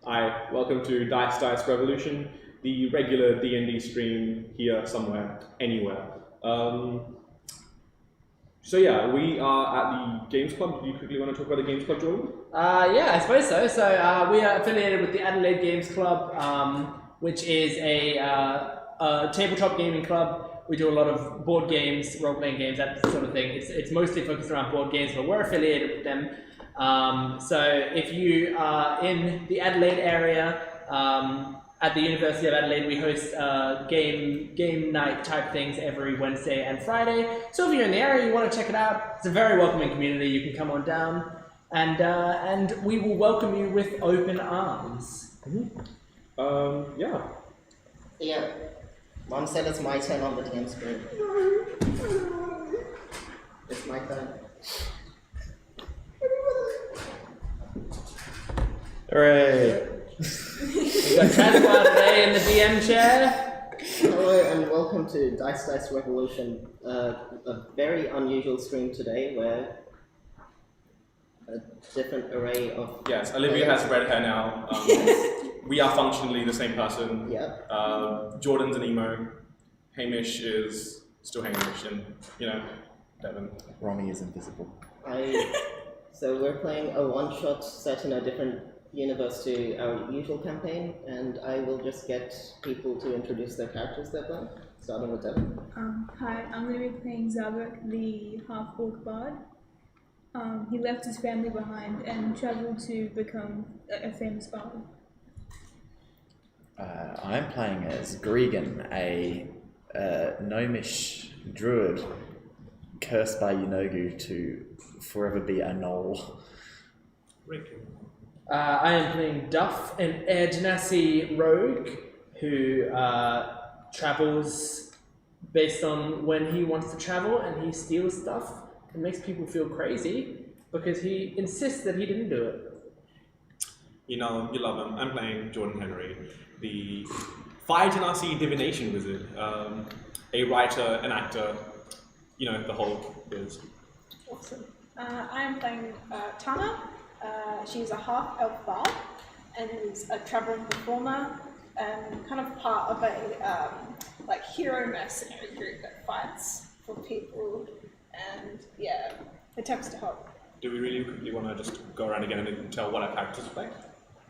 Hi, welcome to Dice Revolution, the regular D&D stream here somewhere, anywhere. So yeah, we are at the Games Club. Do you quickly want to talk about the Games Club, Jordan? Yeah, I suppose so. So we are affiliated with the Adelaide Games Club, which is a tabletop gaming club. We do a lot of board games, role-playing games, that sort of thing. It's mostly focused around board games, but we're affiliated with them. So if you are in the Adelaide area, at the University of Adelaide, we host game night type things every Wednesday and Friday. So if you're in the area, you want to check it out, it's a very welcoming community. You can come on down, and we will welcome you with open arms. Mm-hmm. Yeah. Mom said it's my turn on the DM screen. It's my turn. Hooray! We've got Tazwar today in the DM chair. Hello and welcome to Dice Revolution. A very unusual stream today where a different array of... Yes, Olivia has red hair now. We are functionally the same person. Yeah. Jordan's an emo. Hamish is still Hamish, and Devin. Ronnie is invisible. So we're playing a one-shot set in a different universe to our usual campaign, and I will just get people to introduce their characters they're playing, starting with Devin. Hi, I'm going to be playing Zabak, the half-orc bard. He left his family behind and traveled to become a famous bard. I'm playing as Gregan, a gnomish druid cursed by Yunogu to forever be a gnoll. I am playing Duff, an Air Genasi rogue who travels based on when he wants to travel, and he steals stuff and makes people feel crazy because he insists that he didn't do it. You know, you love him. I'm playing Jordan Henry, the Fire Genasi divination wizard, a writer, an actor, you know, the whole biz. Awesome. I am playing Tana. She's a half-elf bard and is a traveling performer and kind of part of a like hero mercenary group that fights for people and attempts to help. Do we really quickly want to just go around again and tell what our characters play?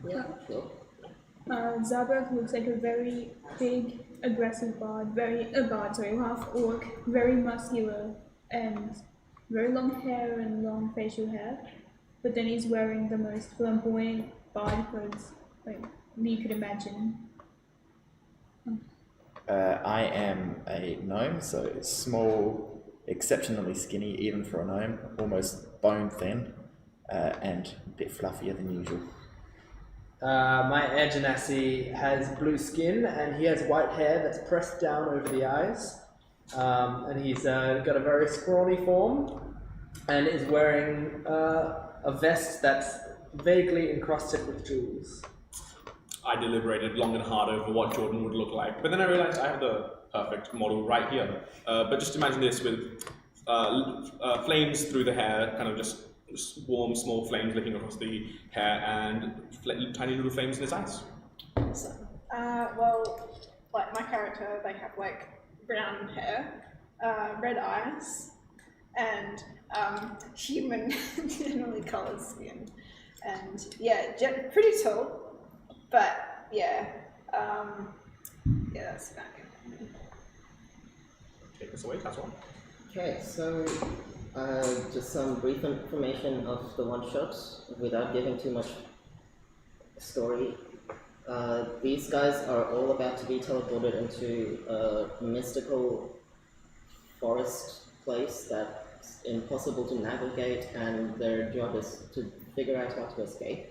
Yeah, sure. Zabrak looks like a very big, aggressive bard, half orc, very muscular, and very long hair and long facial hair. But then he's wearing the most flamboyant bard clothes you could imagine. I am a gnome, so small, exceptionally skinny, even for a gnome, almost bone thin, and a bit fluffier than usual. My Air Genasi has blue skin and he has white hair that's pressed down over the eyes. And he's got a very scrawny form and is wearing a vest that's vaguely encrusted with jewels. I deliberated long and hard over what Jordan would look like, but then I realized I have the perfect model right here. But just imagine this with flames through the hair, kind of just warm, small flames licking across the hair, and tiny little flames in his eyes. Awesome. Well, like my character, they have like brown hair, red eyes, and human generally coloured skin, and pretty tall. But that's about it. Take us away, Tazwar. Okay, so just some brief information of the one-shot without giving too much story. These guys are all about to be teleported into a mystical forest place that's impossible to navigate, and their job is to figure out how to escape.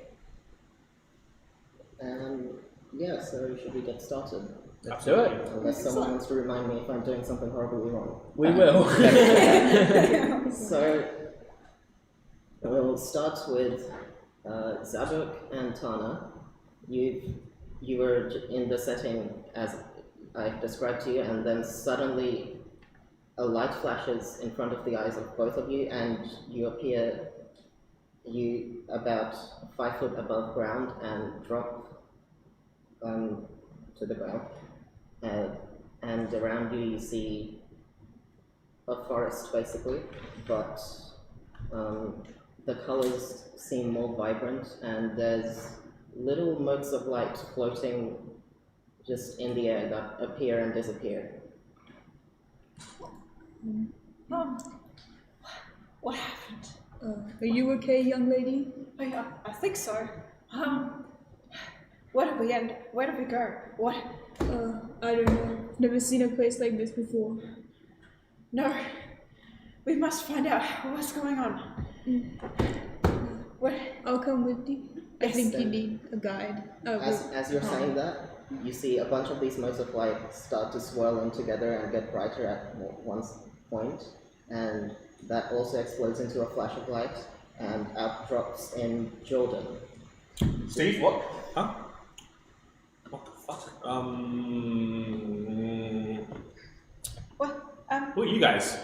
So should we get started? Let's do it. Unless someone wants to remind me if I'm doing something horribly wrong. We will. So, we'll start with Zabuk and Tana. You were in the setting as I described to you, and then suddenly a light flashes in front of the eyes of both of you, and you appear about 5 foot above ground and drop to the ground. And around you see a forest basically, but the colors seem more vibrant, and there's little motes of light floating just in the air that appear and disappear. What happened? Are you okay, young lady? I think so. Where did we end? Where did we go? What? I don't know. Never seen a place like this before. No. We must find out what's going on. What? I'll come with you. I Yes, think you then. need a guide. As you're saying that, you see a bunch of these motes of light start to swirl in together and get brighter at one point, and that also explodes into a flash of light, and out drops in Jordan. Steve, what? Huh? What the fuck? What? Who are you guys?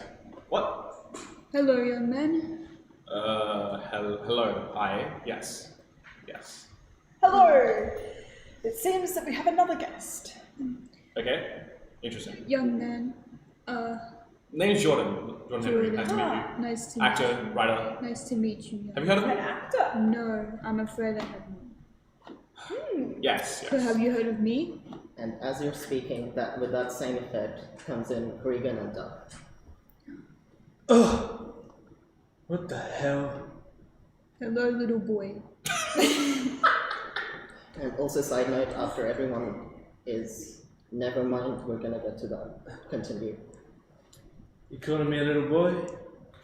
What? Hello, young man. Hello. Hi. Yes. Hello! It seems that we have another guest. Okay. Interesting. Young man. Name's Jordan. Jordan Henry. Nice to meet you. Nice to meet Actor, you. writer. Nice to meet you. Have you heard of An him? actor. No, I'm afraid I haven't. Yes. So have you heard of me? And as you're speaking, with that same effect comes in Regan and Duff. Ugh! What the hell? Hello, little boy. And also, side note, after everyone is Never mind, we're gonna get to that. Continue. You calling me a little boy?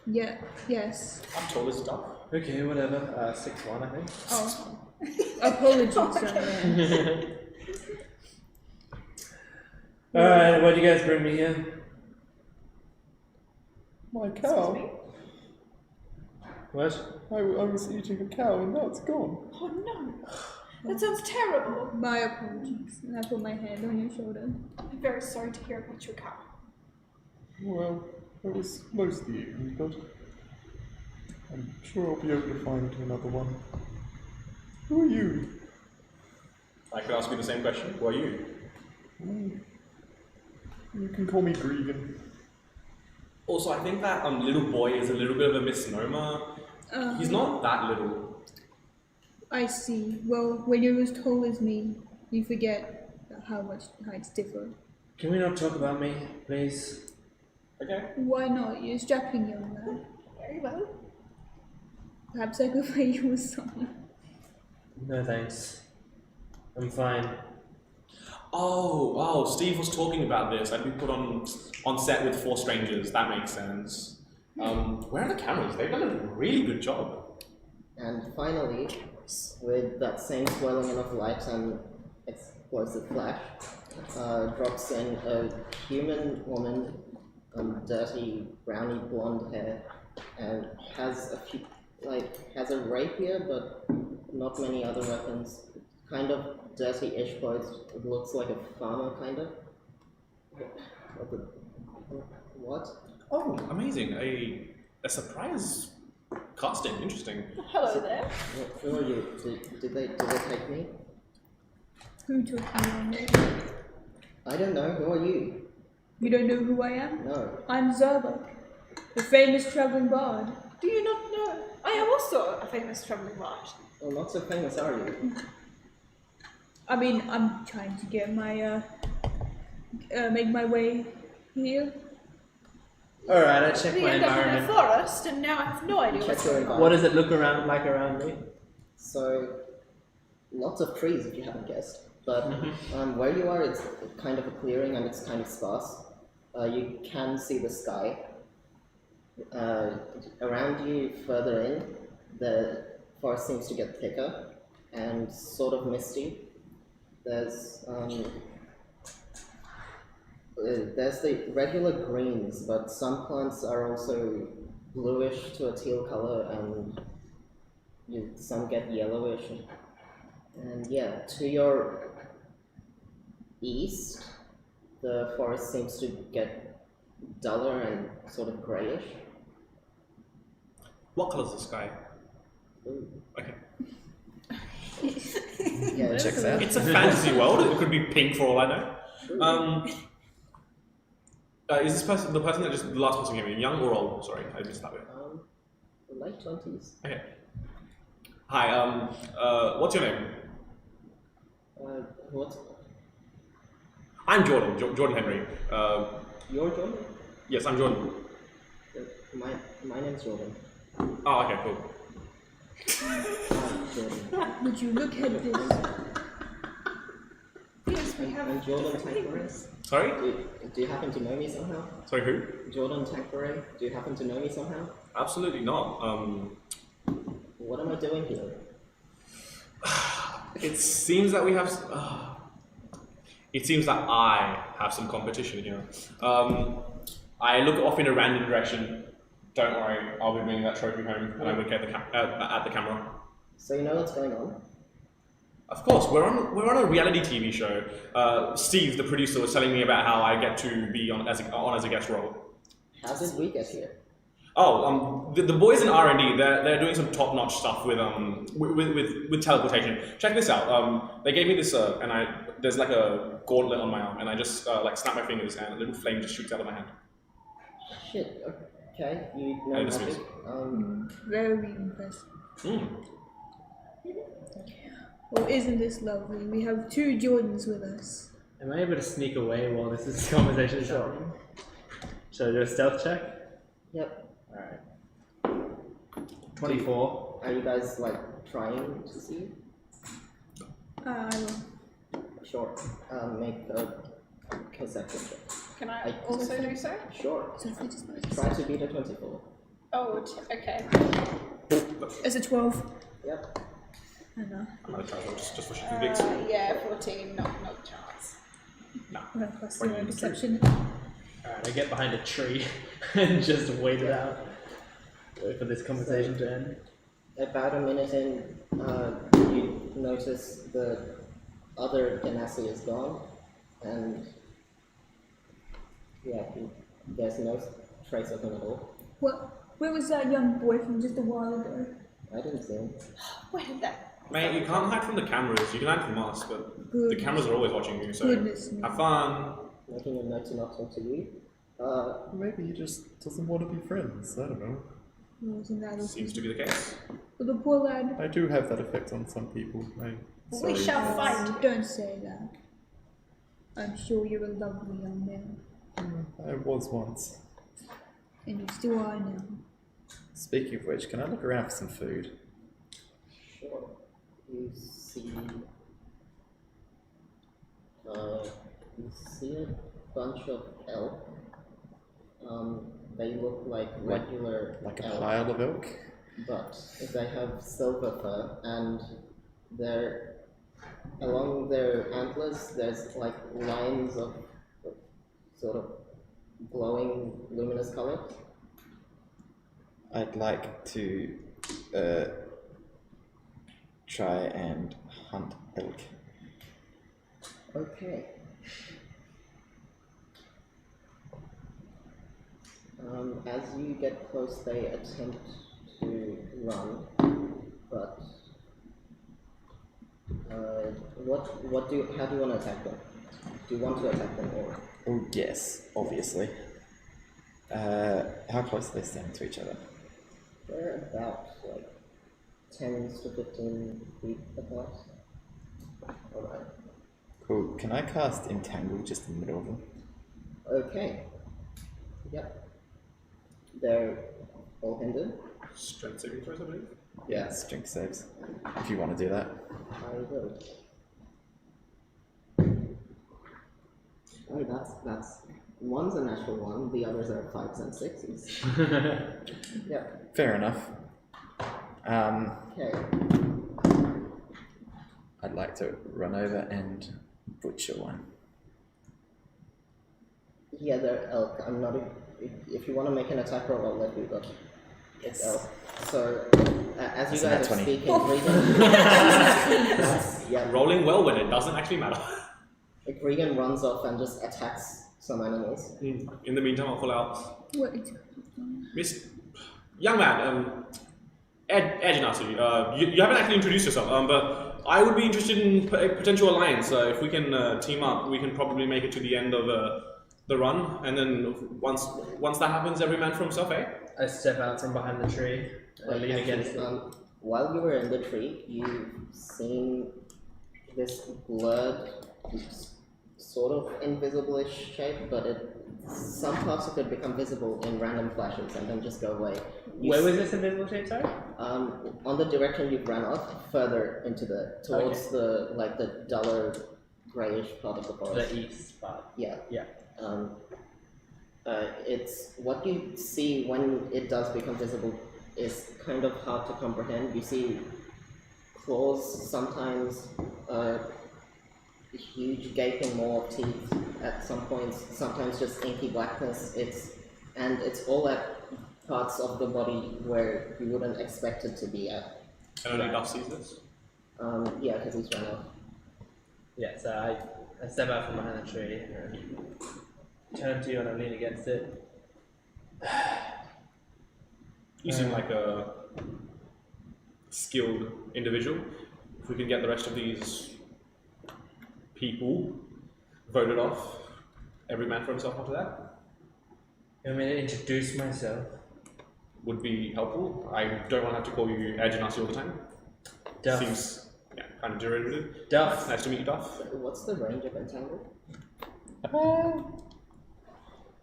Yeah. Yes. I'm tall as stuff. Okay, whatever. 6'1", I think. Oh. Apologies, young man. Alright, why'd you guys bring me here? My cow. What? I was eating a cow and now it's gone. Oh no, that sounds terrible. My apologies. And I put my hand on your shoulder. I'm very sorry to hear about your cow. Well, it was mostly eaten, but I'm sure I'll be able to find another one. Who are you? I could ask you the same question. Who are you? You can call me Gregan. Also, I think that little boy is a little bit of a misnomer. He's not that little. I see. Well, when you're as tall as me, you forget how much heights differ. Can we not talk about me, please? Okay. Why not? You're a strapping young man. Very well. Perhaps I could play you a song. No thanks. I'm fine. Oh, Steve was talking about this. I'd been put on set with 4 strangers. That makes sense. Where are the cameras? They've done a really good job. And finally, with that same swelling of light and explosive flash, drops in a human woman, dirty browny blonde hair, and has has a rapier, but not many other weapons. Kind of dirty-ish clothes. It looks like a farmer, kind of. What? Oh, amazing. A surprise casting. Interesting. Hello there. Who are you? Did they take me? Who took you on me? I don't know. Who are you? You don't know who I am? No. I'm Zerbuk, the famous traveling bard. Do you not know? I am also a famous traveling bard. Well, not so famous, are you? I mean, I'm trying to get my, make my way here. Alright, I checked We my end up in a environment. forest, and now I have no idea Check what's your going on. What does it look like around me? So, lots of trees, if you haven't guessed. But where you are, it's kind of a clearing and it's kind of sparse. You can see the sky. Around you, further in, the forest seems to get thicker and sort of misty. There's the regular greens, but some plants are also bluish to a teal color, and some get yellowish. And yeah, to your east, the forest seems to get duller and sort of grayish. What color's the sky? Ooh. Okay. Yeah, Checks out. It's a fantasy world. It could be pink for all I know. Is this person the last person came in, young or old? Sorry, I missed that bit. late 20s. Okay. Hi. What's your name? What? I'm Jordan. Jordan Henry. You're Jordan? Yes, I'm Jordan. My name's Jordan. Oh, okay, cool. Jordan. Would you look at this? Yes, we have I'm Jordan different Tanqueray. papers. Sorry? Do you happen to know me somehow? Sorry, who? Jordan Tanqueray, do you happen to know me somehow? Absolutely not. What am I doing here? It seems that we have. It seems that I have some competition here. I look off in a random direction. Don't worry, I'll be bringing that trophy home, and I look at the camera. So you know what's going on? Of course, we're on a reality TV show. Steve, the producer, was telling me about how I get to be on as a guest role. How did we get here? Oh, the boys in R&D, they're doing some top-notch stuff with teleportation. Check this out. They gave me this, and there's like a gauntlet on my arm, and I just snap my fingers, and a little flame just shoots out of my hand. Shit. Okay, you know And magic. dismiss. Very impressive. Hmm. Well, isn't this lovely? We have two Jordans with us. Am I able to sneak away while this conversation is happening? Should I do a stealth check? Yep. Alright. 24. Are you guys like trying to see? I will. Sure. Make a perception check. Can I I- also do so? Sure. So if I just notice. Try to beat a 24. Oh, okay. It's a 12. Yep. I know. I'm gonna try just for shit and gigs. Yeah, 14, no chance. I'm going to plus When 0 you perception. Alright, I get behind a tree and just wait it out. Wait for this conversation to end. About a minute in, you notice the other Ganassi is gone, and yeah, there's no trace of him at all. Where was that young boy from just a while ago? I didn't see him. Where did that? Mate, you can't hide from the cameras. You can hide from us, but the cameras are always watching you. So Goodness me. have fun. Making a note to not talk to you. Maybe he just doesn't want to be friends. I don't know. Wasn't that Seems to be the case. But the poor lad. I do have that effect on some people. We shall that's- fight. Don't say that. I'm sure you're a lovely young man. I was once. And you still are now. Speaking of which, can I look around for some food? Sure. You see a bunch of elk. They look like regular Like a elk, pile of elk? but they have silver fur, and they're along their antlers. There's like lines of sort of glowing, luminous colors. I'd like to try and hunt elk. Okay. As you get close, they attempt to run, but how do you want to attack them? Do you want to attack them or? Oh yes, obviously. How close are they standing to each other? They're about like 10 to 15 feet apart. Alright. Cool. Can I cast Entangle just in the middle of them? Okay. Yep. They're all hindered. Strength saving throws, I believe. Yeah, strength saves. If you want to do that. I will. Oh, that's one's a natural one, the others are 5s and 6s. Yep. Fair enough. Okay. I'd like to run over and butcher one. Yeah, they're elk. I'm not. If you want to make an attack roll, I'll let you, but it's elk. So, as you That's a guys are nat 20. speaking, Regan, yeah, Rolling well when it doesn't actually matter. Regan runs off and just attacks some animals. In the meantime, I'll call out What? Miss Young Man, Ed Genasi, you haven't actually introduced yourself, but I would be interested in a potential alliance. If we can team up, we can probably make it to the end of the run, and then once that happens, every man for himself, eh? I step out from behind the tree and I lean against it. While you were in the tree, you've seen this blurred, sort of invisible-ish shape, but some parts of it become visible in random flashes and then just go away. Where was this invisible shape, sorry? On the direction you ran off, further into towards the duller grayish part of the forest. The east part. Yeah. Yeah. It's what you see when it does become visible is kind of hard to comprehend. You see claws, sometimes huge gaping maw of teeth at some points, sometimes just inky blackness. It's all at parts of the body where you wouldn't expect it to be at. And only Duff sees this. Yeah, because he's run off. Yeah, so I step out from behind the tree and turn to you and I lean against it. You seem like a skilled individual. If we can get the rest of these people voted off, every man for himself after that, You want me to introduce myself? would be helpful. I don't want to have to call you Agenasi all the time. Duff. Seems kind of derivative. Duff. Nice to meet you, Duff. What's the range of entangle?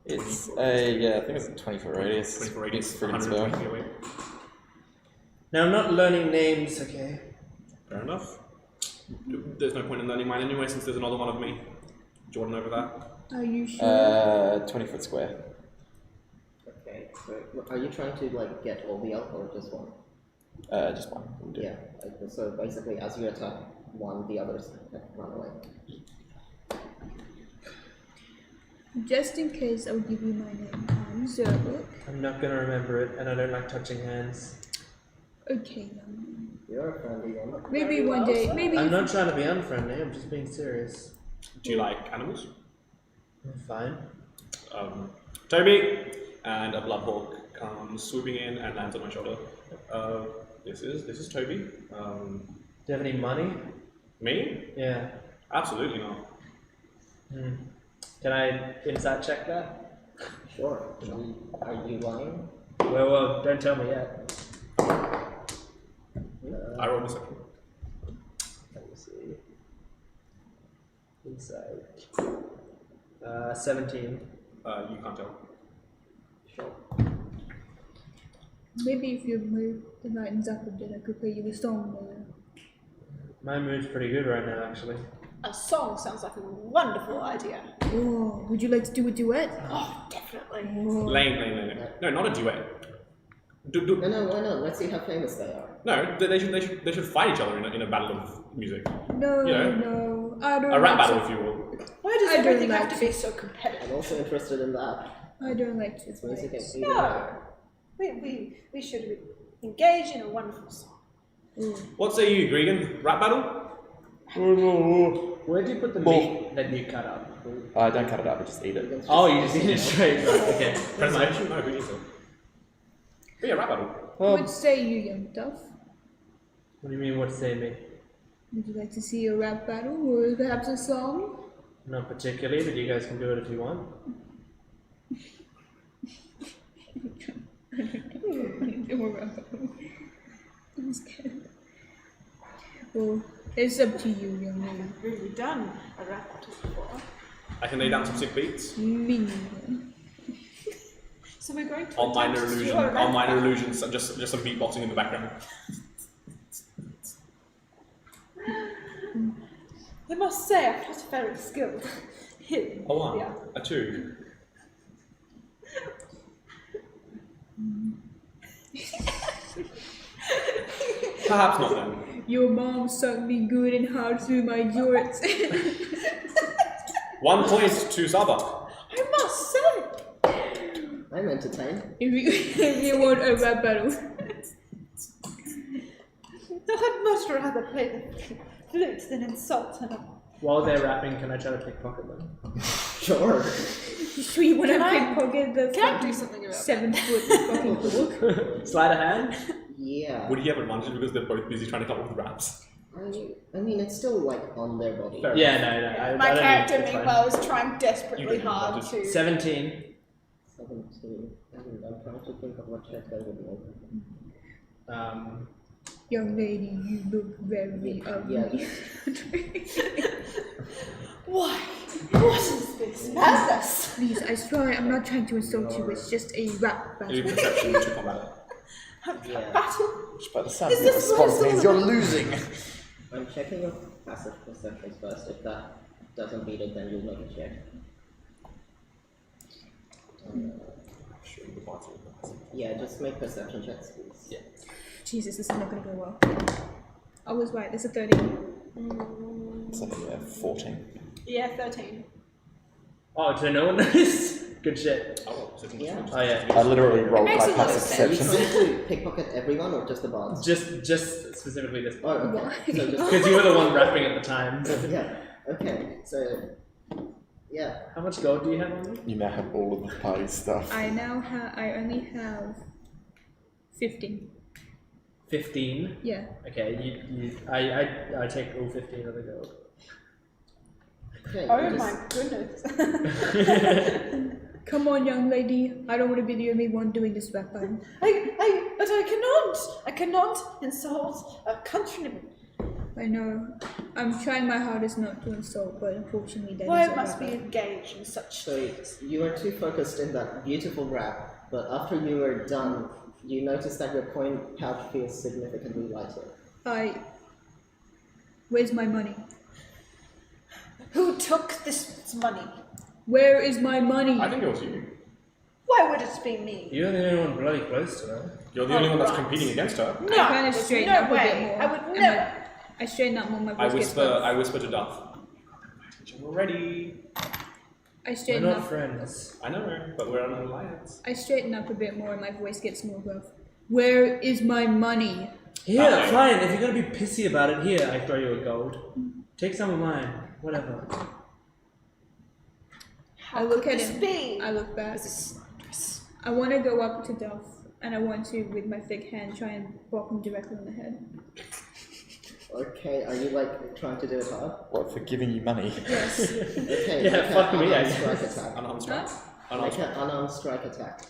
It's I think it's a 20-foot radius. 24 radius, It's friggin' 120 spell. feet away. Now I'm not learning names, okay? Fair enough. There's no point in learning mine anyway, since there's another one of me. Jordan over that. Are you sure? 20 foot square. Okay, so are you trying to like get all the elk or just one? Just one. Will do. Yeah, so basically as you attack one, the others run away. Just in case, I'll give you my name. I'm Zerbuk. I'm not gonna remember it, and I don't like touching hands. Okay, young man. You're a friendly one. Maybe Very one well, day, sir. maybe I'm if not trying to be unfriendly, I'm just being serious. Do you like animals? Fine. Toby, and a bloodhawk comes swooping in and lands on my shoulder. This is Toby. Do you have any money? Me? Yeah. Absolutely not. Can I insight check that? Sure. Are you lying? Well, don't tell me yet. I rolled a second. Let me see. Insight. 17. You can't tell. Sure. maybe if you move the lightens up a bit, I could play you a song later. My mood's pretty good right now, actually. A song sounds like a wonderful idea. Oh, would you like to do a duet? Oh, definitely. Oh. Lane. No, not a duet. No, why not? Let's see how famous they are. No, they should fight each other in a battle of music. No, You know, no, I don't. A rap like battle, to- if you will. Why does I don't everything like have to be so competitive? I'm also interested in that. I don't like to. It's music fight. and No. We should engage in a wonderful song. What say you, Gregan? Rap battle? Where'd you put the meat that you cut up? I don't cut it up, I just eat it. Oh, you just eat it straight. Right, okay. Presentation? No, who needs it? But yeah, rap battle. What say you, young tough? What do you mean, what say me? Would you like to see a rap battle or perhaps a song? Not particularly, but you guys can do it if you want. Or rap battle. I'm scared. Well, it's up to you, young lady. I've really done a rap battle before. I can lay down some sick beats. Me neither. So we're going to On minor attempt to do illusion. a rap On minor battle. illusions. Just some beatboxing in the background. I must say, I'm not very skilled. A one. Yeah. A two. Perhaps not then. Your mom sunk me good and hard through my jorts. 1 point to Sabak. I must say, I'm entertained. if you want a rap battle. I'd much rather play the flute than insult her. While they're rapping, can I try to pickpocket them? Sure. Sure you want to Can I- pickpocket the Can I do fucking something about 7 foot fucking dog? Sleight of hand? Yeah. Would he have advantage because they're both busy trying to come up with raps? I mean, it's still like on their body. Fair. Yeah, no. My I don't character, need, it's fine. meanwhile, is trying You desperately can hard just- to. 17. 17. And I'm trying to think of what check I would make. Young lady, you look very ugly. Why? What is this madness? Please, I swear I'm not trying to insult you, it's just a rap Do battle. perception to combat Yeah. Battle? By the sound Is of your this what response it's all means you're about? losing. I'm checking your passive perceptions first. If that doesn't beat it, then you'll make a check. Yeah, just make perception checks, please. Yeah. Jesus, this is not gonna go well. I was right, it's a 13. So, yeah, 14. Yeah, 13. Oh, so no one knows? Good shit. Oh, perception. Yeah. Oh, yeah. I literally rolled makes my a lot of passive Are you sense. perception. trying to pickpocket everyone or just the bards? Just specifically this Oh, okay. Why? So just because you were the one rapping at the time. yeah. Okay. So yeah. How much gold do you have on you? You now have all of the party stuff. I only have 15. 15. Yeah. Okay, I take all 15 of the gold. Okay. Oh just- my goodness. Come on, young lady. I don't want to be the only one doing this rap battle. But I cannot insult a countryman. I know. I'm trying my hardest not to insult, but unfortunately that Why is a must rap be battle. engaged in such So you were too focused in that beautiful rap, but after you were done, you noticed that your coin pouch feels significantly lighter. Where's my money? Who took this money? Where is my money? I think it was you. Why would it be me? You're the only one bloody close to her. You're the only one that's right. competing against her. No, I kind of there's straighten no up a bit way. more. I would and never. I straighten up more. My I voice gets whisper to Duff. We're ready. I We're straighten not up. friends. I know, but we're on an alliance. I straighten up a bit more, and my voice gets more gruff. Where is my money? Here, fine. If you're gonna be pissy about it, here, I throw you a gold. Take some of mine. Whatever. How I look could at this him. be? I look back. I want to go up to Duff, and I want to, with my thick hand, try and bop him directly on the head. Okay, are you like trying to do it hard? What, for giving you money? Yes. Okay, Yeah, make fuck an me, I unarmed strike guess. attack. Unarmed strike. Huh? Unarmed Make strike. an unarmed strike attack.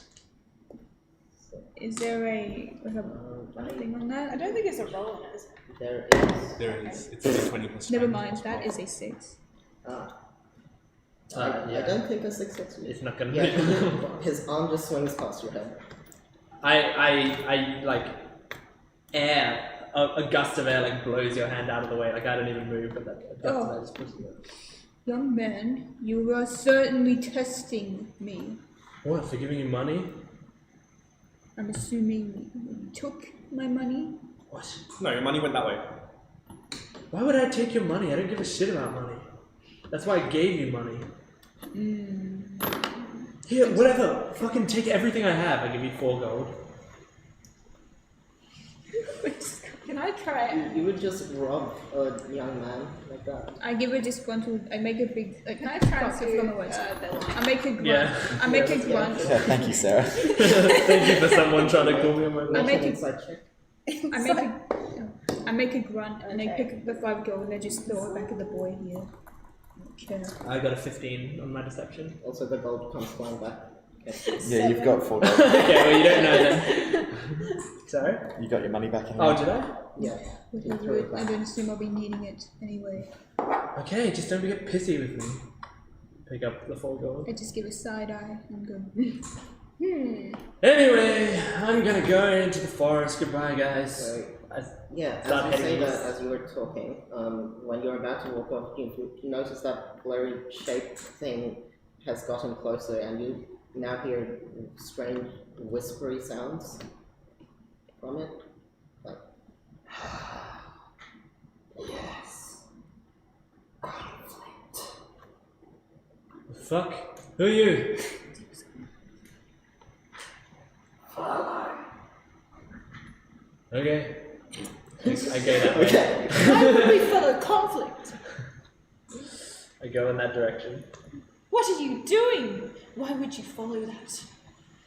Is there a thing on I that? don't think it's a roll in it, is it? There is. There is. It's only 20 plus. Never strength mind. plus That 12. is a 6. I don't think a 6 hits you. It's not gonna Yeah, be. his arm just swings past your head. I like air. A gust of air like blows your hand out of the way. Like I don't even move, but that gust of air just pushes it. Young man, you are certainly testing me. What, for giving you money? I'm assuming you took my money. What? No, your money went that way. Why would I take your money? I don't give a shit about money. That's why I gave you money. Here, whatever. Fucking take everything I have. I give you 4 gold. Can I try it? You would just rob a young man like that. I give a disgruntled. I make a big. Like, Can I try fuck, I to forgot my words. the line? I make a grunt. Yeah. I make a Yeah. grunt. Yeah, thank you, Sarah. Thank you for someone trying to call me on my I name. make an a- insight check. I make a grunt and I Okay. pick up the 5 gold and I just throw it back at the boy here. Okay. I got a 15 on my deception. Also, the gold comes flying back. Okay. Yeah, you've got 4 gold. Okay, well you don't know then. Sorry? You got your money back anyway. Oh, did I? Yeah. You throw it I back. don't assume I'll be needing it anyway. Okay, just don't get pissy with me. Pick up the 4 gold. I just give a side eye and go. Anyway, I'm gonna go into the forest. Goodbye, guys. So, I- yeah, as Start you heading say that, east. as you were talking, when you're about to walk off, you notice that blurry shaped thing has gotten closer, and you now hear strange whispery sounds from it. Like, yes, conflict. The fuck? Who are you? Okay. I go that way. Okay. Why would we follow conflict? I go in that direction. What are you doing? Why would you follow that?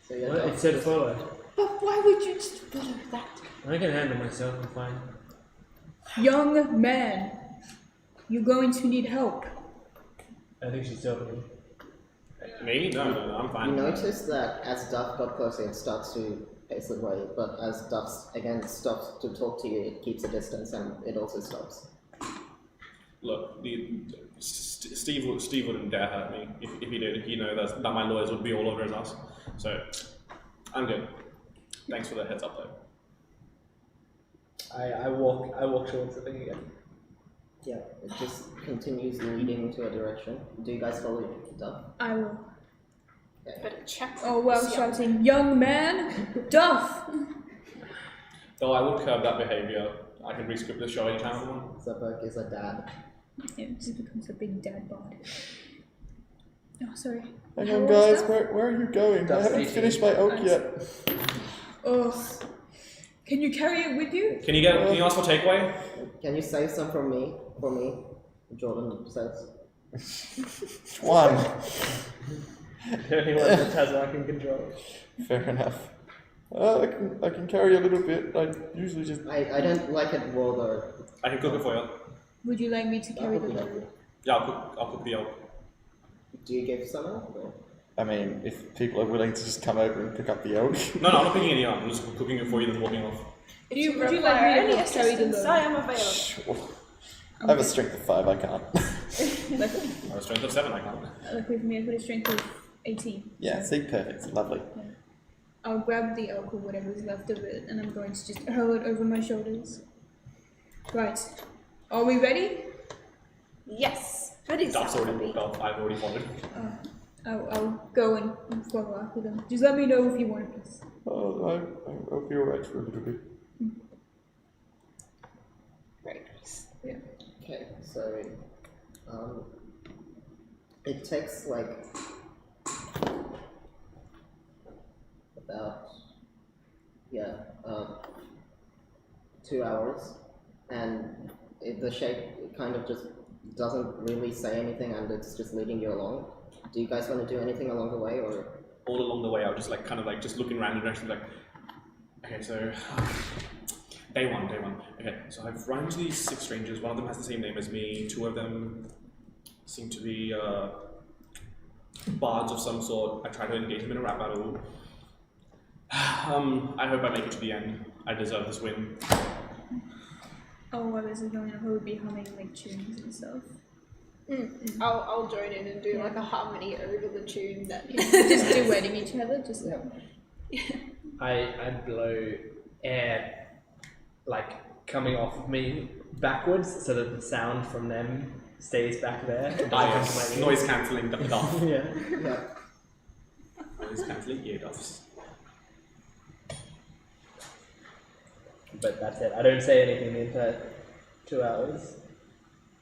So you're What? It said follow. But why would you just follow that? I can handle myself, I'm fine. Young man, you're going to need help. I think she's talking to me. Me? No, I'm You fine. notice that as Duff got closer, it starts to pace away, but as Duff again stops to talk to you, it keeps a distance and it also stops. Look, Steve wouldn't dare hurt me. If he did, he knows that my lawyers would be all over his ass. So, I'm good. Thanks for the heads up, though. I walk towards the thing again. Yeah, it just continues leading to a direction. Do you guys follow Duff? I will. Better check. Oh well, See, shouting, young man, Duff. Though I would curb that behavior. I can rescript the show anytime. Zabuk is a dad. It just becomes a big dad bod. Oh, sorry. Hang How on, old guys. is that? Where are you going? That's I haven't 18. finished my oak Nice. yet. Oh, can you carry it with you? Can you ask for takeaway? Can you save some for me? Jordan says. 1. The only one that Tazwar can control. Fair enough. I can carry a little bit. I usually just. I don't like it raw though. I can cook it for you. Would you like me to carry the would be load? Yeah, I'll cook the elk. Do you give some out? Or? I mean, if people are willing to just come over and pick up the elk. No, I'm not cooking any up. I'm just cooking it for you, then walking off. If Would you like require me to any help carry the assistance, load? I am available. Sure. I have a strength of 5. I can't. Luckily, I have a strength of 7, I can't. luckily for me, I put a strength of 18. Yeah, see, perfect. Lovely. I'll grab the elk or whatever's left of it, and I'm going to just hurl it over my shoulders. Right. Are we ready? Yes. Ready, Duff's already Zombie. walked off. I've already followed. I'll go and follow after them. Just let me know if you want a piece. I'll be alright for a little bit. Very nice. Yeah. Okay, so it takes like about 2 hours, and the shape kind of just doesn't really say anything, and it's just leading you along. Do you guys want to do anything along the way, or? All along the way, I was just like kind of like just looking around the direction, like, okay, so day one. Okay, so I've run into these 6 strangers. One of them has the same name as me. 2 of them seem to be bards of some sort. I try to engage them in a rap battle. I hope I make it to the end. I deserve this win. Oh, I was going to probably be humming like tunes and stuff. I'll join in and do like a harmony over the tune that Just duetting each other, just I blow air like coming off of me backwards so that the sound from them stays back there. And doesn't come to my ears. Noise cancelling duff. Yeah. Yeah. Noise cancelling ear duffs. But that's it. I don't say anything the entire 2 hours.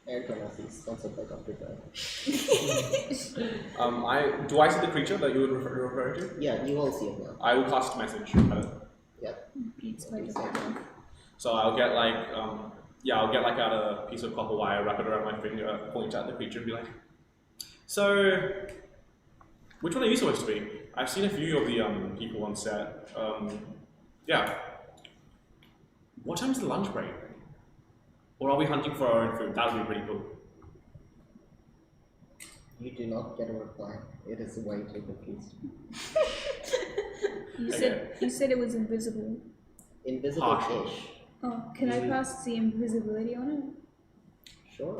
Eric and I sponsored by Dr. Joe. Do I see the creature that you would refer to? Yeah, you all see it now. I will cast message. Yeah. beats like a So I'll get like I'll get like out a piece of copper wire, wrap it around my finger, point at the creature, and be like, so which one are you supposed to be? I've seen a few of the people on set. Yeah. What time's the lunch break? Or are we hunting for our own food? That would be pretty cool. You do not get a reply. It is way too confused. You said it was invisible. Invisible-ish. Oh, can I cast the invisibility on it? Sure.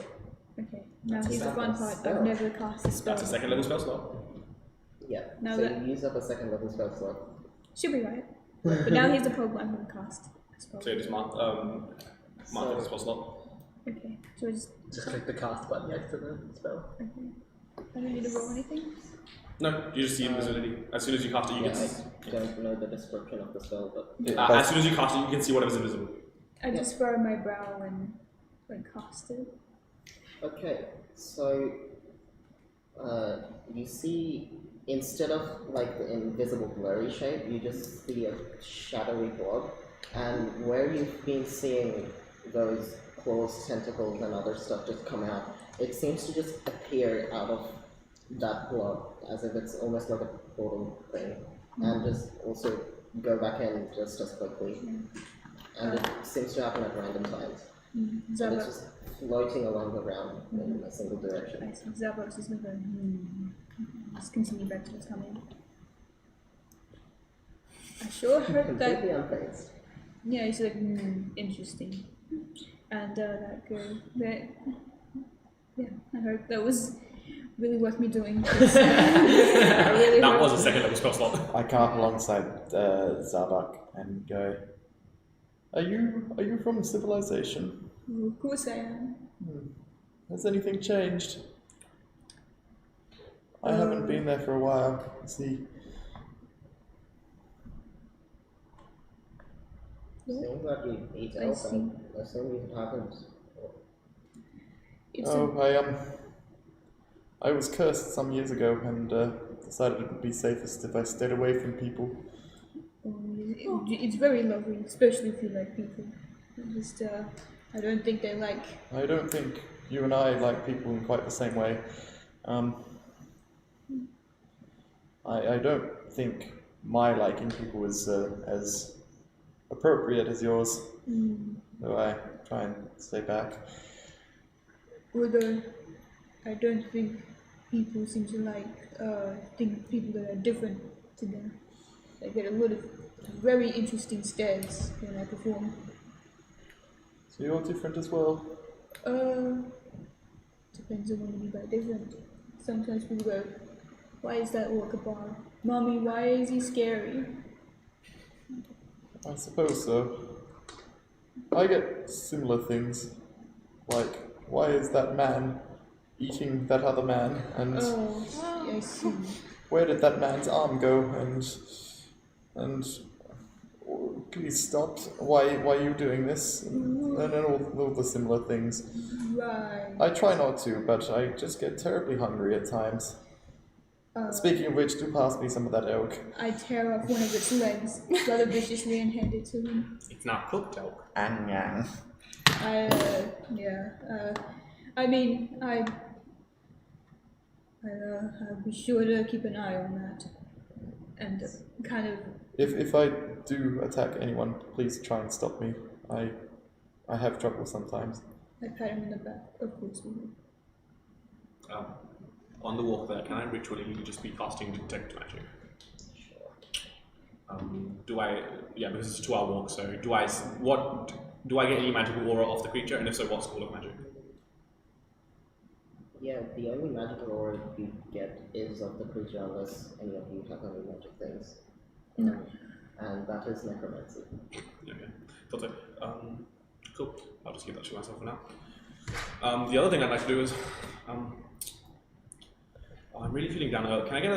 Okay. Now That's a here's the fun part. spell. I've never cast a spell. That's a 2nd level spell slot. Yeah. Now so that- you use up a 2nd level spell slot. Should be right. But now here's the problem. I'm going to cast a spell. So you just mark it as spell slot. Okay. So I just click the cast button next to the spell. okay. I don't need to roll anything. No, you just see invisibility. As soon as you cast it, you Yeah, can. I don't know the description of the spell, but As soon as you cast it, you can see whatever's invisible. I just furrow my brow and cast it. okay. So you see, instead of like the invisible blurry shape, you just see a shadowy blob, and where you've been seeing those claws, tentacles, and other stuff just come out, it seems to just appear out of that blob, as if it's almost like a portal thing, and just also go back in just as quickly. And it seems to happen at random times. And it's just floating along the ground in a single direction. I see. Zabos is going to go, just continue back to what's coming. I sure heard that. Completely unfazed. Yeah, it's like, interesting. And that girl, yeah, I heard that was really worth me doing. That was a 2nd level spell slot. I come up alongside Zabak and go, Are you from civilization? Of course I am. Has anything changed? I haven't been there for a while. See, Seems like you eat I elf, see. and I assume you haven't. It's I was cursed some years ago and decided it would be safest if I stayed away from people. it's very lovely, especially if you like people. Just, I don't think they like. I don't think you and I like people in quite the same way. I don't think my liking people is as appropriate as yours, though I try and stay back. Although I don't think people seem to think people that are different to them. I get a lot of very interesting stares when I perform. So you're different as well? Depends on what you mean by different. Sometimes people go, why is that orc a bar? Mommy, why is he scary? I suppose so. I get similar things, like, why is that man eating that other man, and Oh, I see. where did that man's arm go? And please stop. Why are you doing this? And all the similar things. Right. I try not to, but I just get terribly hungry at times. Speaking of which, do pass me some of that elk. I tear off one of its legs rather viciously and hand it to him. It's not cooked elk. Anyang. I mean, I'll be sure to keep an eye on that. And kind of... If I do attack anyone, please try and stop me. I have trouble sometimes. I pat him in the back, of course we will. On the walk there, can I ritually just be casting detect magic? Because it's a 2-hour walk, so do I get any magical aura off the creature, and if so, what school of magic? Yeah, the only magical aura you get is of the creature unless any of you have any magic things. No. And that is necromancy. Okay, thought so. Cool. I'll just keep that to myself for now. The other thing I'd like to do is, I'm really feeling down. Can I get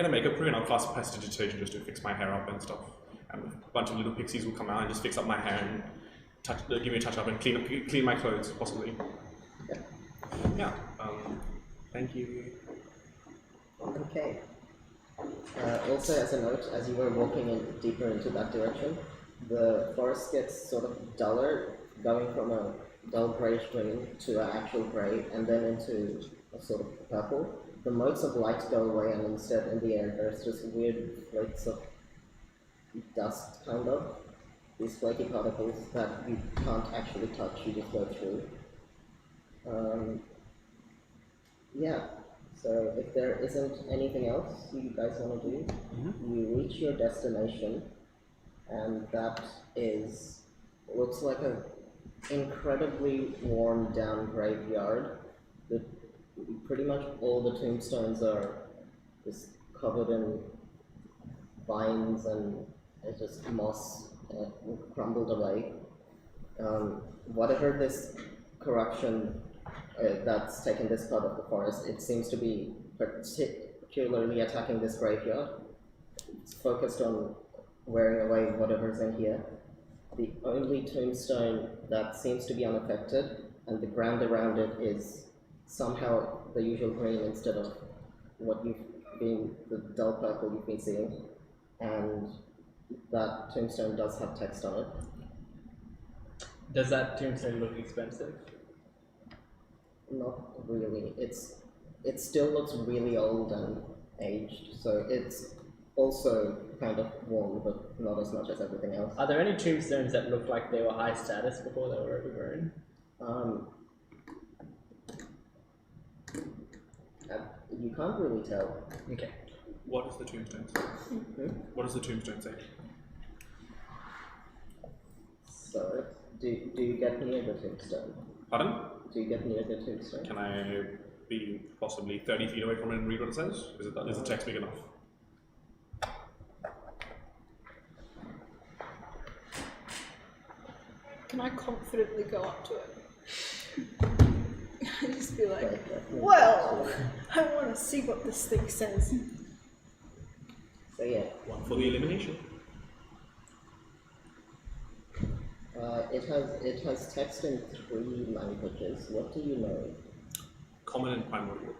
a makeup crew and I'll cast prestidigitation just to fix my hair up and stuff. And a bunch of little pixies will come out and just fix up my hair and give me a touch up and clean my clothes possibly. Yeah. Thank you. Okay. Also, as a note, as you were walking deeper into that direction, the forest gets sort of duller, going from a dull greyish green to an actual grey, and then into a sort of purple. The motes of light go away, and instead in the air there's just weird flakes of dust, kind of. These flaky particles that you can't actually touch, you just go through. Yeah. So if there isn't anything else you guys want to do, you reach your destination, and that looks like a incredibly worn down graveyard. Pretty much all the tombstones are just covered in vines and it's just moss crumbled away. Whatever this corruption that's taken this part of the forest, it seems to be particularly attacking this graveyard. It's focused on wearing away whatever's in here. The only tombstone that seems to be unaffected, and the ground around it is somehow the usual green instead of what the dull purple you've been seeing. And that tombstone does have text on it. Does that tombstone look expensive? Not really. It still looks really old and aged, so it's also kind of worn, but not as much as everything else. Are there any tombstones that look like they were high status before they were overgrown? You can't really tell. Okay. What does the tombstone say? What does the tombstone say? So, do you get near the tombstone? Pardon? Do you get near the tombstone? Can I be possibly 30 feet away from it and read what it says? Is the text big enough? Can I confidently go up to it? Just be like, well, I want to see what this thing says. So yeah. One for the elimination. It has text in 3 languages. What do you know? Common and primordial.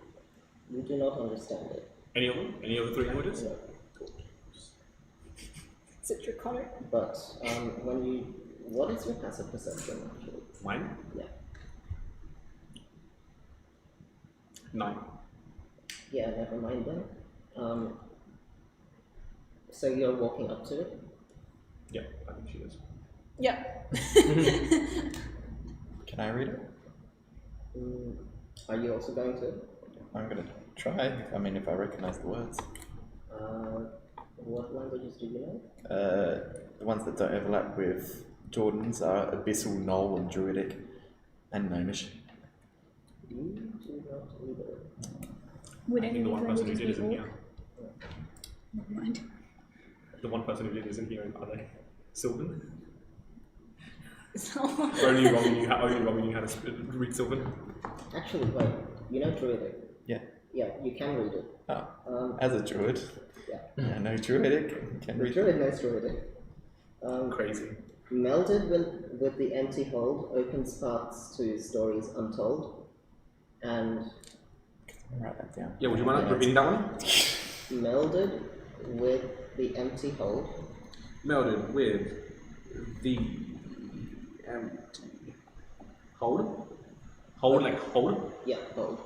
You do not understand it. Any of them? Any of the 3 languages? No. Is it draconic? But what is your passive perception actually? Mine? Yeah. 9. Yeah, never mind then. So you're walking up to it? Yeah, I think she is. Yeah. Can I read it? Are you also going to? I'm gonna try. I mean, if I recognize the words. What languages do you know? The ones that don't overlap with Jordan's are Abyssal, Knoll, and Druidic, and Gnomish. You do not either. Would I any think the of one those person who did is in be here. Never mind. The one person who did is in here, are they? Sylvan? So, Only Roman knew how to read Sylvan. Actually, wait. You know Druidic? Yeah. Yeah, you can read it. Oh, as a druid. Yeah. Yeah, no druidic. Can The read. Druid knows Druidic. Crazy. Melded with the empty hold opens paths to stories untold, and Write that down. Yeah, would you mind repeating that one? melded with the empty hold Melded with the empty hold. Hold like hold. yeah, hold,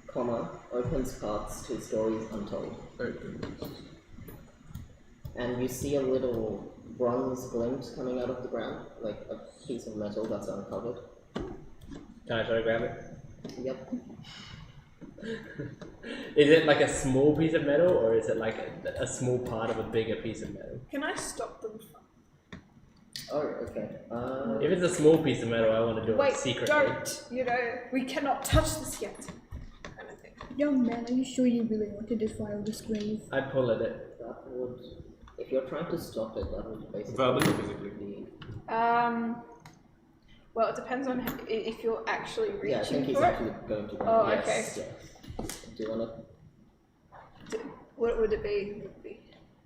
comma, opens paths to stories untold. And you see a little bronze glint coming out of the ground, like a piece of metal that's uncovered. Can I try to grab it? Yep. Is it like a small piece of metal, or is it like a small part of a bigger piece of metal? can I stop them from... Oh, okay. If it's a small piece of metal, I want to do Wait, it secretly. don't! You know, we cannot touch this yet. Kind of thing. Young man, are you sure you really want to defile this grave? I pull at it. That would, if you're trying to stop it, that would basically Verbally or physically? be. Well, it depends on if you're actually reaching Yeah, I think he's for it. actually going to. Oh, yes. Yeah. Do you wanna? What would it be? Would it be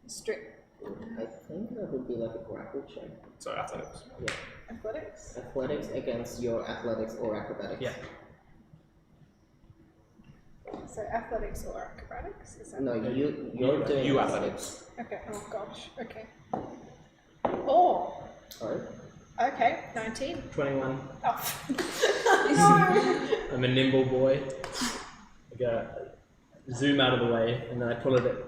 strict I think that would be like a grapple check. So athletics. Yeah. athletics? Athletics against your athletics or acrobatics. Yeah. So athletics or acrobatics? Is that No, you're doing You athletics. Okay, oh gosh, okay. Oh, Sorry. okay, 19. 21. Oh. I'm a nimble boy. I go zoom out of the way, and then I pull at it.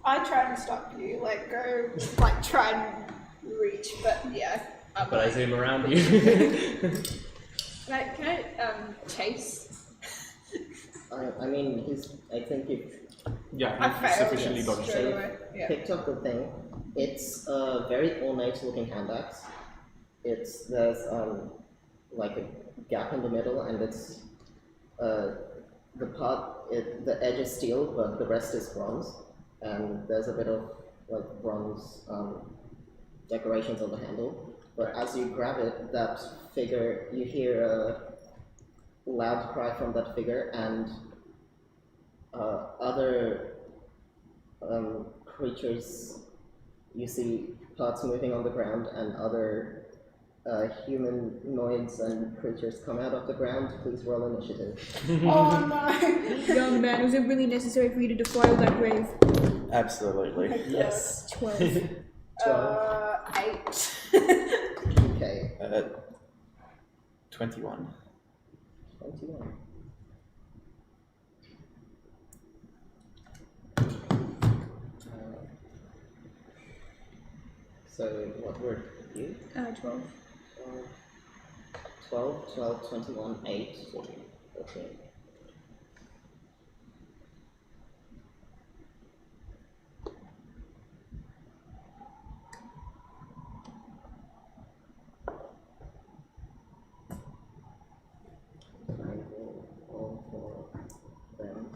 I try to stop you, like go, like try and reach, but yeah. But I zoom around you. Can I chase? I mean, I think you Yeah, I you failed. sufficiently dodged Straight it. away. Yeah. picked up the thing. It's a very ornate looking hand axe. There's like a gap in the middle, and it's the edge is steel, but the rest is bronze, and there's a bit of like bronze decorations on the handle. But as you grab it, that figure, you hear a loud cry from that figure, and other creatures, you see parts moving on the ground, and other humanoids and creatures come out of the ground. Please roll initiative. Oh no! Young man, was it really necessary for you to defile that grave? Absolutely. Yes. 12. 8. Okay, 21. 21. So what were you? 12. 12, 21, 8, 14. I will roll for them.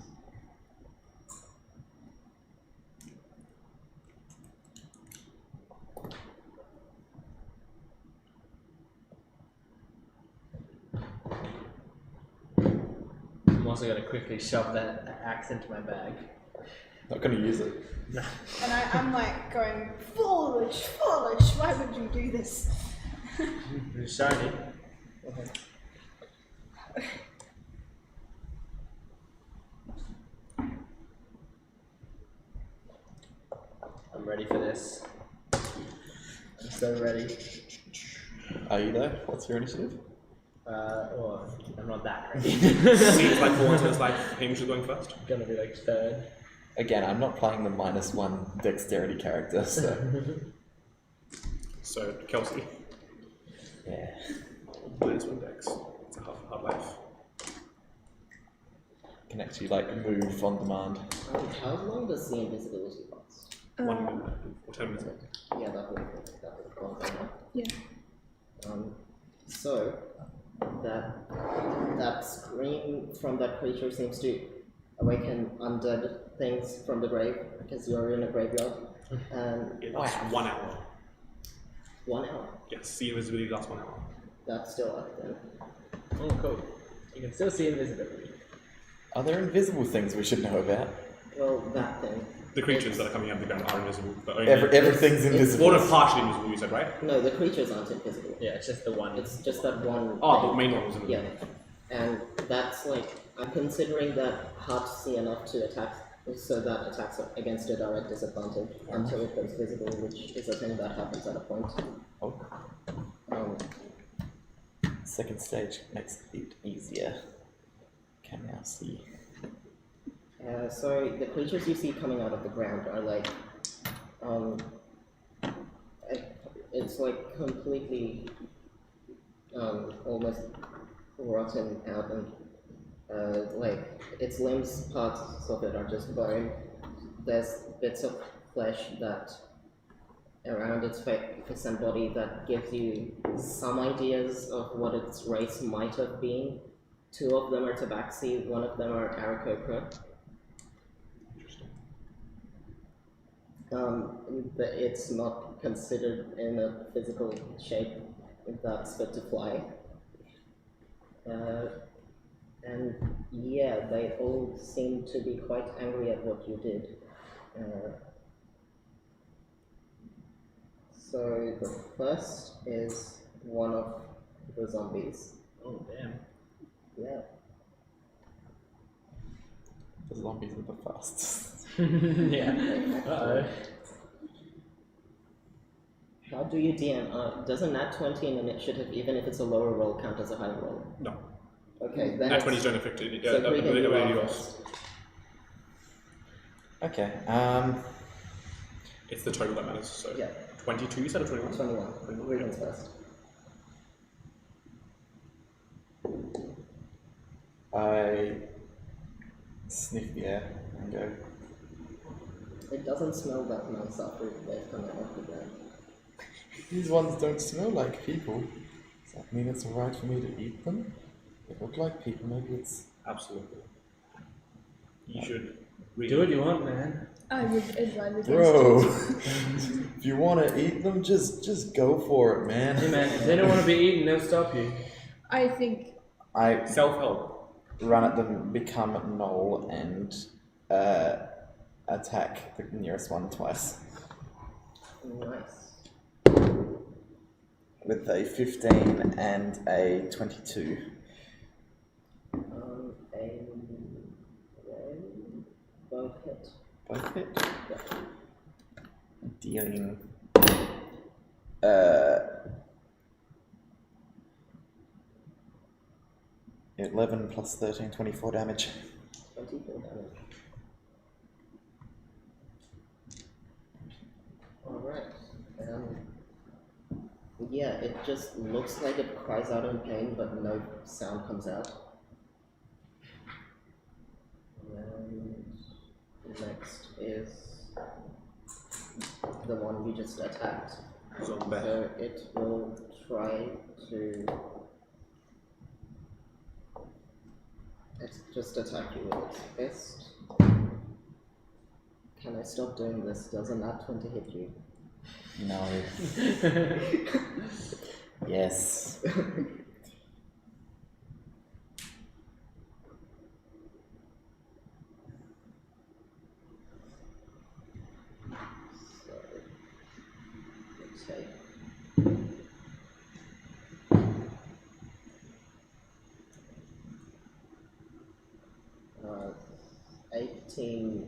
I'm also going to quickly shove that axe into my bag. Not going to use it. And I'm like going, foolish, foolish, why would you do this? It's shiny. I'm ready for this. I'm so ready. Are you there? What's your initiative? Oh, I'm not that ready. Seems like for once it's like Hamish is going first. I'm gonna be like third. Again, I'm not playing the -1 dexterity character, so So Kelsey, yeah. -1 dex. It's a hard life. Can actually like move on demand. How long does the invisibility last? 1 minute or 10 minutes. Yeah, that would go on. Yeah. So that scream from that creature seems to awaken undead things from the grave, because you're in a graveyard. And It lasts 1 hour. 1 hour. Yes, see invisibility lasts 1 hour. That's still up then. Oh, cool. You can still see invisibility. Are there invisible things we should know about? Well, that thing. The creatures that are coming out of the ground are invisible. But only Everything's invisible. One are partially invisible, you said, right? No, the creatures aren't invisible. Yeah, it's just the one. It's just that one. Oh, the main one was Yeah, invisible. and that's like I'm considering that hard to see enough to attack, so that attacks against a direct disadvantage until it goes visible, which is a thing that happens at a point. Oh, Um, second stage makes it easier. Can now see. so the creatures you see coming out of the ground are like, it's like completely, almost rotten out, and like its limbs, parts of it are just bone. There's bits of flesh that around its face and body that gives you some ideas of what its race might have been. 2 of them are tabaxi, 1 of them are Aarakocra. But it's not considered in a physical shape that's fit to fly. And yeah, they all seem to be quite angry at what you did. So the first is one of the zombies. Oh, damn. Yeah. The zombies are the fastest. Yeah. Uh-oh. How do you DM? Does a nat 20 in initiative, even if it's a lower roll, count as a high roll? No. Okay, then Nat it's- 20s don't affect it. so Gregan, you ability are loss. first. Okay. It's the total that matters. So Yeah, 22, you said, or 21? 21. Gregan's first. I sniff the air and go. It doesn't smell that nice after they've come out of the ground. These ones don't smell like people. Does that mean it's alright for me to eat them? They look like people. Maybe it's. Absolutely. You should really Do what you want, man. I would advise against Bro, it. if you want to eat them, just go for it, man. Hey, man, if they don't want to be eaten, they'll stop you. I think I self-help. run at them, become null, and attack the nearest one twice. Nice. With a 15 and a 22. Both hit. Both hit. Yeah. Dealing 11 plus 13, 24 damage. 24 damage. Alright. Yeah, it just looks like it cries out in pain, but no sound comes out. And next is the one we just attacked. Zombie. So it will try to just attack you with its fist. Can I stop doing this? Does a nat 20 hit you? No. Yes. So, okay. Uh, 18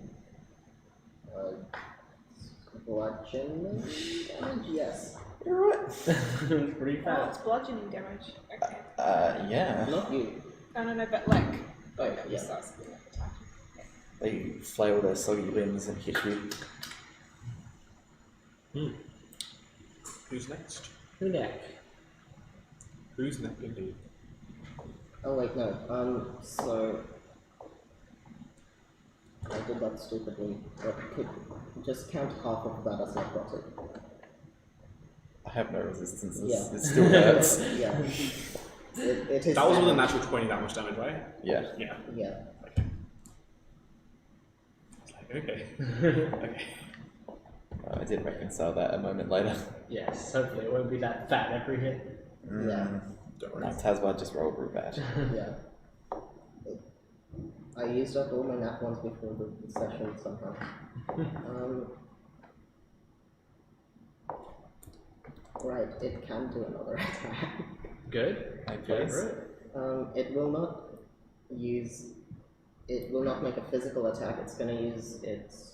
bludgeoning damage? Yes. You're right. Pretty Oh, fast. it's bludgeoning damage. Okay. Yeah. Not you. I don't know, but like, Oh, that yeah. starts to attack. They flail their soggy limbs and hit you. Who's next? Who next? Who's next indeed? Oh wait, no. So I did that stupidly. But could just count half of that as necrotic. I have no resistances. Yeah. It still hurts. Yeah. It is. That was with a damage. natural 20 that much damage, right? Yeah. Yeah. Yeah. It's like, okay. Okay. I did reconcile that a moment later. Yes, hopefully it won't be that fat every hit. Yeah. Don't No, worry. Tazwar just rolled real bad. Yeah. I used up all my nat ones before the session somehow. Right, it can do another attack. Good. I Go guess. for it. It will not use. It will not make a physical attack. It's going to use its.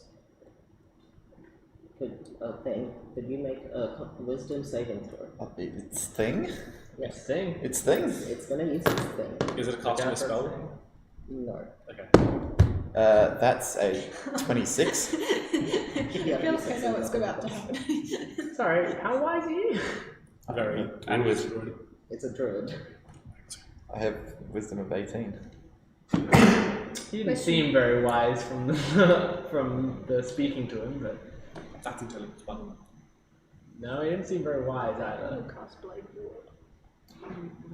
Thing. Could you make a wisdom saving throw? It's thing? Next thing. It's thing? It's going to use its thing. Is it a casting a spell? No. Okay. That's a 26. Yeah, I feel like I know what's about to happen. Sorry, how wise are you? Very. Druid. And it's It's a druid. I have wisdom of 18. He didn't seem very wise from the, from the speaking to him, but that's intelligence button. no, he didn't seem very wise either. Cast Blade Ward.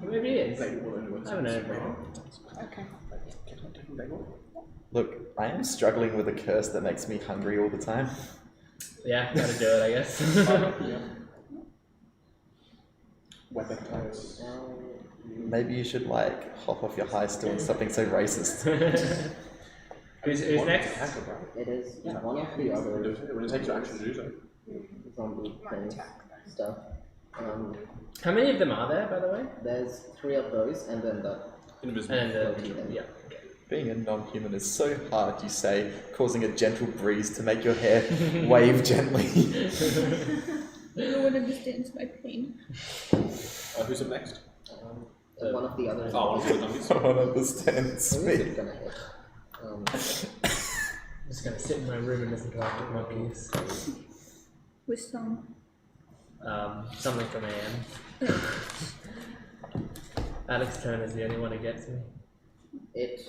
Maybe he is. Blade Ward only works I haven't on heard super. of it. Okay. Blade Ward? Look, I am struggling with a curse that makes me hungry all the time. Yeah, gotta do it, I guess. Yeah. Weapon types. Maybe you should, like, hop off your high stool and stop being so racist. Who's next? It is one of the other When it takes your action to do so. zombie things stuff. How many of them are there, by the way? There's 3 of those, and then the Invisible. And yeah. Being a non-human is so hard, you say, causing a gentle breeze to make your hair wave gently. No one understands my pain. Who's up next? one of the other Oh, one of the zombies. zombies. No one understands Who is me. it gonna hit? I'm just gonna sit in my room and listen to Arctic Monkeys. With some. Something from AM. Alex Turner is the only one who gets me. It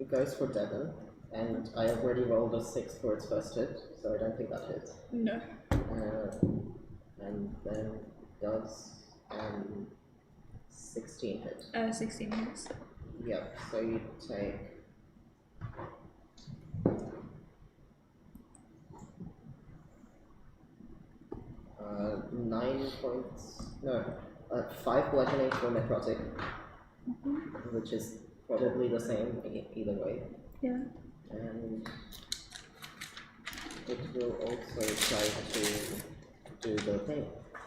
goes for Devon, and I already rolled a 6 for its first hit, so I don't think that hits. No. And then does 16 hit. 16 hits. Yep, so you take five bludgeoning for necrotic, which is probably the same either way. Yeah. And it will also try to do the thing.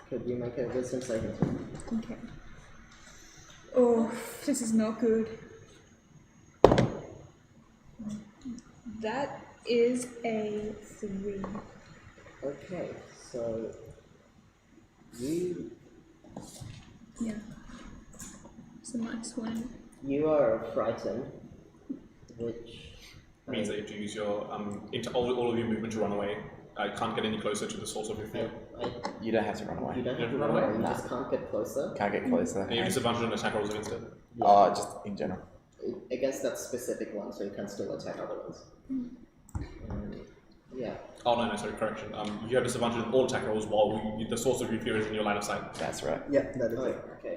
Could you make a wisdom saving throw? Okay. Oh, this is not good. That is a 3. Okay, so you Yeah. It's a -1. you are frightened, which Means that you have to use your into all of your movement to run away. I can't get any closer to the source of your fear. You don't have to run you away. don't have to run away. You just can't get closer. Can't get closer. And you have disadvantage on attack rolls against it. Oh, just in general. Against that specific one, so you can still attack other ones. Yeah. Oh no, sorry, correction. You have disadvantage on all attack rolls while the source of your fear is in your line of sight. That's right. Yeah, that is it. Okay.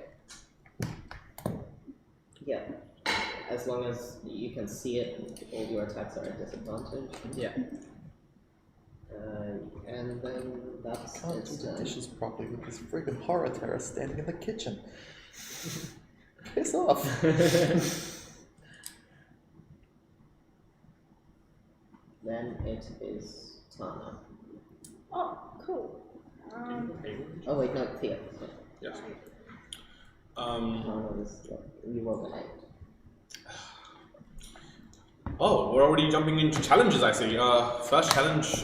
Yeah. As long as you can see it, all your attacks are at disadvantage. Yeah. And then that's Can't its do the turn. dishes properly with this friggin' horror terror standing in the kitchen. Piss off. Then it is Tana. Oh, cool. Oh wait, no, Thea. Yes. Tana is you rolled an 8. Oh, we're already jumping into challenges, I see. First challenge.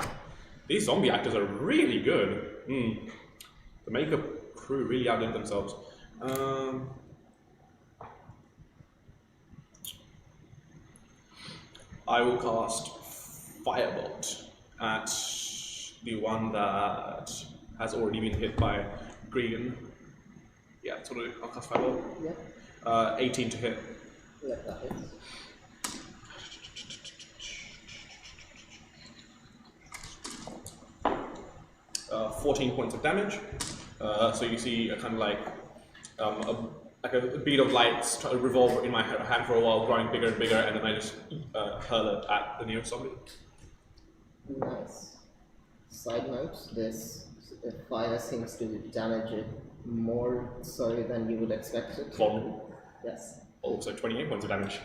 These zombie actors are really good. The makeup crew really outdid themselves. I will cast Firebolt at the one that has already been hit by Gregan. Yeah, that's what I'll cast Firebolt. Yep. 18 to hit. Yep, that hits. Uh, 14 points of damage. So you see a kind of like a bead of light revolve in my hand for a while, growing bigger and bigger, and then I just hurl it at the nearest zombie. Nice. side note, this fire seems to damage it more so than you would expect it to. Vulnerable. Yes. Also 28 points of damage.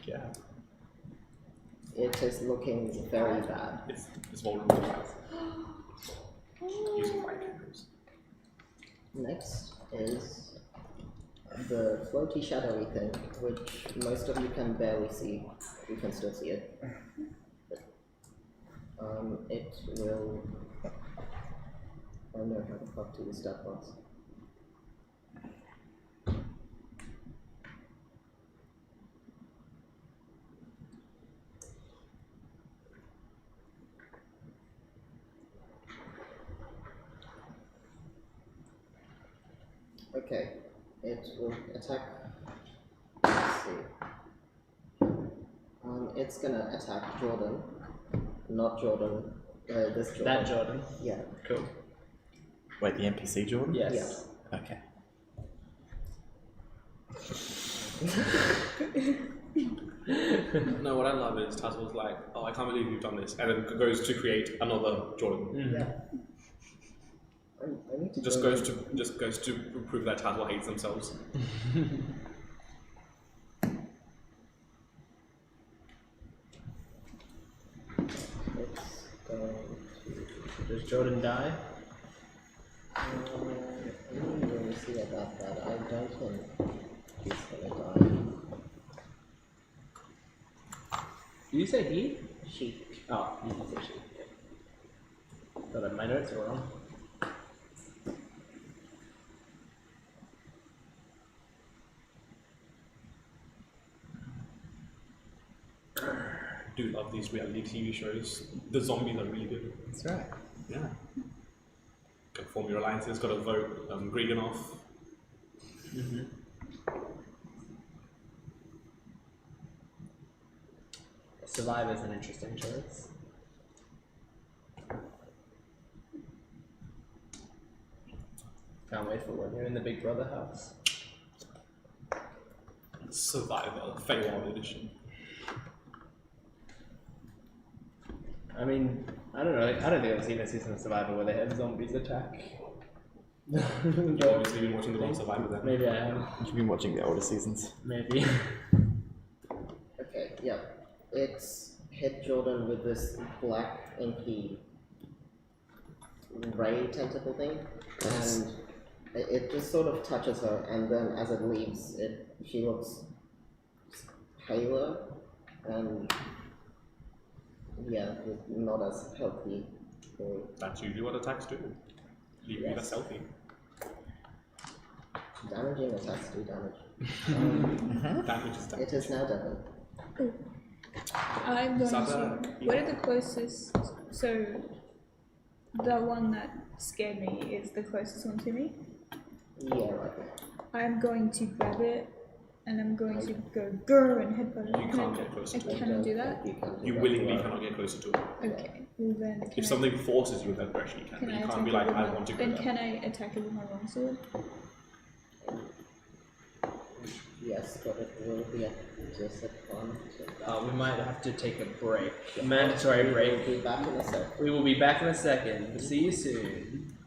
Yeah. It is looking very bad. It's vulnerable. Using fire candles. Next is the floaty shadowy thing, which most of you can barely see. You can still see it. It will... I don't know how the fuck to use stat box. Okay, it will attack. Let's see. It's gonna attack Jordan, not Jordan. This Jordan. That Jordan. Yeah. Cool. Wait, the NPC Jordan? Yes. Okay. No, what I love is Tazwar's like, oh, I can't believe you've done this, and then goes to create another Jordan. Yeah. I need to Just go goes to prove that Tazwar hates themselves. It's going to... Does Jordan die? I didn't really see about that. I don't think he's gonna die. Did you say he? She. Oh, you did say she. Yeah. Thought that my notes were wrong. Do love these reality TV shows. The zombies are really good. That's right. Yeah. Got to form your alliances, got to vote Gregan off. Survivor's an interesting choice. Can't wait for when you're in the Big Brother house. Survivor, feywild edition. I mean, I don't know. I don't think I've seen a season of Survivor where they have zombies attack. You've obviously been watching the wrong Survivor then. Maybe I have. You've been watching the older seasons. Maybe. Okay, yeah. It's hit Jordan with this black inky ray tentacle thing, and it just sort of touches her, and then as it leaves, she looks paler, and yeah, not as healthy. That's usually what attacks do. Leave you less healthy. Damaging attacks do damage. Damage is damage. It is now deafened. I'm going Sabah, to. What are the closest? So, the one that scared me is the closest one to me. Yeah, right there. I'm going to grab it, and I'm going to go grr and headbutt it. You can't get closer I to it. cannot do that. You willingly cannot get closer to it. Okay. Well then, If something forces you with that pressure, you can. can But I you attack can't be it like, with I my- want to go Then there. can I attack it with my longsword? Yes, but it will be a disadvantage. We might have to take a break. A mandatory break. We'll be back in a sec. We will be back in a second. See you soon.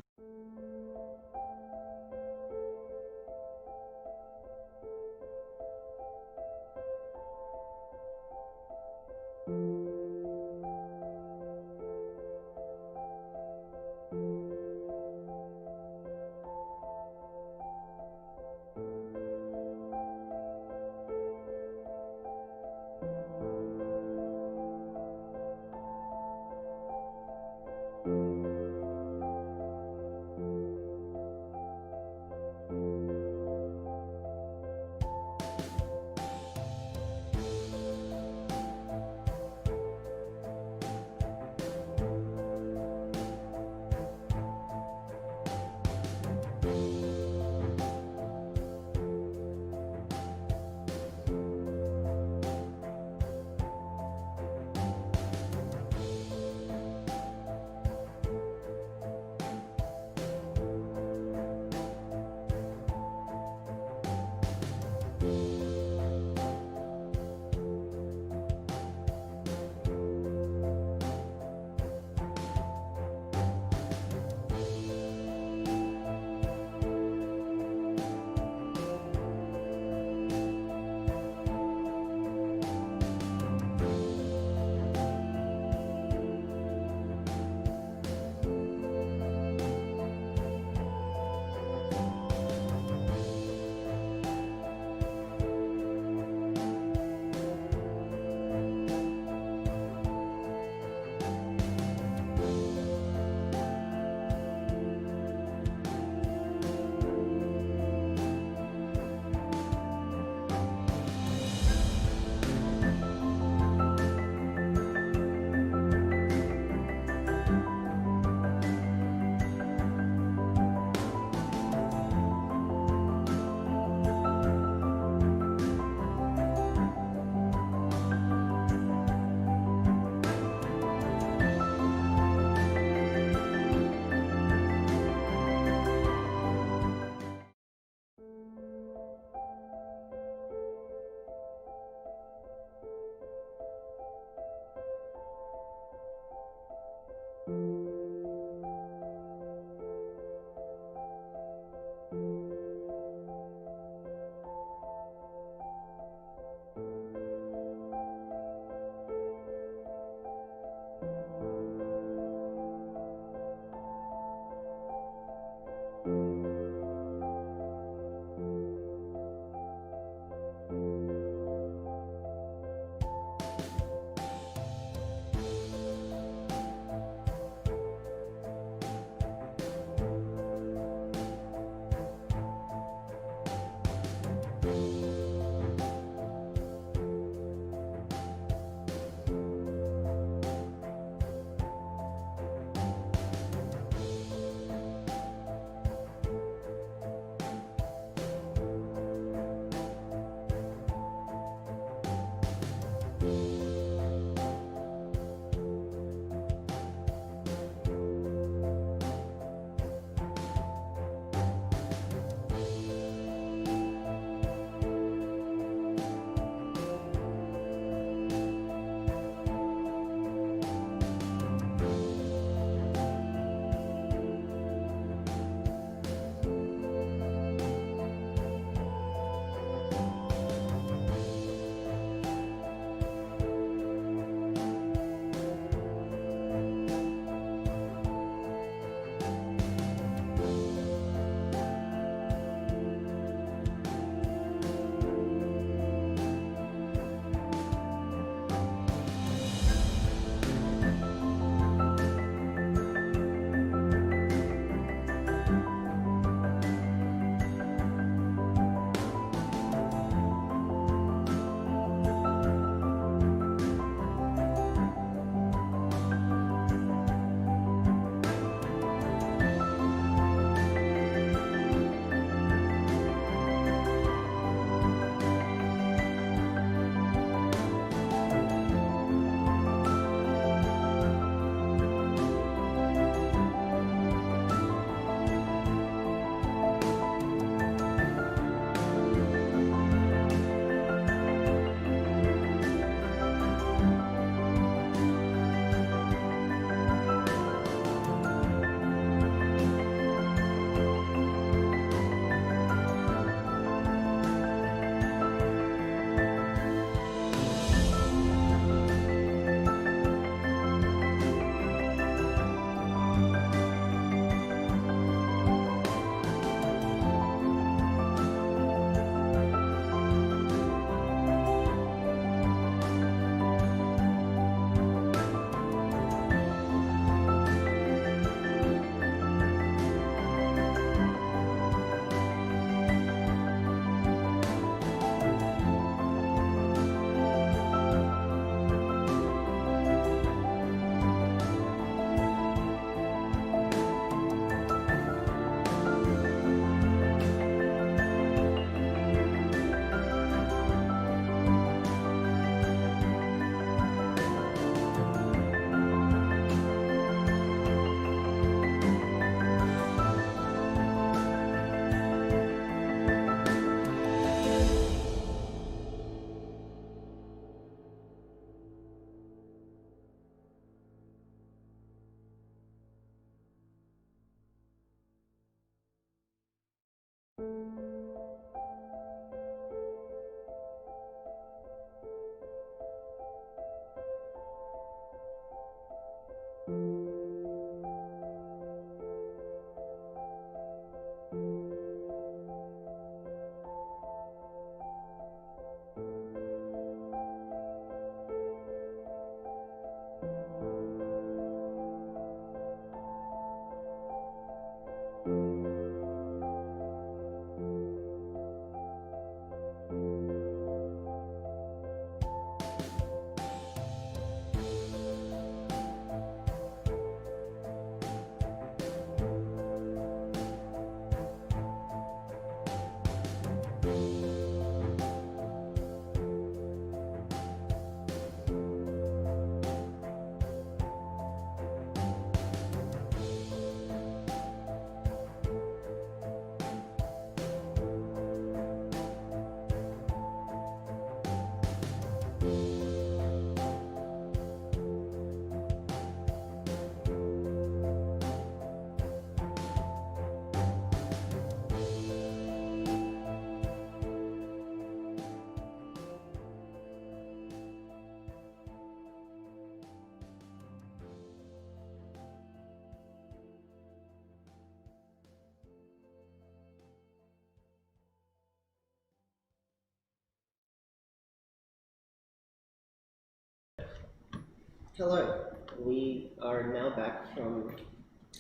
Hello, we are now back from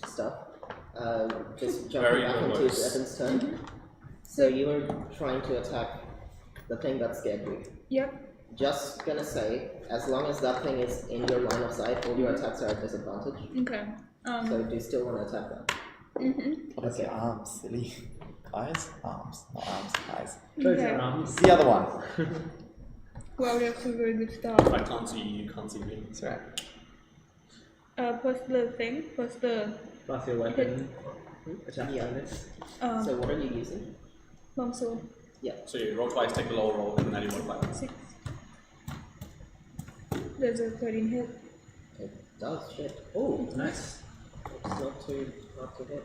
stuff. Just Very jumping back into nervous. Evan's turn. So you were trying to attack the thing that scared you. Yep. Just gonna say, as long as that thing is in your line of sight, all your attacks are at disadvantage. Okay. So do you still want to attack that? What is your arms, silly? Eyes? Arms. Not arms, eyes. Close Okay. your arms. It's the other one. Well, that's a very good start. If I can't see you, you can't see me. That's right. Plus the thing, plus the Plus your weapon. Attack Yeah. bonus. So what are you using? longsword. So you roll twice, take the lower roll, and then you multiply. 6. There's a 13 hit. It does shit. Oh, Nice. it's not too hard to hit.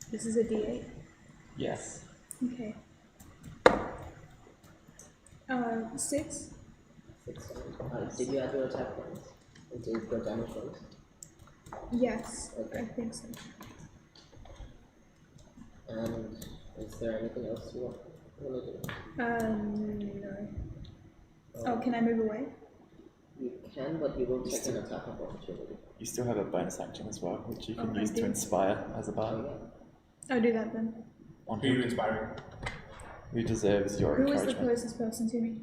This is a D8. Yes. Okay. 6. 6. Did you add your attack bonus into the damage bonus? Yes, Okay. I think so. And is there anything else you want to do? No. Oh, can I move away? You can, but you will take an attack of opportunity. You still have a bonus action as well, which you can Oh, I use to do. inspire as a Oh, bard. yeah. I'll do that then. On Who are you who, inspiring? who deserves your Who is the encouragement? closest person to me?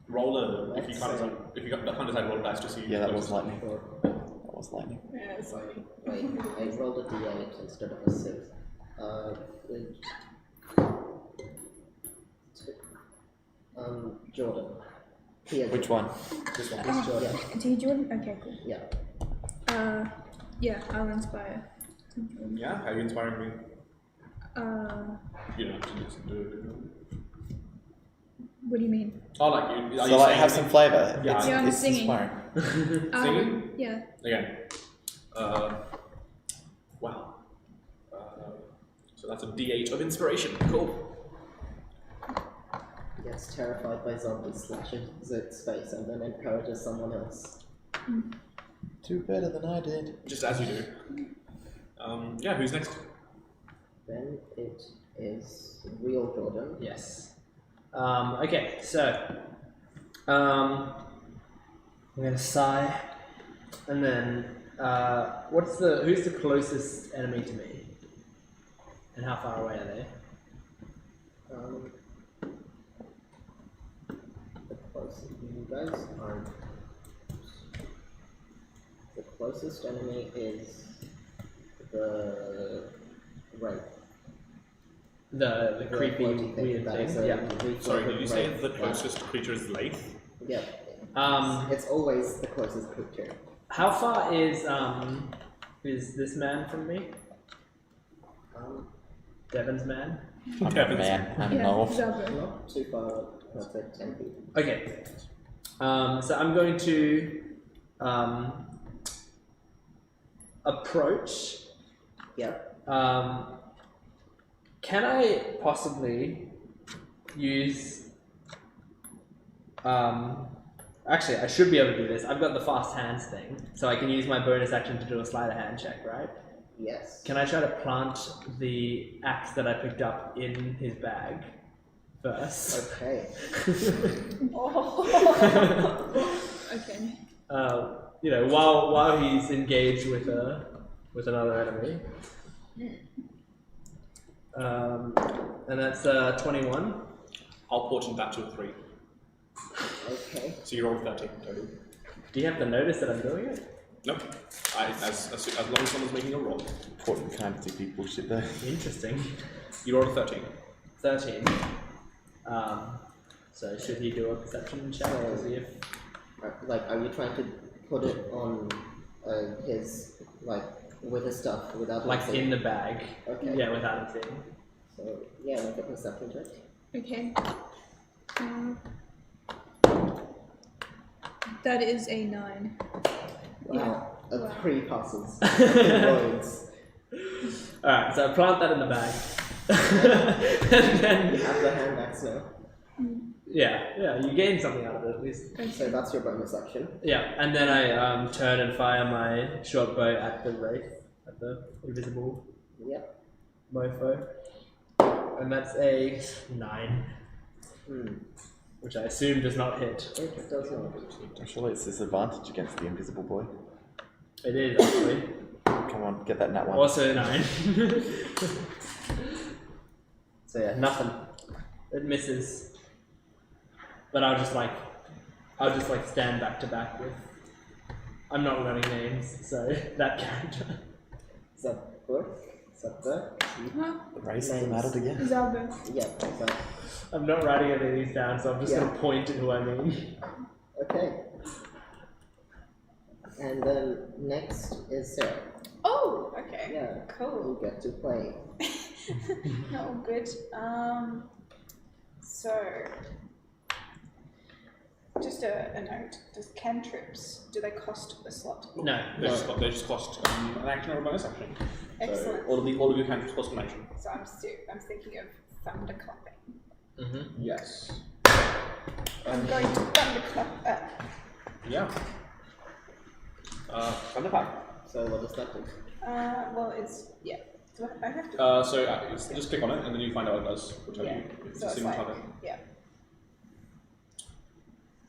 Roll a. If you Let's can't say- decide, if you can't decide, roll a dice to see. Yeah, that who's was closest. lightning. Sure. That was lightning. Yeah, sorry. Wait, I rolled a d8 instead of a 6. Jordan. Here, Which one? This one. This Jordan. T. Jordan? Okay, cool. Yeah. Yeah, I'll inspire. Yeah, how are you inspiring me? You don't have to just do it. What do you mean? Oh, like you. Are So you like saying have some flavour. Yeah. It's, Yeah, I'm it's singing. inspiring. Singing? Yeah. Again. Wow. So that's a D8 of inspiration. Cool. Gets terrified by zombies, slashes its face, and then encourages someone else. Do better than I did. Just as you do. Yeah, who's next? Then it is real Jordan. Yes. Okay, so I'm gonna sigh, and then who's the closest enemy to me, and how far away are they? The closest you guys are. The closest enemy is the right. The creepy floaty weird that is thing. a Yeah. refloated Sorry, did you say wraith the that- closest creature is Lathe? Yeah. It's always the closest creature. How far is this man from me? Devon's man. I'm a Devin's- man. I'm Yeah, no. Zabra. Not too far. That's like 10 feet. Okay. So I'm going to approach. Yeah. Can I possibly use? Actually, I should be able to do this. I've got the fast hands thing, so I can use my bonus action to do a sleight of hand check, right? Yes. Can I try to plant the axe that I picked up in his bag first? Okay. Okay. While he's engaged with another enemy. And that's 21. I'll portion that to a 3. Okay. So you roll 13 total. Do you have to notice that I'm doing it? Nope. As long as someone's making a roll. Important kind of do bullshit there. Interesting. You roll a 13. 13. So should he do a perception check to see if... Are you trying to put it on his, with his stuff without Like him seeing? in the bag. Okay. Yeah, without him seeing. So, yeah, make a perception check. Okay. That is a 9. Wow. A Wow. 3 passes. Loads. Alright, so I plant that in the bag. And then... You have the hand axe now. Yeah, you gain something out of it at least. So that's your bonus action. Yeah, and then I turn and fire my short bow at the wraith, at the invisible Yep. mofo. And that's a 9, which I assume does not hit. It does not. Surely it's disadvantage against the invisible boy. It is actually. Come on, get that nat one. Also 9. So yeah, nothing. It misses. But I'll just stand back to back with. I'm not learning names, so that character. Tazwar. Tazwar. Huh? Race them at it again. Zabur. Yeah, exactly. I'm not writing any of these down, so I'm just gonna point at who I mean. Okay. And then next is Sarah. Oh, okay. Yeah. Cool. You get to play. Oh, good. So, just a note. Does cantrips, do they cost a slot? No. They just cost an action or a bonus action. Excellent. So all of your cantrips cost an action. So I'm thinking of thunderclapping. Mm-hmm. Yes. I'm going to thunderclap. Yeah. Thunderclap. So what does that do? Well, it's So I have to. Just click on it and then you find out what it does. Will tell Yeah. you if it's So a it's single like, target. yeah.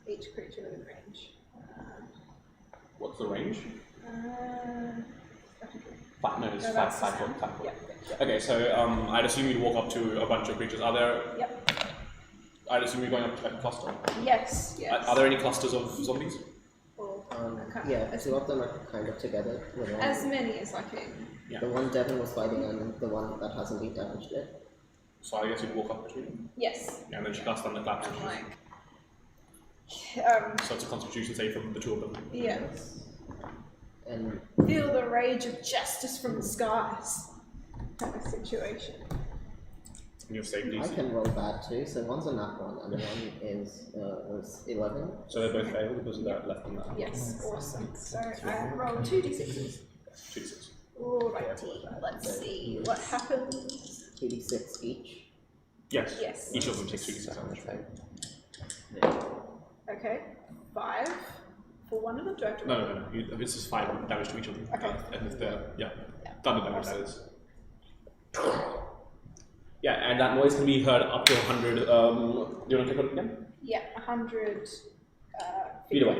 Each creature within range. What's the range? 100. No, it's No, five that's the foot. sound. 5 foot. Yeah. Okay, so I'd assume you'd walk up to a bunch of creatures. Are there? Yep. I'd assume you're going up to like a cluster. Yes. Yes. Are there any clusters of zombies? Or I can't- Yeah, as, 2 of them are kind of together. The one, as many as I can. Yeah. the one Devin was fighting and the one that hasn't been damaged yet. So I guess you'd walk up between them. Yes. Yeah, and then she casts thunderclap. I'm like. So it's a Constitution save from the 2 of them. Yeah. And Feel the rage of justice from the skies. Kind of situation. And you've saved I these. can roll bad too, so one's a nat 1 and one is was 11. So they both fail because of that left than that. Yes. Awesome. So I roll 2d6s. 2d6. Alrighty. Let's see what happens. 2d6 each. Yes. Yes. Each of them takes 2d6 damage. Okay. 5 for one of them. Do I have to No. This is 5 damage to each of them. Okay. And if they're, thunder damage, that is. Yeah, and that noise can be heard up to 100. Do you want to click on it again? Yeah, 100 Feet away.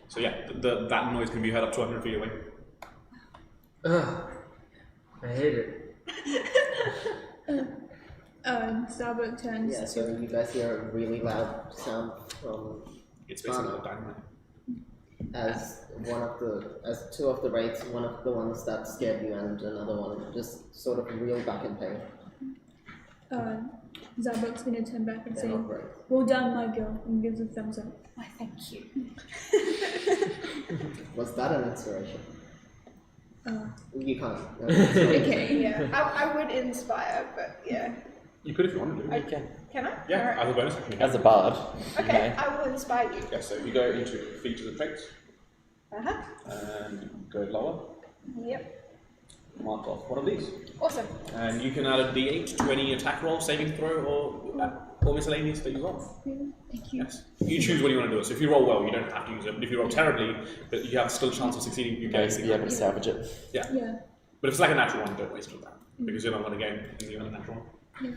So yeah, that noise can be heard up to 100 feet away. Ugh. I hate it. Starbuck turns Yeah, to so you guys hear a really loud sound from It's basically like dynamite. as 2 of the raids, one of the ones that scared you and another one just sort of reel back in pain. Zabuk's gonna turn back and They're say, not great. "Well done, my girl," and gives a thumbs up. Why, thank you. Was that an inspiration? You can't. No, Okay. Yeah, I would inspire, but yeah. You could if you wanted to. I, can. Can I? Yeah, Alright. as a bonus action. As a bard, Okay, you may. I will inspire you. Yeah, so you go into features and traits. Uh-huh. And go lower. Yep. Mark off one of these. Awesome. And you can add a d8 to any attack roll, saving throw, or miscellaneous that you roll. Thank you. Yes. You choose what you want to do. So if you roll well, you don't have to use it. But if you roll terribly, but you have still a chance of succeeding, you Okay, get so be able to salvage it. Yeah. Yeah. But if it's like a natural one, don't waste your time. Because you're not going to gain anything on a natural one.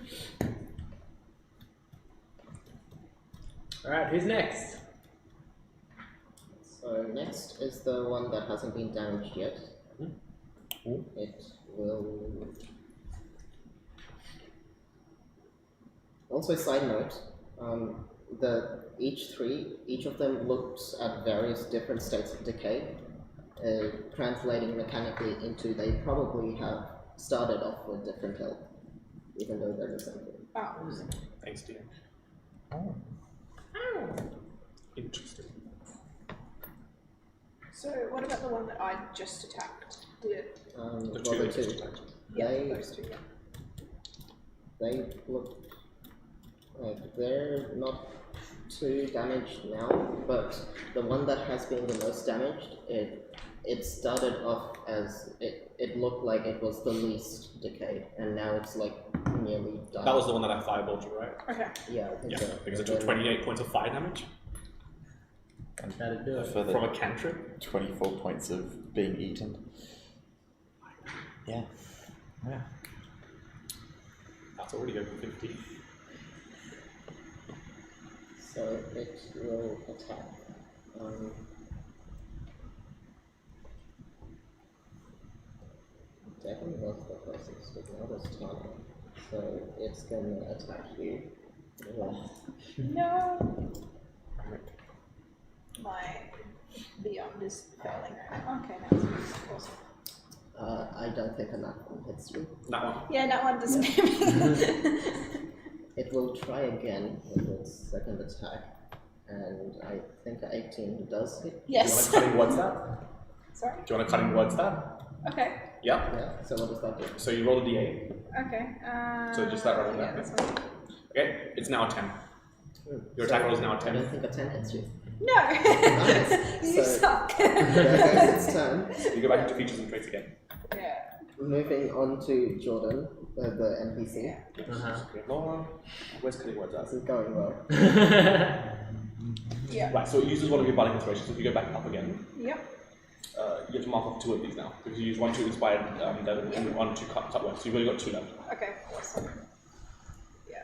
Alright, who's next? So next is the one that hasn't been damaged yet. It will. Also, side note, each of them looks at various different states of decay, translating mechanically into they probably have started off with different health, even though they're the same thing. Oh. Thanks, dear. Interesting. So what about the one that I just attacked? The Well, two the that two. just attacked. Yeah, They- those two. Yeah. They look like they're not too damaged now, but the one that has been the most damaged, it started off as it looked like it was the least decayed, and now it's like nearly died. That was the one that I fireballed you, right? Okay. Yeah, I think Yeah, so. because it took 28 points of fire damage That'd do A it. further from a cantrip. 24 points of being eaten. Yeah. Yeah. That's already over 50. So it will attack. Devon was the closest, but now there's Tana. So it's gonna attack you. No. My beyond is failing right now. Okay, now it's awesome. I don't think a nat one hits you. That one. Yeah, that one doesn't hit me. It will try again with its second attack, and I think an 18 does hit. Yes. Do you want a cutting word stat? Sorry. Do you want a cutting word stat? Okay. Yeah. Yeah, so what does that do? So you roll a d8. Okay. So just that right Yeah, there. that's fine. Okay, it's now a 10. Your So attack roll is now a I 10. don't think a 10 hits you. No. Nice. You So- suck. There goes its turn. You go back into features and traits again. Yeah. Moving on to Jordan, the NPC. Uh-huh. Okay, Laura. Where's cutting words This at? is going well. Yeah. Right, so it uses one of your bardic inspirations. If you go back up again, Yep. you have to mark off 2 of these now. Because you use 1 to inspire Devon and 1 to cut words. So you've only got 2 left. Okay. Awesome. Yeah.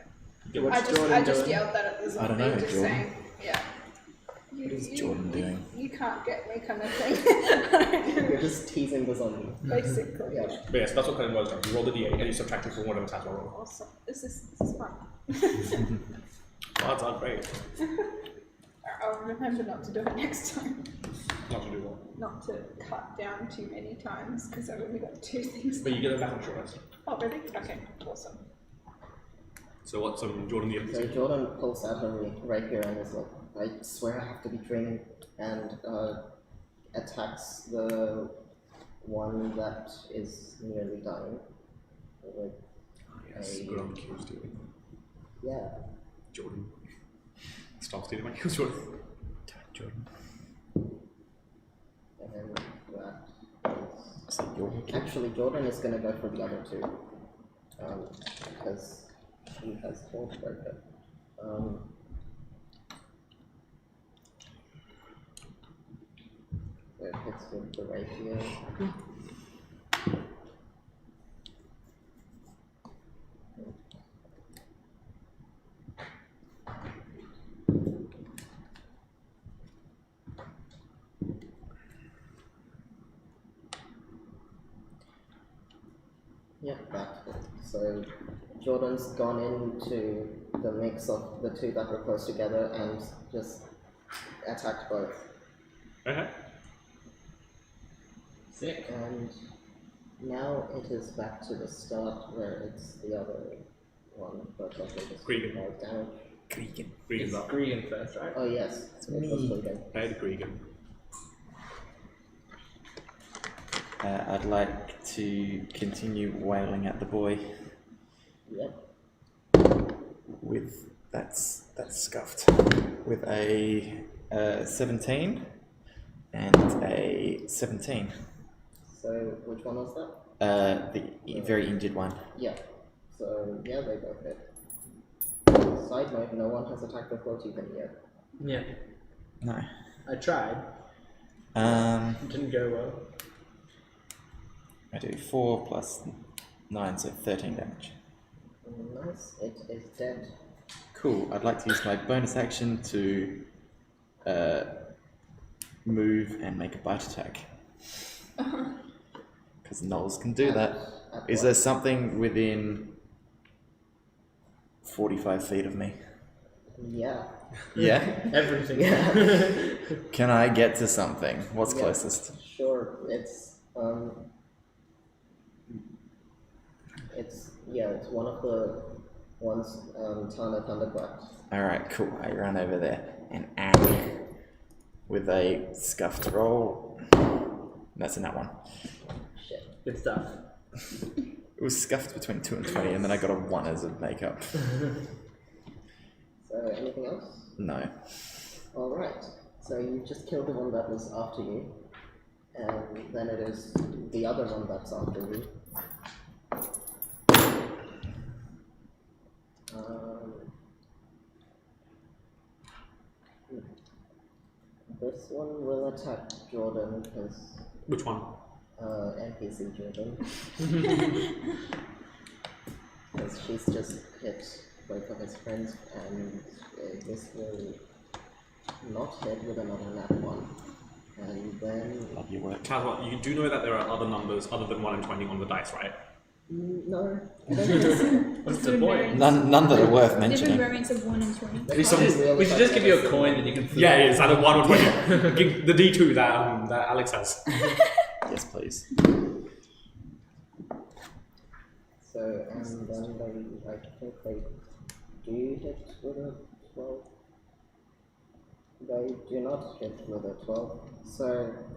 What's I just Jordan doing? yelled that at the zombie, I don't know, just Jordan. saying, yeah. What is Jordan doing? You can't get me, kind of thing. You're just teasing the zombie. Basically. Yeah. But yes, that's what cutting words does. You roll the d8 and you subtract it from whatever stats you roll. Awesome. This is fun. Cards are great. I'll remember not to do it next time. Not to do what. Not to cut down too many times because I've only got 2 things. But you get it back on short rest. Oh, really? Okay. Awesome. So what's Jordan the So NPC? Jordan pulls out her rapier and is like, I swear I have to be dreaming, and attacks the one that is nearly dying. With Yes, a- good on the cues, dude. Yeah. Jordan. Stop stealing my cues, Jordan. Jordan. And then that is... Is that your kid? Actually, Jordan is gonna go for the other 2. Because she has Hold Breaker. So it hits with the rapier. Yep, that hit. So Jordan's gone into the mix of the 2 that were close together and just attacked both. Okay. Sick. And now it is back to the start where it's the other one, but I think it's Gregan. more damage. Creaking. Gregan's It's up. Gregan first, right? Oh yes, it was Gregan. Head Gregan. I'd like to continue wailing at the boy Yep. with that's scuffed with a 17 And a 17. So which one was that? The very injured one. Yeah. So yeah, they both hit. Side note: no one has attacked the floaty thing yet. Yeah. No. I tried. It didn't go well. I do 4 plus 9, so 13 damage. Nice. It is dead. Cool. I'd like to use my bonus action to move and make a bite attack. Because Knowles can do that. Is there something within 45 feet of me? Yeah. Yeah? Everything. Yeah. Can I get to something? What's Yeah. closest? Sure. It's one of the ones Tana thunderclapped. Alright, cool. I run over there and with a scuffed roll. That's in that one. Shit. Good stuff. It was scuffed between 2 and 20, and then I got a 1 as a makeup. So anything else? No. Alright. So you just killed the one that was after you. And then it is the other one that's after you. This one will attack Jordan because Which one? NPC Jordan. Because she's just hit both of his friends, and this will not hit with another nat 1. And then... Love your work. Tazwar, you do know that there are other numbers other than 1 and 20 on the dice, right? No, I don't think so. What's the point? None that are worth Different mentioning. variants of 1 and 20. They We should can't just, really we should just give you a have coin that you can flip. Yeah, it's either 1 or 20. Give the D2 that Alex has. Yes, please. So, and then they, I think they do hit with a 12. They do not hit with a 12. So,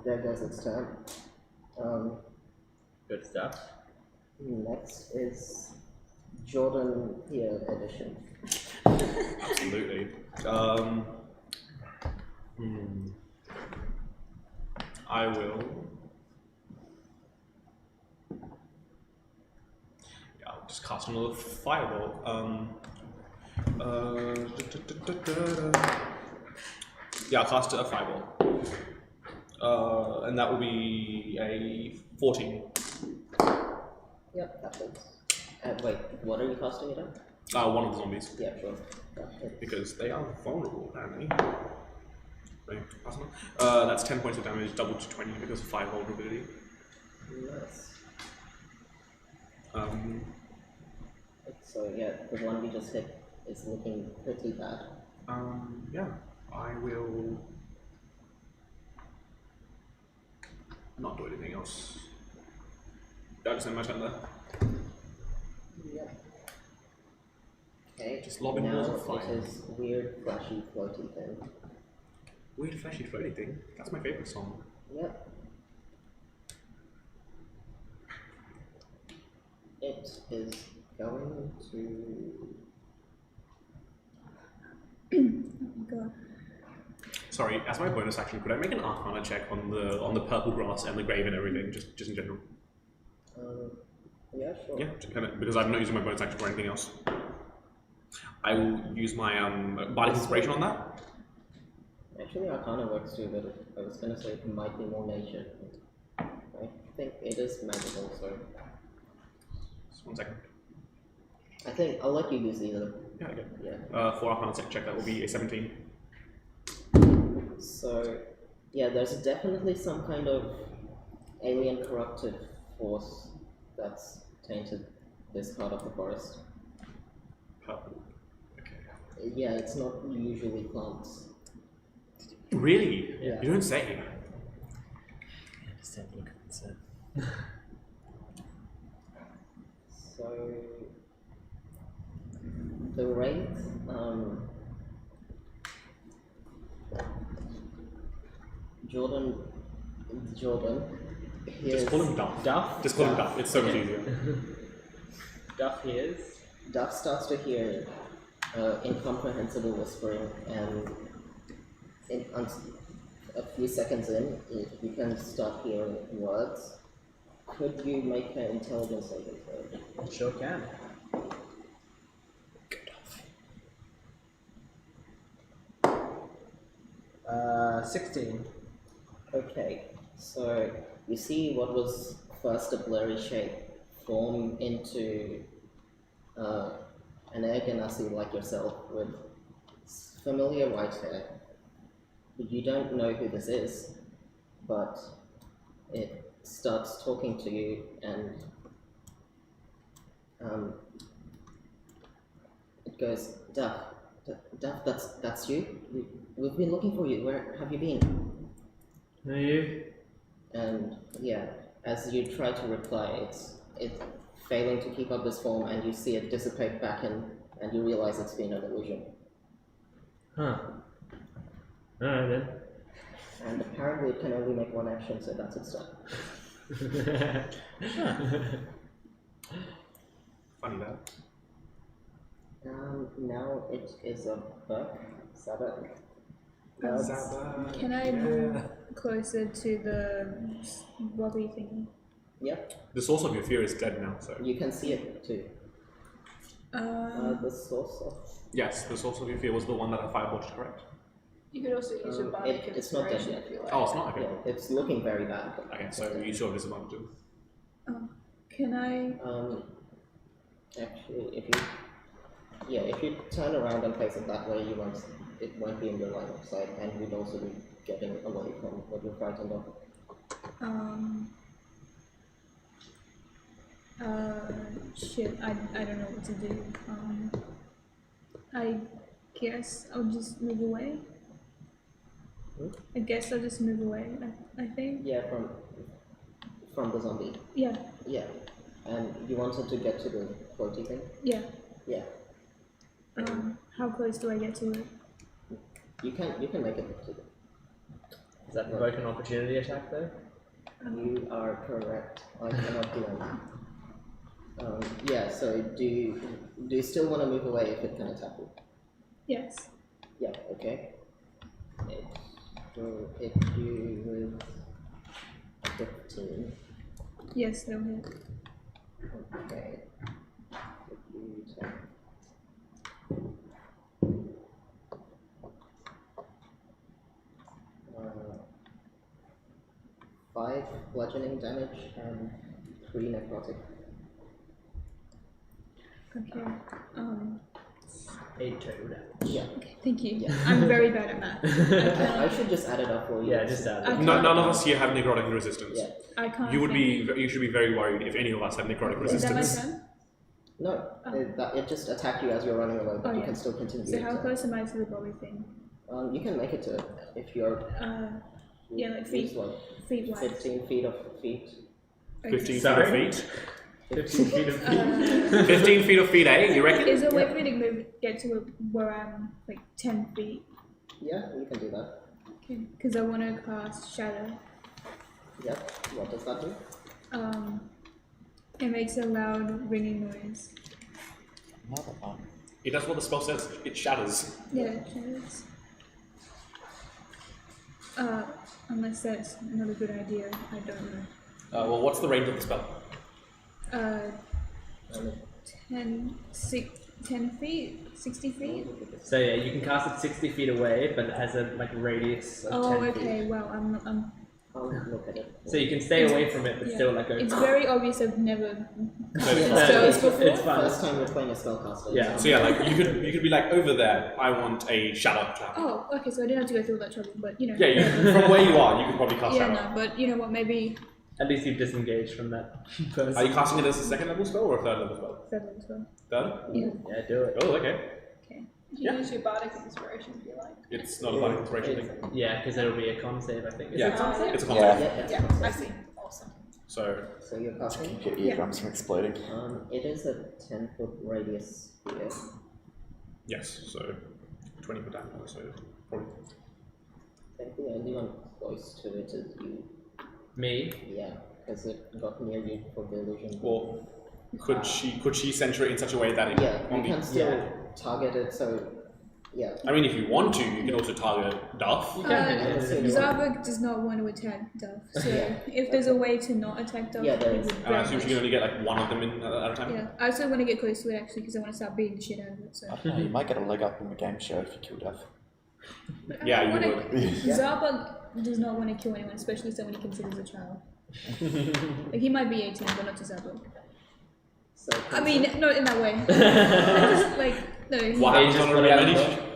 there goes its turn. Good stuff. Next is Jordan here edition. Absolutely. I will. Yeah, I'll just cast another fireball. Yeah, I'll cast a fireball. And that will be a 14. Yep, that hits. Wait, what are you casting it at? One of the zombies. Yeah, sure. That hits. Because they are vulnerable, apparently. That's 10 points of damage, doubled to 20 because of 5 vulnerability. Nice. So yeah, the one we just hit is looking pretty bad. Yeah, I will not do anything else. I'll just end my turn there. Yeah. Okay. Just lobbing now balls of fire. it is weird, flashy, floaty thing. Weird, flashy, floaty thing. That's my favorite song. Yep. It is going to. God. Sorry, as my bonus action, could I make an Arcana check on the purple grass and the grave and everything, just in general? Yeah, sure. Yeah, just kinda, because I'm not using my bonus action for anything else. I will use my bardic inspiration on that. Actually, Arcana works too, but I was gonna say it might be more nature. I think it is magical, so. Just 1 second. I think I'll let you use either. Yeah, okay. Yeah. For Arcana check, that will be a 17. So, yeah, there's definitely some kind of alien corruptive force that's tainted this part of the forest. Purple. Okay. Yeah, it's not usually plants. Really? Yeah. You don't say. I understand your concern. So, the wraith, Jordan, Just call him Duff. Duff? Just call him Duff. It's so much easier. Duff hears. Duff starts to hear incomprehensible whispering and a few seconds in, you can start hearing words. Could you make an intelligence saving throw? Sure can. 16. Okay, so you see what was first a blurry shape form into an Ganassi like yourself with familiar white hair. You don't know who this is, but it starts talking to you and it goes, Duff, that's you? We've been looking for you. Where have you been? Are you? And yeah, as you try to reply, it's failing to keep up this form, and you see it dissipate back in, and you realize it's been an illusion. Huh. Alright then. And apparently it can only make one action, so that's its turn. Funny that. Now it is a buck. Sabbath. Can I move closer to the wobbly thingy? Yep, The source of your fear is dead now, so. you can see it too. The source of... Yes, the source of your fear was the one that had fireball, correct? You could also use your bardic it's not dead inspiration yet. if you like. Oh, it's not? Okay. Yeah, it's looking very bad. Okay, so you still have disadvantage. Can I? Actually, if you turn around and face it that way, it won't be in your line of sight, and you'd also be getting away from what you're frightened of. Shit, I don't know what to do. I guess I'll just move away. I guess I'll just move away, I think. Yeah, from the zombie. Yeah, Yeah. And you wanted to get to the floaty thing? yeah. Yeah. How close do I get to it? You can make it to it. Does that provoke an opportunity attack though? You are correct. I cannot do anything. Yeah, so do you still want to move away if it can attack you? Yes. Yeah, okay. It will hit you with 15. Yes, they'll hit. Okay. You take 5 bludgeoning damage and 3 necrotic. Okay. 8 total damage. Yeah. Okay, thank you. Yeah. I'm very bad at math. I should just add it up for you. Yeah, just add it. I None of us here have necrotic resistance. Yeah. I can't. You should be very worried if any of us had necrotic Is that my resistance. turn? No, Oh. it just attacked you as you're running away, but Oh, you yeah. can still continue. So how to- close am I to the bobby thing? You can make it to it if you're. Yeah, like use feet. what, Feet wide. 15 feet of feet. 15 Sorry? feet of feet. 15 feet of feet. 15 feet of feet, eh? You reckon? Is there a way for me to get to where I'm like 10 feet? Yeah, you can do that. Okay. Because I want to cast Shadow. Yep. What does that do? It makes a loud ringing noise. Another one. It does what the spell says. It shatters. Yeah, it shatters. Unless that's not a good idea, I don't know. Well, what's the range of the spell? 10 feet? 60 feet? So yeah, you can cast it 60 feet away, but it has a like radius of 10 Oh, feet. okay, well, I'm I'll look at it. So you can stay away from it, but yeah. still like go. It's very obvious I've never cast Yeah, spells before. it's fine. First time you're playing a spellcaster. Yeah. So yeah, like you could be like over there. I want a shadow trap. Oh, okay, so I didn't have to go through all that trouble, but you know. Yeah, from where you are, you could probably cast Yeah, shadow. no, but you know what, maybe At least you've disengaged from that person. Are you casting it as a second level spell or a third level spell? third level spell. Third? Yeah. Yeah, do it. Oh, okay. Okay. You can use your bardic inspiration if you like. It's not a bardic inspiration thing. Yeah, because it'll be a con save, I think. Is Yeah. it con save? It's a con Yeah. save. Yeah, I see. Awesome. So So you're casting? Keep your eardrums from exploding. It is a 10-foot radius sphere. yes, so 20 per time. So probably. I think the only one close to it is you. Me? Yeah, because it got near you for the illusion. Or could she center it in such a way that it Yeah, you on the can still target it, so Yeah. I mean, if you want to, you can also target Duff. You can hit it. Zabrak does not want to attack Duff, so if there's a way to not attack Duff, Yeah, there he is. would And I very assume much. you can only get like one of them in at a time. Yeah, I also want to get close to it actually because I want to start beating the shit out of it. So. I don't know, you might get a leg up in the game show if you kill Duff. Yeah, you wanna- would. Zabrak does not want to kill anyone, especially someone he considers a child. Like, he might be 18, but not to Zabrak. So I mean, not in that way. Just like, no. What Yeah, happens just on a put out remedy? the-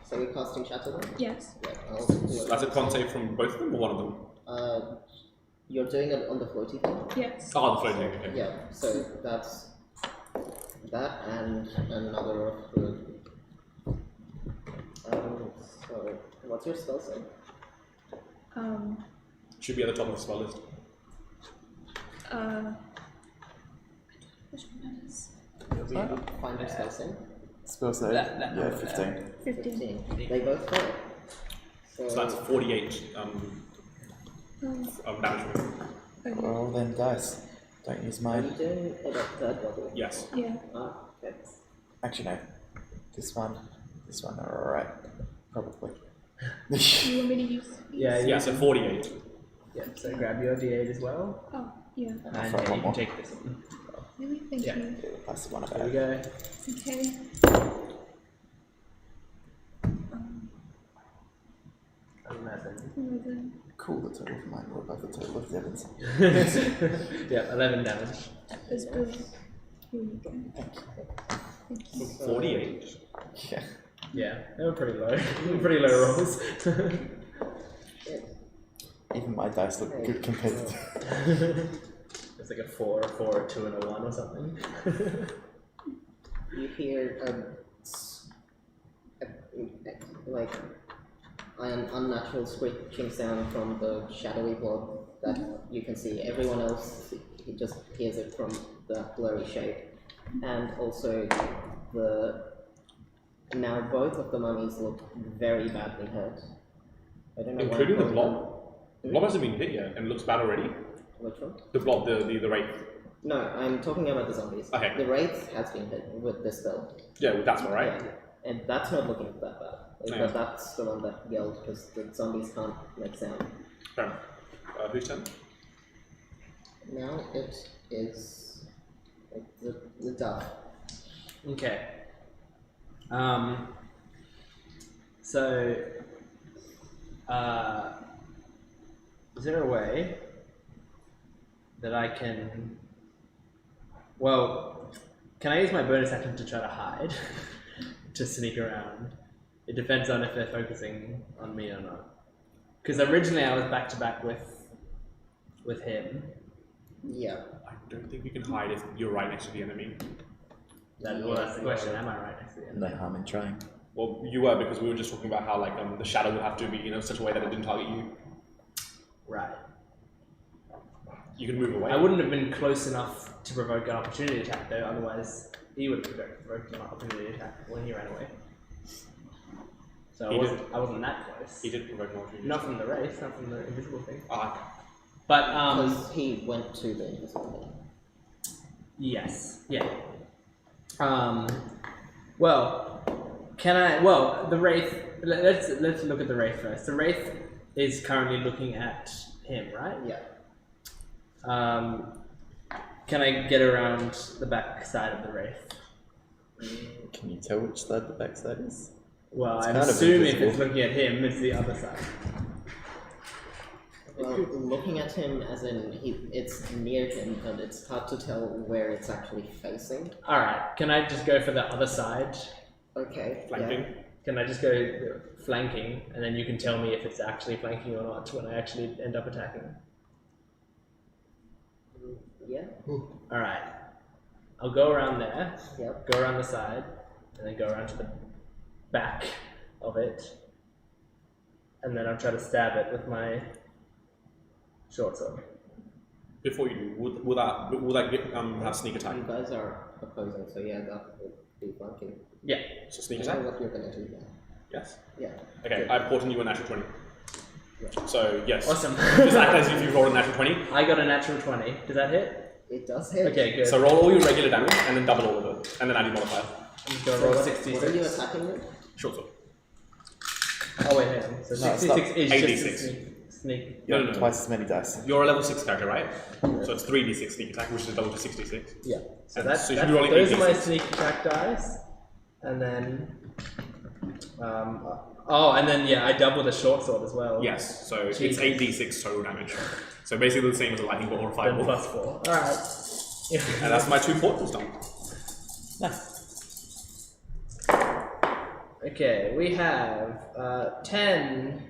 So we're casting Shatter then? Yes. Yeah, I'll do it. That's a con save from both of them or one of them? You're doing it on the floaty thing? Yes. Oh, the floating. Okay. Yeah, so that's that and another of the. So what's your spell say? Should be at the top of the spell list. Which one is? Find your spell save. Spell save? That Yeah, one 15. 15. 15. They both fail. So that's 48 damage. Okay. Well then, guys, don't use Are you mine. doing it at third level? Yes. Yeah. Okay. Actually, no. This one, alright. Probably. You want me to use? Yeah, Yeah, so 48. Yeah, so grab your D8 as well, Oh, yeah. and I'll yeah, throw you one can more. take this one. Really? Thank Yeah. you. Pass the one There we about. go. Okay. 11. Cool, the total of mine were above the total of Devin's. Yeah, 11 damage. That's brilliant. Here you go. Thank you. 48. Yeah. Yeah, they were pretty low. Pretty low rolls. Even my dice look good compared to. It's like a 4, a 4, a 2, and a 1 or something. You hear like an unnatural screeching sound from the shadowy blob that you can see. Everyone else, he just hears it from the blurry shape, and also now both of the mummies look very badly hurt. I don't know why. Including the both blob? of them- The blob hasn't been hit yet and looks bad already. Which one? The blob, the wraith. No, I'm talking about the zombies. Okay. The wraith has been hit with this spell. Yeah, well, that's all right. Yeah. And that's not looking that bad. Yeah. But that's the one that yelled because the zombies can't make sound. Fair enough. Whose turn? Now it is the duck. Okay. So, is there a way that I can? Well, can I use my bonus action to try to hide, to sneak around? It depends on if they're focusing on me or not. Because originally I was back to back with him. Yeah. I don't think you can hide if you're right next to the enemy. Well, that's the question. Am I right next to the No enemy? harm in trying. Well, you were because we were just talking about how like the shadow would have to be such a way that it didn't target you. Right. You can move away. I wouldn't have been close enough to provoke an opportunity attack though, otherwise he would have provoked an opportunity attack when he ran away. So He I wasn't that close. He did provoke an opportunity. Not from the race, not from the invisible thing. Ah, But Because he went to the invisible thing. yes, yeah. Well, can I? Well, the wraith. Let's look at the wraith first. The wraith is currently looking at him, right? Yeah. Can I get around the back side of the wraith? Can you tell which side the backside is? Well, It's I kind of assume if invisible. it's looking at him, it's the other side. Well, looking at him as in it's near him, but it's hard to tell where it's actually facing. All right. Can I just go for the other side? Okay. flanking. Can I just go flanking, and then you can tell me if it's actually flanking or not when I actually end up attacking? Yeah. All right. I'll go around there. Yep. Go around the side, and then go around to the back of it, and then I'll try to stab it with my short sword. Before you do, will that get, have sneak attack? You guys are opposing, so yeah, that would be flanking. Yeah. So sneak I attack? know what you're gonna do now. Yes. Yeah. Okay, Good. I've ported you a natural 20. Yeah. So yes. Awesome. Just act as if you rolled a natural 20. I got a natural 20. Does that hit? It does hit. Okay, good. So roll all your regular damage and then double all of it, and then add your modifier. He's gonna roll 66. What are you attacking with? Short sword. Oh wait, hang on. So No, it's 66 is 86. just a sneak. No, no. Twice as many dice. You're a level 6 character, right? So it's 3d6 sneak attack, which is double to 66. Yeah. So And that's, so you should be rolling those are my 86. sneak attack dice, and then and then yeah, I double the short sword as well. Yes, so Jesus. it's 8d6 total damage. So basically the same as a lightning bolt or a Then fireball. plus 4. All right. And that's my 2 portals done. Okay, we have 10,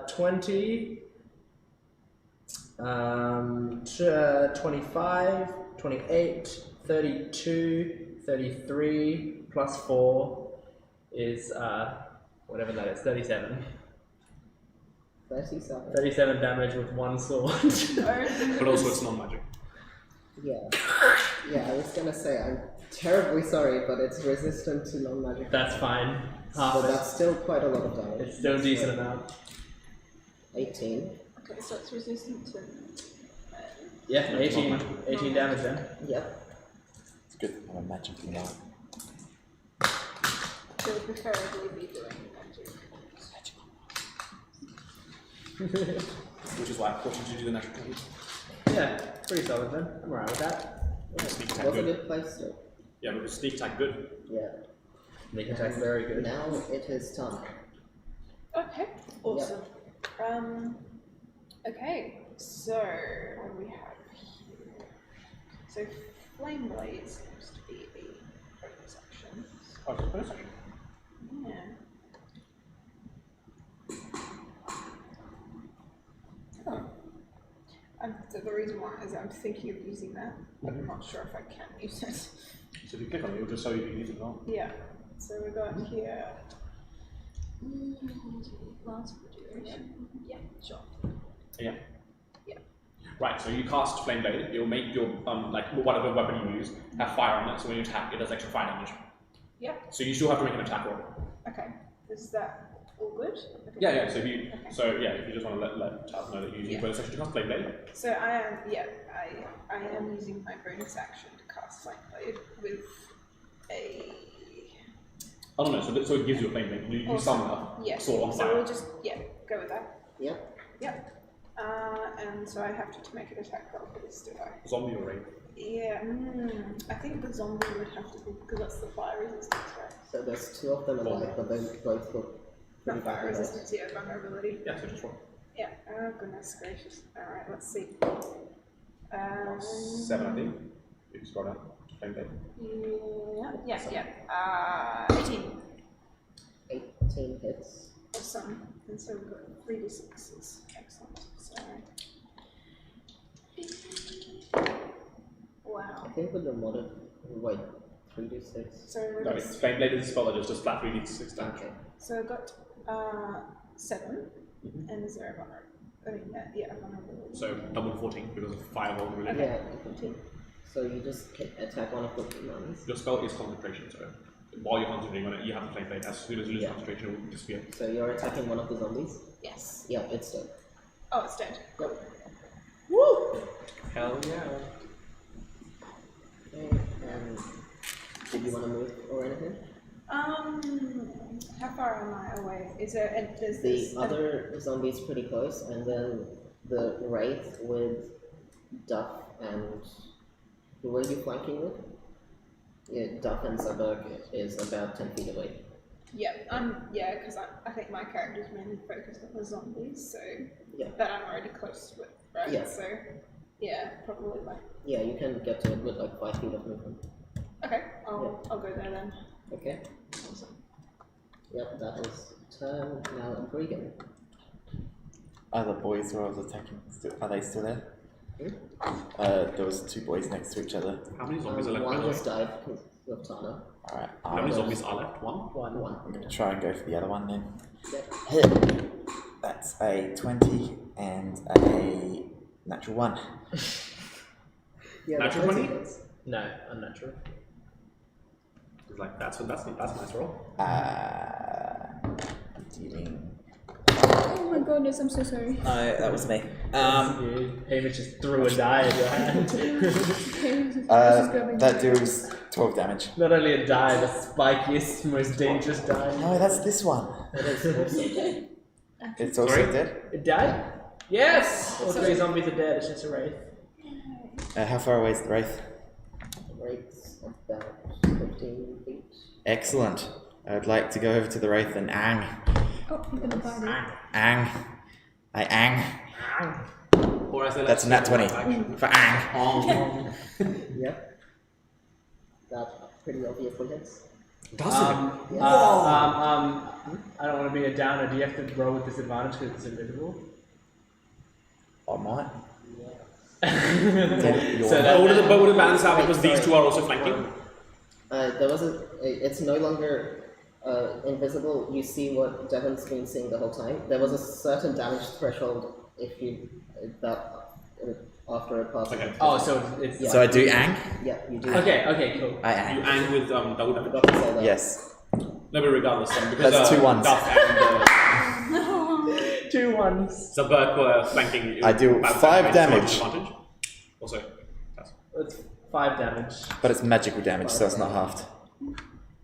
20, 25, 28, 32, 33, plus 4 is whatever that is, 37. 37. 37 damage with one sword. But also it's non-magic. Yeah. Yeah, I was gonna say, I'm terribly sorry, but it's resistant to non-magic. That's fine. Half But it. that's still quite a lot of damage. It's still a decent amount. 18. Okay, so it's resistant to. Yeah, 18 damage then. Yep. It's good to have a magic thing out. So preferably be doing magic. Which is why I forced you to do the natural 20. Yeah, pretty solid then. I'm alright with that. Sneak attack Was a good. good place to. Yeah, but sneak attack good. Yeah. Sneak attack's very good. Now it is time. Okay, awesome. Okay, so what do we have here? So flame blade seems to be a bonus action. Oh, it's a bonus action. Yeah. Oh. So the reason why is I'm thinking of using that, but I'm not sure if I can use it. So if you click on it, it'll just show you can use it or not. Yeah. So we got here. Last duration. Yeah, sure. Yeah. Yeah. Right, so you cast Flame Blade, it'll make your, like, whatever weapon you use have fire on it, so when you attack, it does extra fire damage. Yeah. So you still have to make an attack roll. Okay. Is that all good? Okay. Yeah, so if you, Okay. if you just want to let Taz know that you use your Yeah. bonus action to cast Flame Blade. So I am using my bonus action to cast Flame Blade with a. Oh no, so it gives you a Flame Blade. You Awesome. summon a Yeah. sword on So fire. we'll just go with that. Yep. Yep. And so I have to make an attack roll for this, do I? Zombie or raid. Yeah. I think the zombie would have to be because that's the fire resistance, right? So there's two of them alive, but they both look pretty Not fire badly hurt. resistance, yeah, vulnerability. Yeah, so just roll. Yeah. Oh goodness gracious. All right, let's see. 7, I think. If you scroll down. Flame Blade. Yeah. 18. 18 hits. Awesome. And so we've got 3d6s. Excellent. So. Wow. I think with the modded. Wait, 3d6. So we're No, just, it's Flame Blade is a spell that just does flat 3d6 damage. Okay. so I've got 7, and is there a vulnerability? I mean, yeah, a vulnerability. So double to 14 because of fireball related. Yeah, you can. So you just attack one of the ones. Your spell is concentration, so while you're concentrating on it, you have the Flame Blade. As soon as you lose Yeah. concentration, it will disappear. So you're attacking one of the zombies? Yes. Yeah, it's dead. Oh, it's dead. Yep. Woo! Hell yeah. Okay, did you want to move or anything? How far am I away? Is there? There's The this. other zombie's pretty close, and then the wraith with Duff and who were you flanking with? Yeah, Duff and Zaberg is about 10 feet away. Yeah, because I think my character's mainly focused on the zombies, so Yeah. that I'm already close with, right? Yeah. So, yeah, probably like. Yeah, you can get to it with like 5 feet of movement. Okay, I'll go there then. Okay. Awesome. Yep, that is turn. Now Regan. Are the boys where I was attacking, are they still there? There was 2 boys next to each other. How many zombies are left? by One the way? just died because of Tana. Alright, How many zombies are left? One? One. I'm going to try and go for the other one then. Yep. Hit. That's a 20 and a natural 1. Yeah, Natural the 20? hits. No, unnatural. It's like that's a nice roll. Dealing. Oh my goodness, I'm so sorry. That was me. Dude, Hamish just threw a die at your hand. Okay, That deals 12 damage. Not only a die, the spikiest, most dangerous die. No, that's this one. It is also dead. It's also Sorry? dead. It died? Yes! All three zombies are dead, it's just a wraith. How far away is the wraith? Rates about 15 feet. Excellent. I would like to go over to the wraith and ang. Oh, I'm gonna bite it. Ang. I ang. Or I say That's a nat 20 for ang. Yep. That pretty obviously hits. I don't want to be a downer. Do you have to roll with disadvantage because it's invisible? I might. So But would it balance out because these two are also flanking? There was it's no longer invisible. You see what Devon's been seeing the whole time. There was a certain damage threshold if you after it passes. Okay. Oh, so it's Yeah. So I do ang? Yeah, you do. okay, cool. I You ang. ang with double damage. Forgot to say that. Yes. No, but regardless, because That's 2 1s. Duff and 2 1s. Zabert were flanking. I do battle 5 damage. Advantage. Also, yes. It's 5 damage. But it's magical damage, so it's not halved.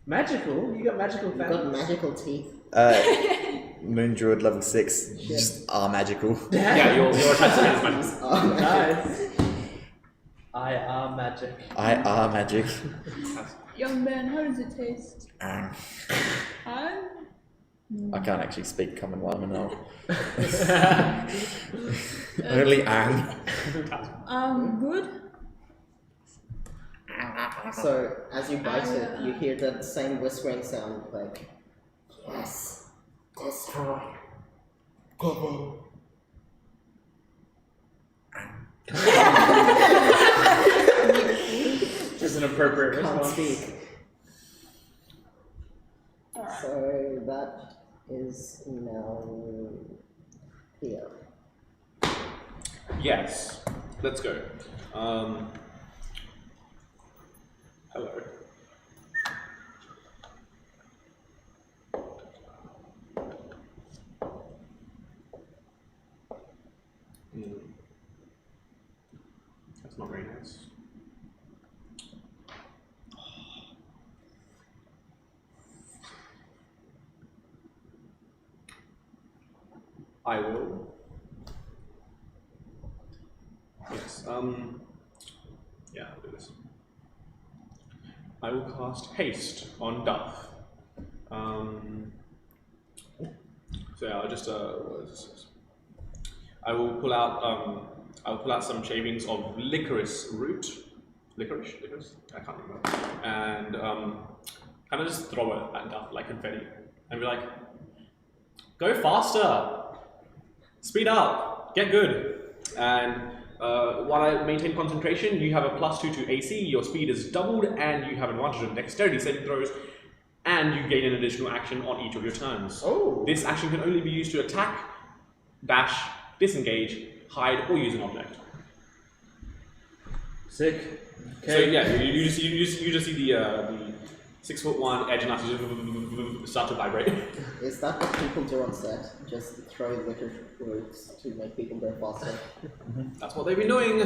Magical? You got magical You got fangs? magical teeth. Moon Druid level 6. Just are magical. Yeah, your attacks against magic. Nice. I am magic. I are magic. Young man, how does it taste? Ang. I'm I can't actually speak common Wildman. Only ang. good. So as you bite it, you hear that same whispering sound like, yes, destroy, giving. Just an appropriate Can't response. speak. So that is now here. Yes. Let's go. Hello. That's not very nice. I will. Yes. Yeah, I'll do this. I will cast Haste on Duff. So yeah, I'll just what is this? I will pull out some shavings of licorice root. Licorice? I can't remember. And kind of just throw it at Duff like confetti. And be like, go faster! Speed up! Get good! And while I maintain concentration, you have a +2 to AC, your speed is doubled, and you have advantage on dexterity saving throws, and you gain an additional action on each of your turns. Oh. This action can only be used to attack, dash, disengage, hide, or use an object. Sick. So yeah, you just see the 6'1" edge and start to vibrate. Is that what people do on set? Just throw licorice roots to make people go faster? That's what they've been doing.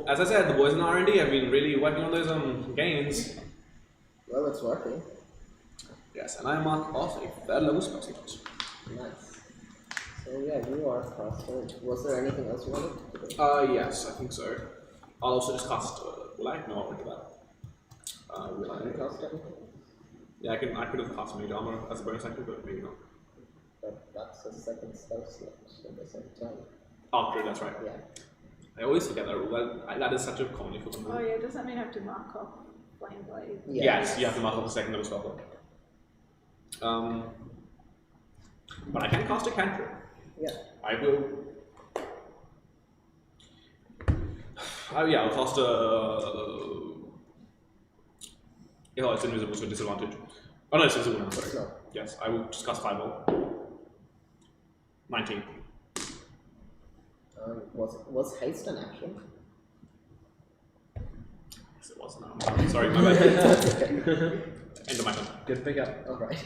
As I said, the boys in R&D have been really working on those gains. Well, it's working. Yes, and I mark off a third level spell slot. Nice. So yeah, you are faster. Was there anything else you wanted to do? Yes, I think so. I'll also just cast. Will I? No, I'll do that. Will I? Can you cast anything? Yeah, I could have cast Mage Armor as a bonus action, but maybe not. But that's a second spell slot at the same time. After, that's right. Yeah. I always forget that rule. That is such a commonly forgotten rule. Oh yeah, does that mean I have to mark off Flame Blade? Yes, you have to mark off the second level spell slot. But I can cast a cantrip. Yeah. I will. Oh yeah, I'll cast a. Yeah, it's invisible, so disadvantage. Oh no, it's invisible now. Sorry. No. Yes, I will just cast Fireball. 19. Was haste an action? Yes, it was now. Sorry, my bad. End of my turn. Good pickup. Alright.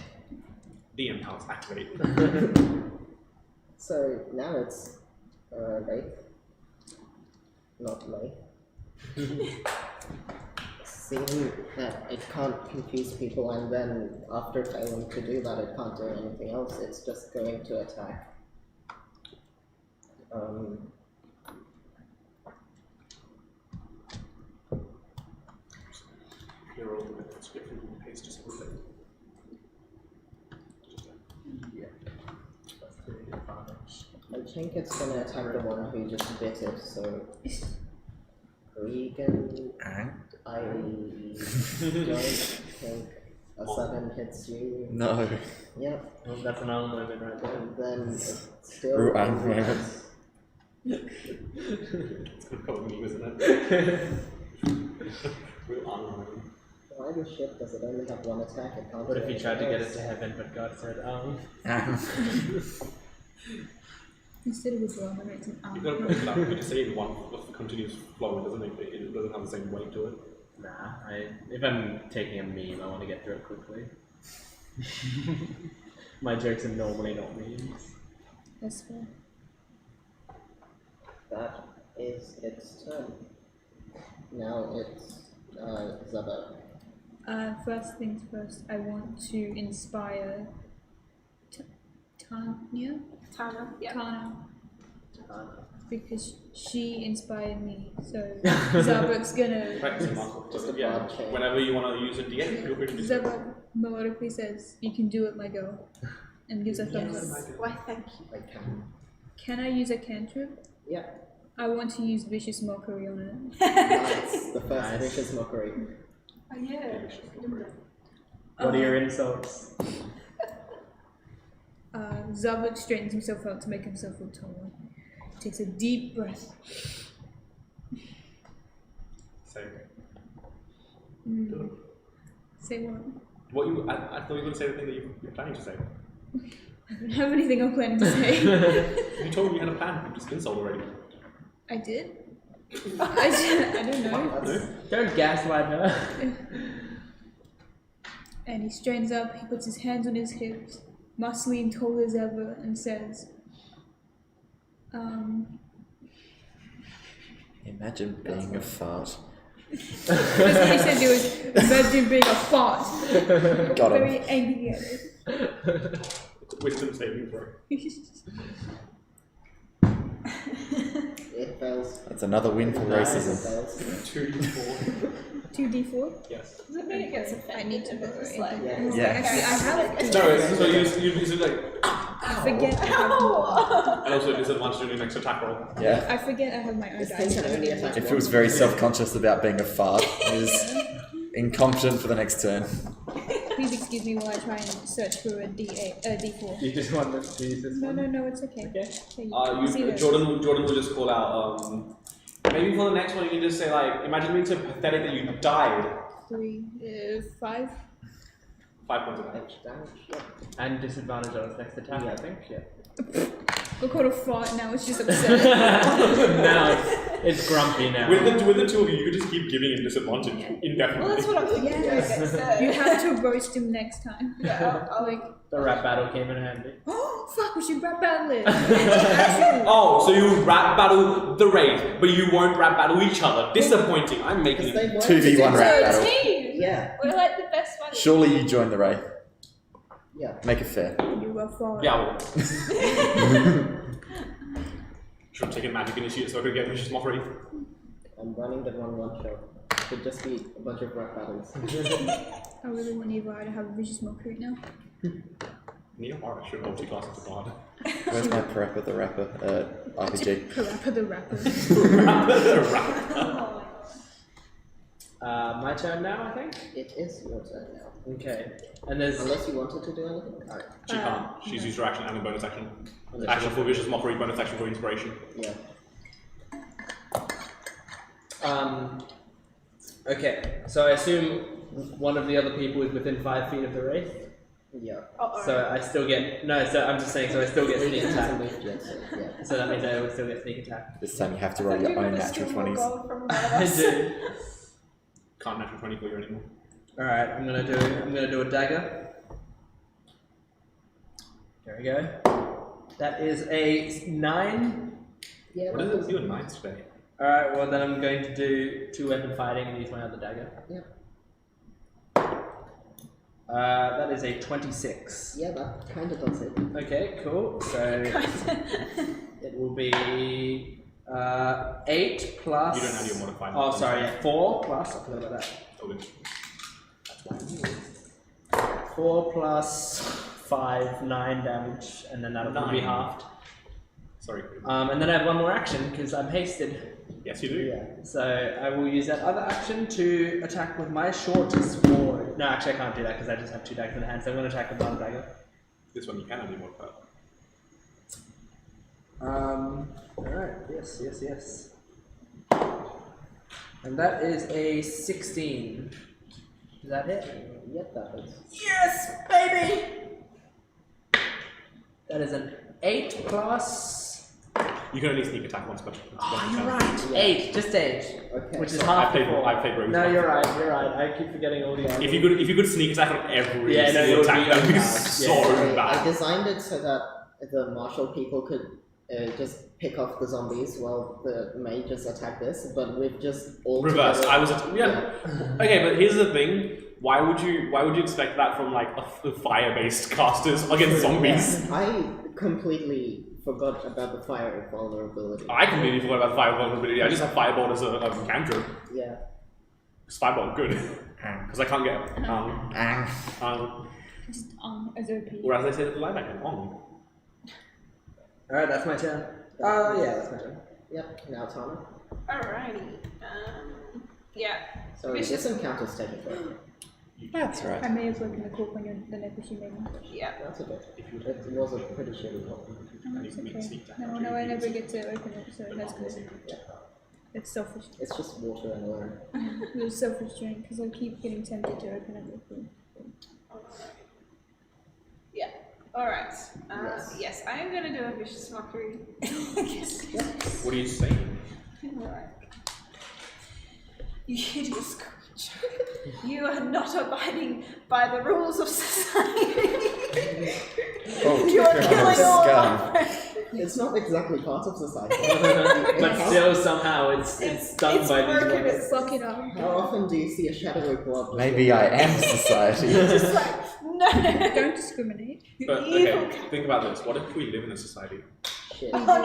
DM powers activate. So now it's Wraith. Not Lay. seeing that it can't confuse people, and then after failing to do that, it can't do anything else. It's just going to attack. Clear all the bits, get through the paste just a little bit. I think it's gonna attack the one who just bit it, so Regan, I don't think a 7 hits you. No. Yep. Well, that's an arm moment right there. And then it's still Real arm It's gonna cover me, isn't it? Real arm moment. why the shit does it only have one attack? It can't What do if you tried to anything get it else. to heaven, but God said, Instead of a drama, it's an You've got to put it down. You just say in one continuous flow, doesn't it? It doesn't have the same weight to it. Nah, if I'm taking a meme, I want to get through it quickly. My jokes are normally not memes. That's fair. That is its turn. Now it's Zaba. First things first, I want to inspire Tanya? Tana, yeah. Tana. Because she inspired me, so Zabak's gonna. Practice your muscle. Just a Yeah. broad chain. Whenever you want to use a D8, feel free to do so. Zabak melodically says, "You can do it, my girl," and gives a thumbs up. Why, thank you. I can. Can I use a cantrip? Yeah. I want to use vicious mockery on it. Nice. The first Nice. vicious mockery. Oh, yeah. What are your insults? Zabak straightens himself out to make himself look taller. Takes a deep breath. Say. Say what? What you? I thought you were going to say the thing that you're planning to say. I don't have anything I'm planning to say. You told me you had a plan. You just insult already. I did? I don't know. No? Don't gaslight her. And he straightens up, he puts his hands on his hips, muscly and tall as ever, and says, Imagine being a fart. that's what he said, it was imagine being a fart. Got him. Very angry at it. Wisdom saving throw. It fails. That's another win for It racism. fails. 2d4. 2d4? Yes. Does it mean it gets offended? I need to if know. it's like, Yeah. Yeah. Actually, I have. No, so you like, I forget I have. Ow! and also disadvantage on your next attack roll. Yeah. I forget I have my own This dice. thing can only attack It feels very self-conscious about being a fart. Is incompetent for the next turn. Please excuse me while I try and search for a D4. You just want to use this one? No, it's okay. Okay. See that. Jordan will just call out. Maybe for the next one you can just say like, imagine being so pathetic that you died. 3, 5. 5 points of damage. damage. Yeah. And disadvantage on its next attack, I think. Yeah. Got called a fart, now it's just upset. Now it's grumpy now. With the two of you, you could just keep giving him disadvantage indefinitely. Well, that's what I'm thinking. Yes. You have to roast him next time. Yeah, I'll Like, The rap battle came in handy. oh fuck, we should rap battle it. Oh, so you rap battle the raid, but you won't rap battle each other. Disappointing. I'm making Because they it. want 2v1 to do rap We're battle. a team! Yeah. We're like the best ones. Surely you join the raid. Yeah. Make it fair. You are fart. Yeah, well. Should have taken magic initiative so I could get vicious mockery. I'm running the wrong one shot. Could just be a bunch of rap battles. I really want Eva to have a vicious mockery now. Neo Horror should multi-class as a god. Where's my Parappa the Rapper? RPG. Parappa the rapper. My turn now, I think. It is your turn now. Okay. And there's Unless you wanted to do anything. She can't. She's used her action and a bonus action. Unless Action for vicious mockery, bonus action for inspiration. Yeah. Okay. So I assume one of the other people is within 5 feet of the wraith. Yeah. So I still get so I'm just saying. So I still get sneak Regan attack. hasn't moved yet, so yeah. So that means I would still get sneak attack. This time you have to roll your own natural 20s. I do. Can't natural 20 for you anymore. All right. I'm gonna do a dagger. There we go. That is a 9. Yeah. What does it do in mines today? All right. Well, then I'm going to do 2-weapon fighting and use my other dagger. Yeah. That is a 26. Yeah, that kind of does it. Okay, cool. So it will be 8 plus. You don't have your modifier. Oh, sorry. Yeah, 4 plus. I forgot about that. Oh, that's why. 4 plus 5, 9 damage, and then that'll be 9. halved. Sorry. And then I have one more action because I'm hasted. Yes, you do. Yeah. So I will use that other action to attack with my shortest sword. No, actually I can't do that because I just have 2 daggers in hand. So I'm going to attack with one dagger. This one you can have your modifier. Alright, yes. And that is a 16. Is that it? Yep, that is. Yes, baby! That is an 8 plus. You can only sneak attack once, but. Oh, you're right. 8, just 8. Okay. Which is so half the I played rogue. No, you're right. I keep forgetting all these. If you could sneak attack on every Yeah, no, single it would attack, be that would be bad. so Yeah. bad. I designed it so that the martial people could just pick off the zombies while the mages attack this, but we've just all Reverse. together- I was okay, but here's the thing. Why would you expect that from like a fire-based casters against zombies? Yeah, I completely forgot about the fire vulnerability. I completely forgot about fire vulnerability. I just have Firebolt as a cantrip. Yeah. Firebolt, good. Because I can't get Just as OP. or as I said at the linebacker, Alright, that's my turn. Oh, yeah, that's my turn. Yep, now Tana. Alrighty. Yeah. Sorry, this encounter's taking forever. That's right. I may have broken the cork on the necklace you made me. Yeah. That's okay. It was a pretty shitty one. Oh, it's okay. No, I never get to open it, so that's good. It's selfish. It's just water and oil. It was self-restraint because I keep getting tempted to open it with food. Yeah. Alright. Yes. Yes, I am going to do a vicious mockery. what are you saying? Alright. You hideous creature. You are not abiding by the rules of society. Oh, You are killing all scum. life. It's not exactly part of society. But still, somehow, it's done by these broken, ones. it's Fuck it up. How often do you see a shadowy blob? Maybe I am society. just like, no. Don't discriminate. But okay, think about this. What if we live in a society? Shit. Oh no.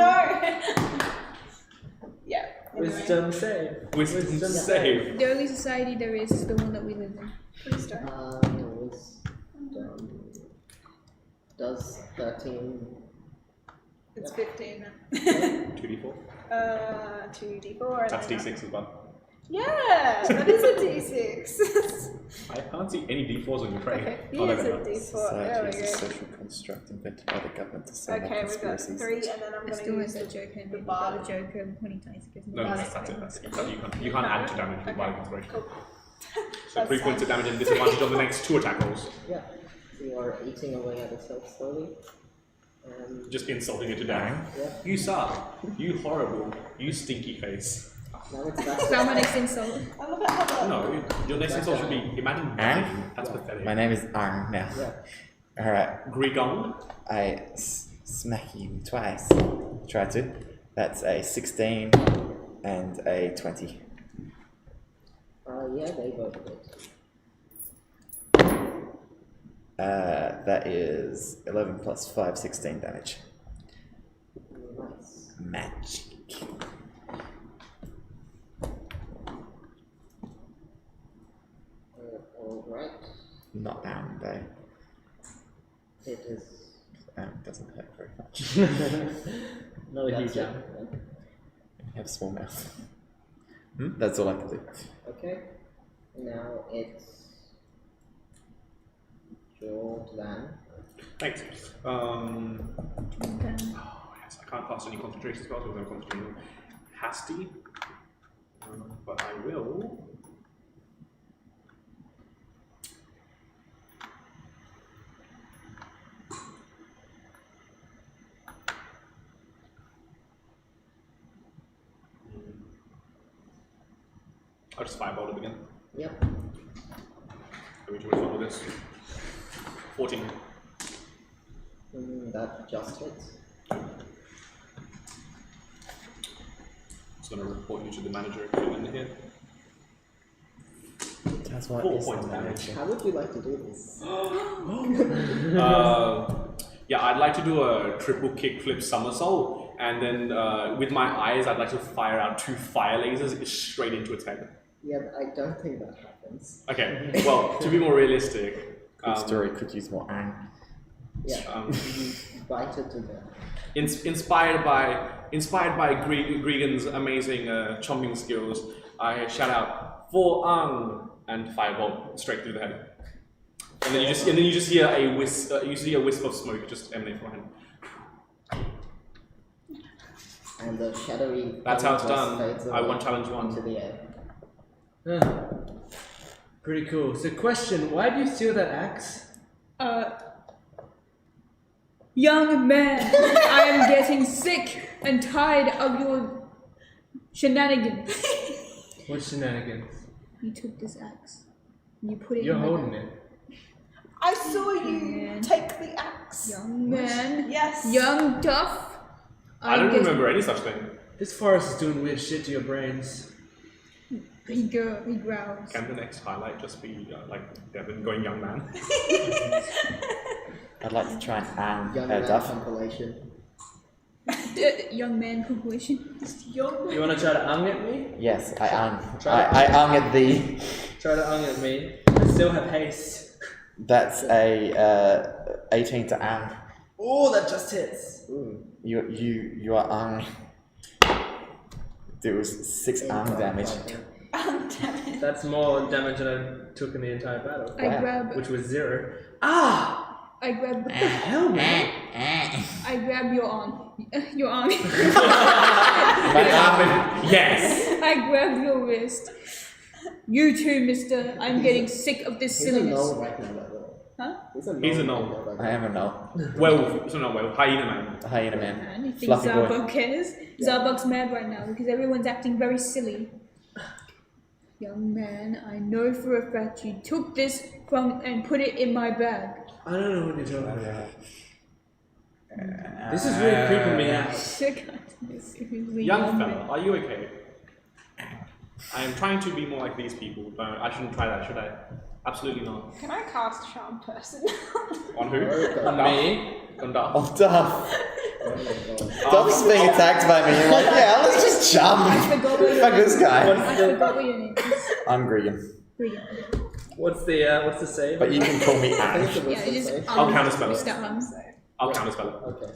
Yeah. Anyway. Wisdom save. Wisdom save. The only society there is the one that we live in. Please don't. Wisdom. Does 13. It's 15. 2d4. 2d4. That's d6 as well. Yeah, that is a d6. I can't see any d4s on your tray. Okay, Oh, here's there a we go. d4. Society There is a we go. social construct invented by the government to solve Okay, we've got conspiracies. 3, and then I'm I going still to has use that joke in the it. bar. The joke when he dies gives me No, the that's it. That's it. You can't add to damage with violent inspiration. Cool. So 3 points of damage and disadvantage on the next 2 attack rolls. Yeah. You are eating away at yourself slowly. Just insulting it to death. Yeah. You suck. You horrible. You stinky face. Now it's back That's my next insult. I love it how the... No, your next insult should be imagine dying. That's pathetic. My name is Arn now. Yeah. Alright, Grigong. I smack you twice. Try to. That's a 16 and a 20. Yeah, they both did. That is 11 plus 5, 16 damage. Nice. Magic. Alright. Not down though. It is. Doesn't hurt very much. Not a That's huge it. jump. Yeah. You have a small mouth. That's all I can do. Okay. Now it's Jordan. Thanks. Okay. Oh, yes, I can't cast any concentration spells with no concentration. Hasty. But I will. I'll just firebolt it again. Yep. Which one with this? 14. That just hits. Just going to report you to the manager if you're in here. That's why 4 it's points of so damage. How would you like to do this? Yeah, I'd like to do a triple kickflip somersault, and then with my eyes, I'd like to fire out 2 fire lasers straight into its head. Yeah, but I don't think that happens. Okay, well, to be more realistic, Good story could use more ang. Yeah, you bite it to death. inspired by Gregan's amazing chomping skills, I shout out "For Ang" and firebolt straight through the head. And then you just hear a wisp. You see a wisp of smoke just emanate from him. And the shadowy. That's how it's done. fades I away won challenge 1. into the air. Pretty cool. So, question: why do you steal that axe? Young man, I am getting sick and tired of your shenanigans. What shenanigans? You took this axe. You put it You're in my holding bag. it. I saw you Man. take the axe. Young man. Yes. Young Duff. I don't remember any such thing. This forest is doing weird shit to your brains. He growls. Can the next highlight just be like Devin going young man? I'd like to try and ang Young man Duff. compilation. Young man compilation. You want to try to ang at me? Yes, I ang. Try I ang at the. Try to ang at me. I still have haste. That's a 18 to ang. Oh, that just hits. Ooh. You are ang. There was 6 ang damage. That's more damage than I took in the entire battle, I grab. which was 0. Ah! I grab. Hell, man. I grab your arm. Your arm. It happened. Yes. I grab your wrist. You too, mister. I'm getting sick of this He's a silliness. null right now, by the way. Huh? He's a He's a null. null. right now. I am a null. Werewolf. So not werewolf. Hyena man. Hyena man. Man, you think Fluffy boy. Zarbug cares? Zarbug's mad right now because everyone's acting very silly. Young man, I know for a fact you took this from and put it in my bag. I don't know what you're talking about. This is really creeping me out. Young fella, are you okay? I am trying to be more like these people, but I shouldn't try that, should I? Absolutely not. Can I cast Charm Person? On who? On me? On Duff. Oh, Duff. Oh my god. Duff's being attacked by me. You're like, yeah, let's just jump. I forgot what Fuck this guy. I forgot what your name is. I'm Gregan. Regan. What's the save? But you can call me I think Ang. it's a Yeah, wisdom it is. save. I'll counterspell it. Start I'll counterspell it. Okay.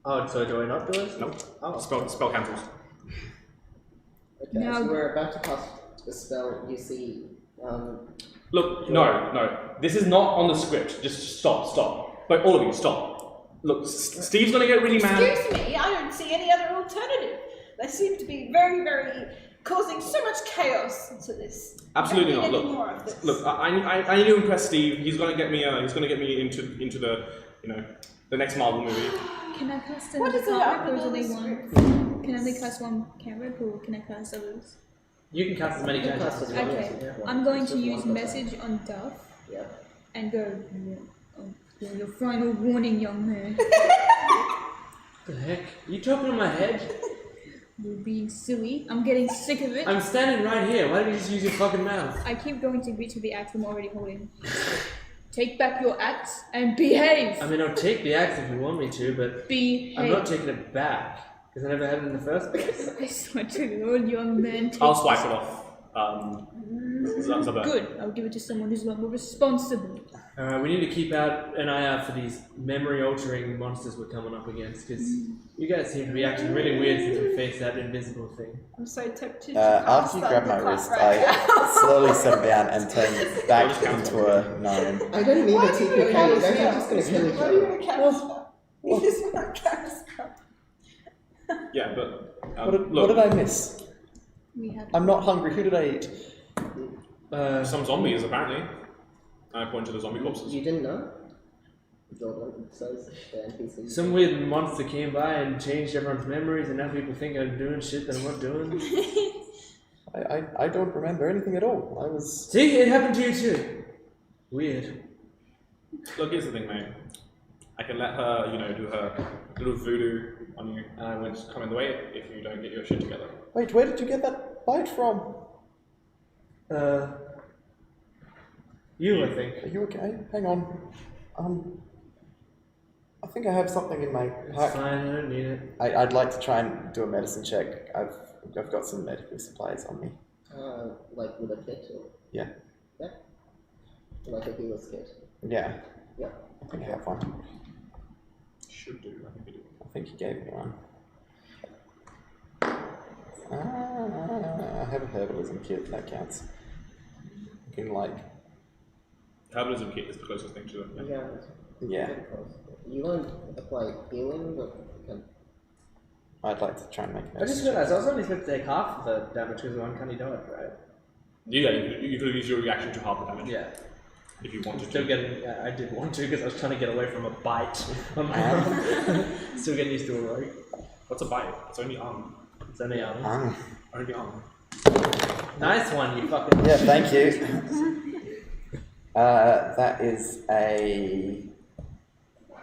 Oh, so do I not do it? Nope. Oh. Spell cancels. Okay, Now- as you were about to cast a spell, you see, Look, no. This is not on the script. Just stop. But all of you, stop. Look, Steve's gonna get really mad. Excuse me, I don't see any other alternative. They seem to be very, very causing so much chaos into this. Absolutely I not. don't need any more of this. Look, I need to impress Steve. He's gonna get me. He's gonna get me into the the next Marvel movie. Can I cast What another is it up cantrip or with is all only this one? Can I only cast one cantrip or can I cast others? You can cast as many you can times cast as as you many want. as Okay, you want. I'm going It's to just use one per message on Duff Yeah. and go, your final warning, young man. The heck? You talking on my head? You're being silly. I'm getting sick of it. I'm standing right here. Why don't you just use your fucking mouth? I keep going to reach for the axe I'm already holding. Take back your axe and behave! I mean, I'll take the axe if you want me to, but Behave! I'm not taking it back because I never had it in the first place. I swear to God, young man. Take I'll swipe it off. Zabur. Good. I'll give it to someone who's a lot more responsible. Alright, we need to keep an eye out for these memory-altering monsters we're coming up against because you guys seem to be acting really weird since we faced that invisible thing. I'm so tempted to After you grab my wrist, I slowly set it down and turn it back into a gnome. I don't mean to TPK, you guys are just gonna kill each Why are you other. gonna cast You just want to cast Yeah, but What did I miss? We have. I'm not hungry. Who did I eat? some zombies apparently. I point to the zombie corpses. You didn't know? Jordan says the NPC. Some weird monster came by and changed everyone's memories, and now people think I'm doing shit that I'm not doing. I don't remember anything at all. I was. See, it happened to you too. Weird. Look, here's the thing, mate. I can let her, do her little voodoo on you, and I won't come in the way if you don't get your shit together. Wait, where did you get that bite from? You, I think. Are you okay? Hang on. I think I have something in my It's pack. fine, I don't need it. I'd like to try and do a medicine check. I've got some medical supplies on me. Like with a kit or Yeah. yeah, like a healer's kit. Yeah. Yeah. I think I have one. Should do. I think we do. I think he gave me one. I have a herbalism kit, that counts. You can like, Herbalism kit is the closest thing to it. Yeah. Yeah. yeah, Pretty close. You won't apply healing, but you can. I'd like to try and make a I medicine just check. realised I was only supposed to take half of the damage because of uncanny dodge, right? Yeah, you could have used your reaction to half the damage Yeah. if you wanted Still to. getting, I did want to because I was trying to get away from a bite on my arm. Still getting used to it, right? What's a bite? It's only arm. It's only arm. Only arm. Nice one, you fucking. Yeah, thank you. That is a.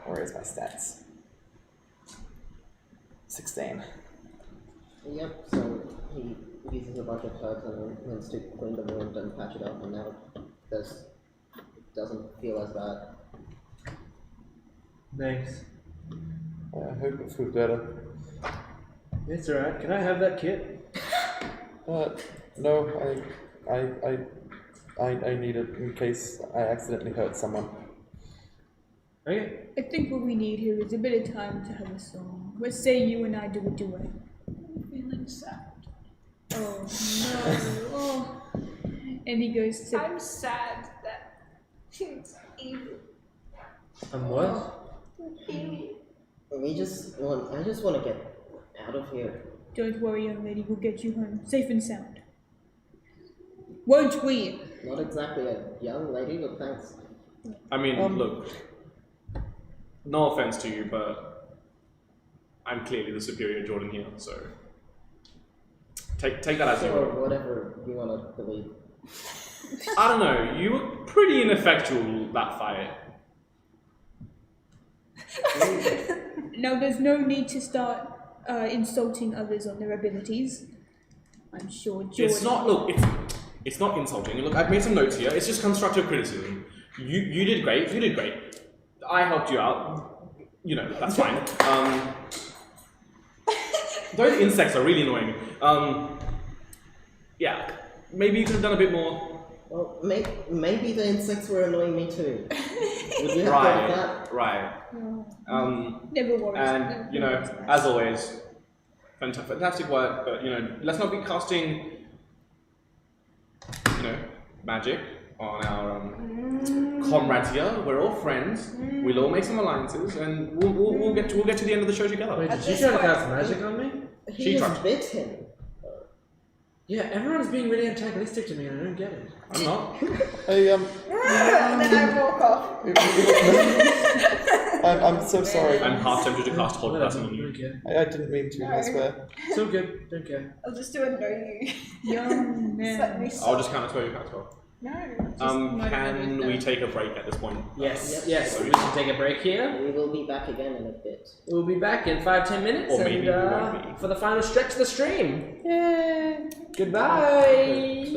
Where is my stats? 16. Yep. So he uses a bunch of herbs and then to clean the wound and patch it up, and now this doesn't feel as bad. Thanks. I hope it feels better. It's alright. Can I have that kit? No, I need it in case I accidentally hurt someone. Okay. I think what we need here is a bit of time to have a song. Let's say you and I do a duet. I'm feeling sad. Oh no. Oh. And he goes to. I'm sad that it's evil. What? Evil. I just want to get out of here. Don't worry, young lady. We'll get you home safe and sound. Won't we? Not exactly a young lady, but thanks. I mean, look. No offense to you, but I'm clearly the superior Jordan here, so take that as you Or will. whatever you want to believe. I don't know. You were pretty ineffectual that fight. Now, there's no need to start insulting others on their abilities. I'm sure Jordan. It's not. Look, it's not insulting. Look, I've made some notes here. It's just constructive criticism. You did great. You did great. I helped you out. You know, that's fine. Those insects are really annoying. Yeah, maybe you could have done a bit more. Well, maybe the insects were annoying me too. Would you have thought of that? Right. Never worries. And you know, as always, fantastic work. But you know, let's not be casting, you know, magic on our comrades here. We're all friends. We'll all make some alliances, and we'll get to the end of the show together. Wait, At did you this try to point- cast magic on me? He She has tried. bit him. Yeah, everyone's being really antagonistic to me and I don't get it. I'm not. Hey, And then I walk off. I'm so sorry. I'm half tempted to cast hold person on you. Don't care. I didn't mean to, I swear. It's all good, don't care. I'll just do a no you. Young Just let me man. I'll just counter spell you cast spell. No. Can we take a break at this point? Yes, Yep. yes, we can take a break here. We will be back again in a bit. We'll be back in 5-10 minutes Or maybe we won't and be. for the final stretch of the stream. Yay! Goodbye!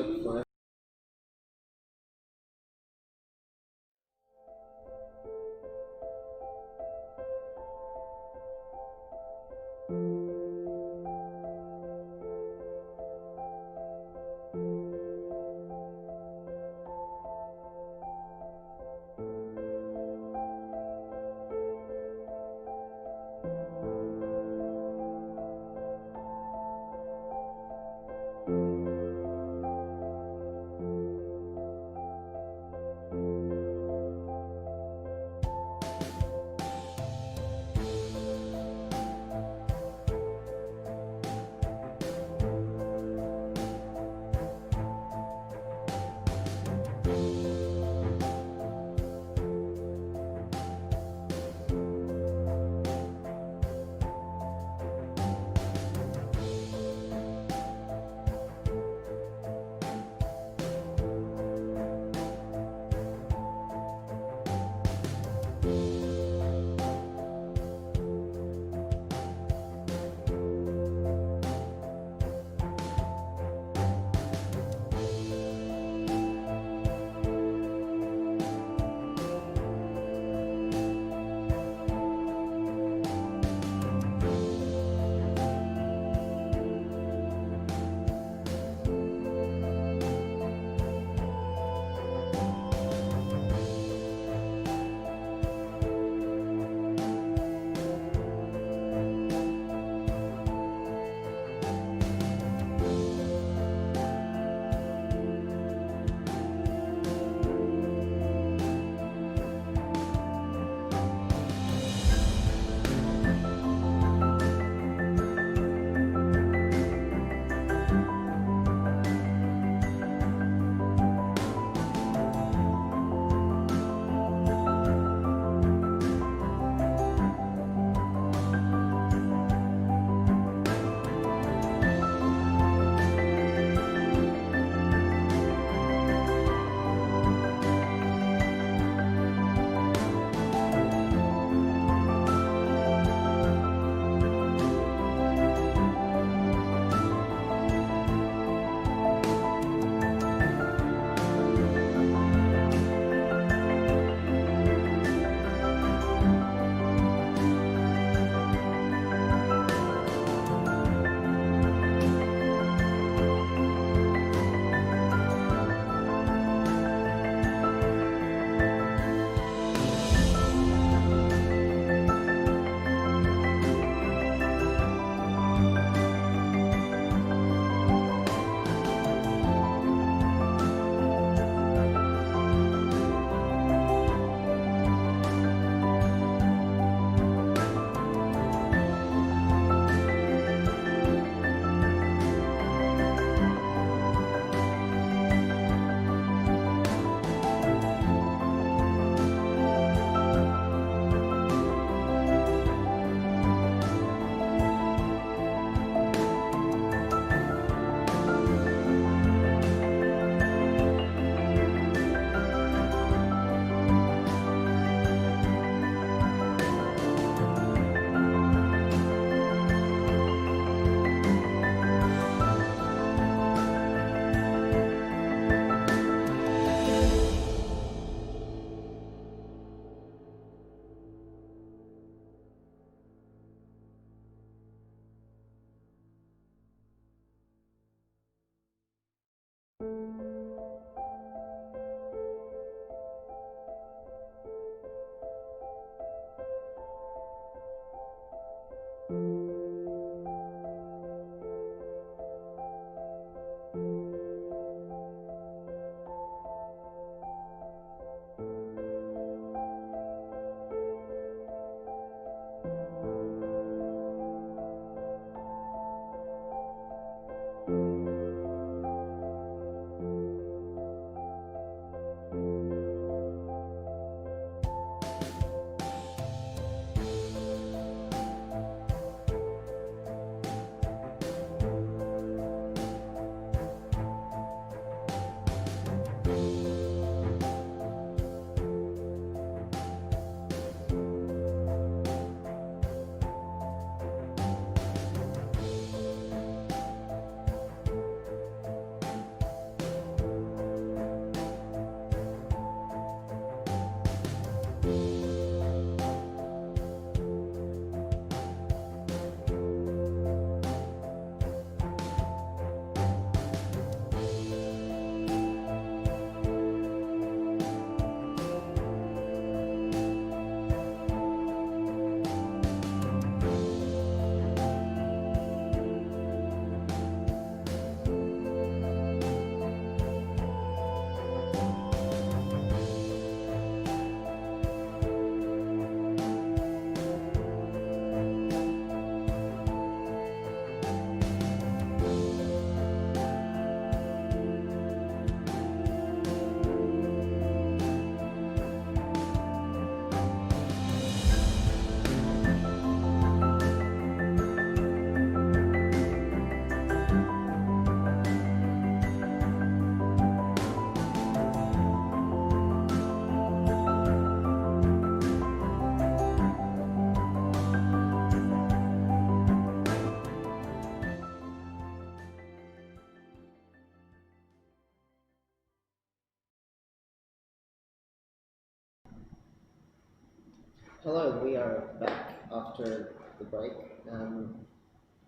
Hello, we are back after the break.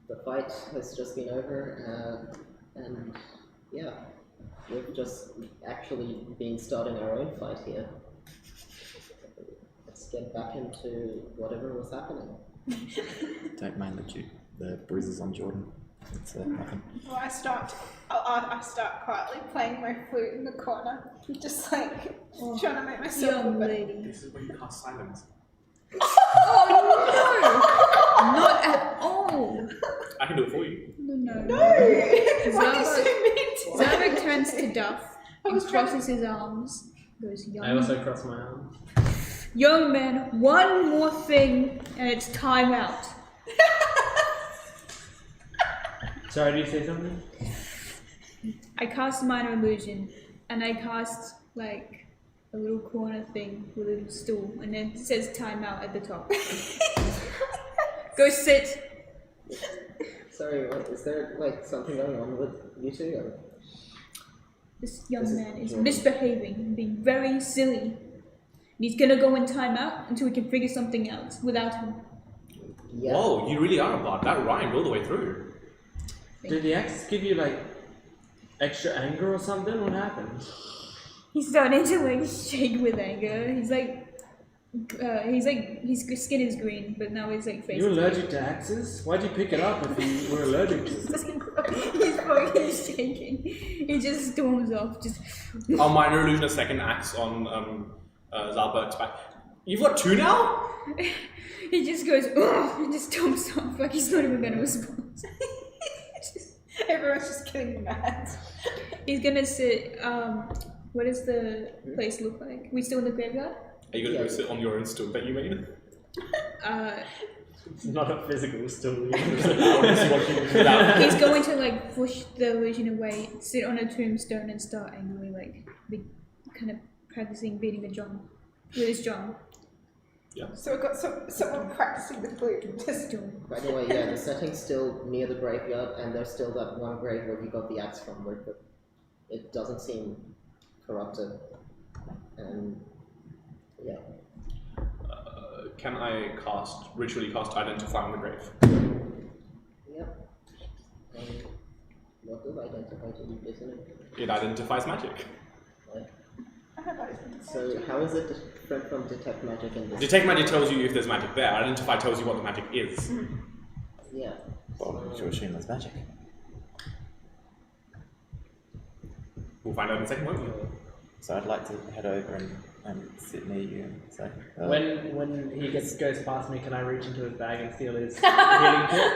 The fight has just been over, and yeah, we've just actually been starting our own fight here. Let's get back into whatever was happening. Don't mind the bruises on Jordan. It's nothing. Well, I start quietly playing my flute in the corner, just like trying to make myself Young feel better. lady. This is where you cast silence. Oh no! Not at all. I can do it for you. No. No! Why are you so Zabak, mean to me? Zabak turns to Duff I and was trying to- crosses his arms. Goes, I also cross my arms. young man, one more thing, and it's time out. Sorry, did you say something? I cast minor illusion, and I cast like a little corner thing with a little stool, and then it says time out at the top. Go sit. Sorry, what, is there like something going on with you two? Or? This young This is man is Jordan. misbehaving, being very silly. And he's gonna go in timeout until we can figure something out without him. Yeah. Whoa, you really are a bard. That rhymed all the way through. Did the axe give you like extra anger or something? What happened? He's starting to like shake with anger. He's like his skin is green, but now his like face. You is allergic to axes? Why'd you pick it up if you were allergic to it? He's fucking shaking. He just storms off. Just Oh, minor illusion, a second axe on Zalbert's back. You've got two now? he just goes ugh, and just storms off like he's not even gonna respond. Everyone's just getting mad. He's gonna sit. What does the place look like? We still in the graveyard? Are you gonna go sit on your own stool that you made? It's not a physical stool. He's going to like push the illusion away, sit on a tombstone, and start angrily like kind of practicing beating the drum with his drum. So we've got someone practicing the flute. Just By the way, yeah, the setting's still near the graveyard, and there's still that one grave where you got the axe from, but it doesn't seem corrupted. And yeah. Can I ritually cast Identify on the grave? Yep. What does identify to you, isn't it? It identifies magic. Right. So how is it different from detect magic in this? Detect magic tells you if there's magic there. Identify tells you what the magic is. Yeah. Well, you assume there's magic. We'll find out in a second, won't we? So I'd like to head over and sit near you and say, When he goes past me, can I reach into his bag and steal his healing kit?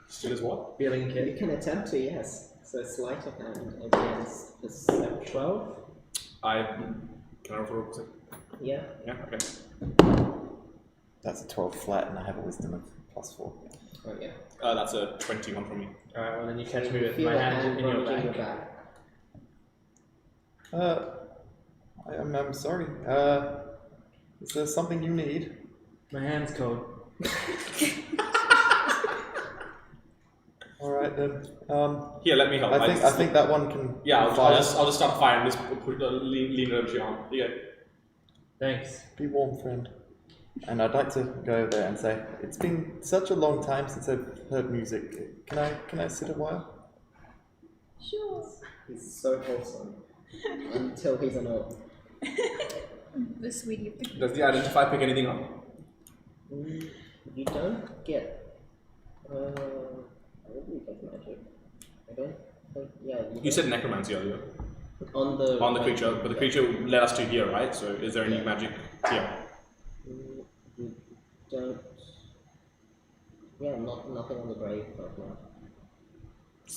Still is what? Healing You kit. can attempt to, yes. So sleight of hand against perception. 12. Can I roll for a percent? Yeah. Yeah, okay. that's a 12 flat and I have a wisdom of +4. Oh yeah. That's a 21 from me. Alright, well then you catch me You with feel my a hand in your rummaging your bag. bag. I'm sorry. Is there something you need? My hand's cold. All right then. Here, let me help. I think that one can. Yeah, I'll fire. just start firing. Just lean it over to your arm. Yeah. Thanks. Be warm, friend. And I'd like to go over there and say, it's been such a long time since I've heard music. Can I sit a while? Sure. He's so wholesome. Until he's an orc. The sweetie of the Does the identify pick anything up? You don't get. What do you get magic? I don't think. Yeah. You said necromancy earlier. On the creature, but the creature led us to here, right? So is there any magic here? You don't. Yeah, nothing on the grave right now.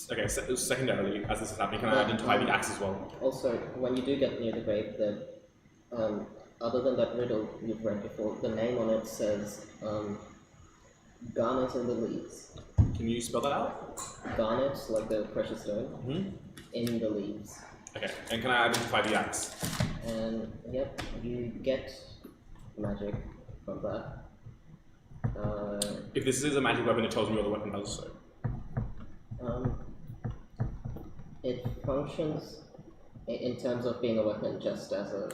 Okay, secondarily, as this is happening, can I identify the axe as well? Also, when you do get near the grave, other than that riddle you've read before, the name on it says garnet in the leaves. Can you spell that out? Garnet, like the precious stone, in the leaves. Okay, and can I identify the axe? And yep, you get magic from that. If this is a magic weapon, it tells me what the weapon does, so. It functions in terms of being a weapon just as a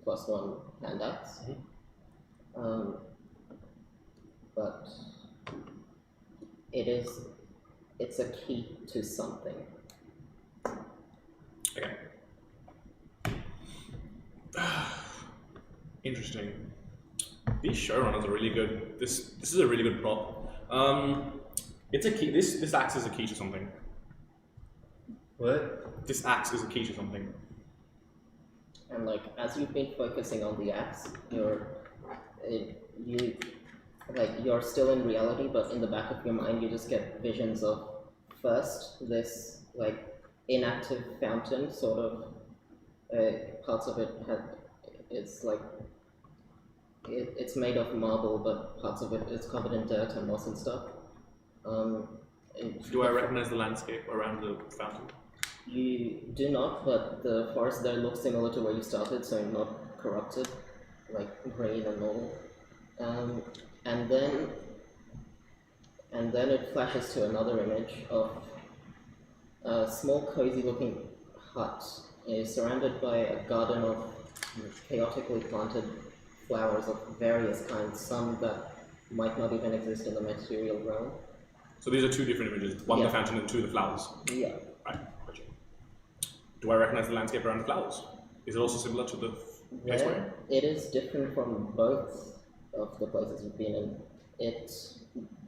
+1 hand axe. But it's a key to something. Okay. Interesting. These showrunners are really good. This is a really good prop. It's a key. This axe is a key to something. What? This axe is a key to something. And like as you've been focusing on the axe, you're still in reality, but in the back of your mind you just get visions of first this like inactive fountain, sort of parts of it it's like it's made of marble, but parts of it is covered in dirt and moss and stuff. Do I recognize the landscape around the fountain? You do not, but the forest there looks similar to where you started, so not corrupted, like green and normal. And then it flashes to another image of a small, cozy-looking hut. It's surrounded by a garden of chaotically planted flowers of various kinds, some that might not even exist in the material realm. So these are two different images. One the fountain and two the flowers. Yeah. Right. Gotcha. Do I recognize the landscape around the flowers? Is it also similar to the place where? It is different from both of the places you've been in.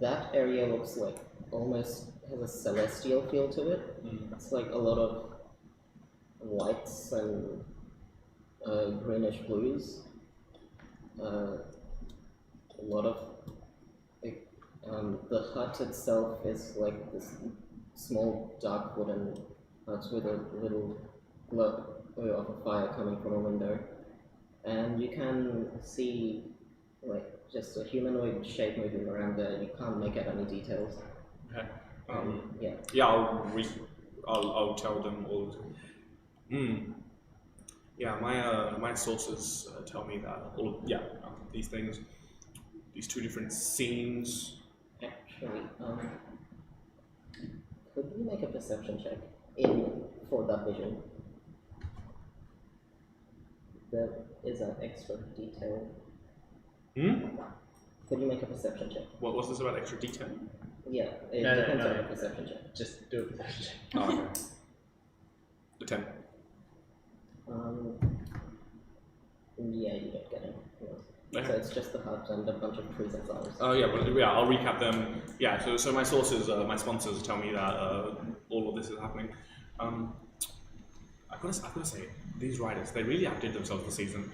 That area looks like almost has a celestial feel to it. It's like a lot of whites and greenish blues. A lot of the hut itself is like this small dark wooden hut with a little glow of a fire coming from a window, and you can see like just a humanoid shape moving around there. You can't make out any details. Okay. Yeah. Yeah, I'll tell them all. Yeah, my sources tell me that all of these things, these two different scenes. Actually, could you make a perception check for that vision? There is an extra detail. Could you make a perception check? What was this about extra detail? Yeah, it No, depends no. on your perception check. Just do a perception check. Oh, okay. The 10. Yeah, you don't get it. Yes. So it's just the hut and a bunch of trees and flowers. Oh yeah, well, yeah, I'll recap them. Yeah, so my sources, my sponsors tell me that all of this is happening. I've got to say, these riders, they really outdid themselves this season.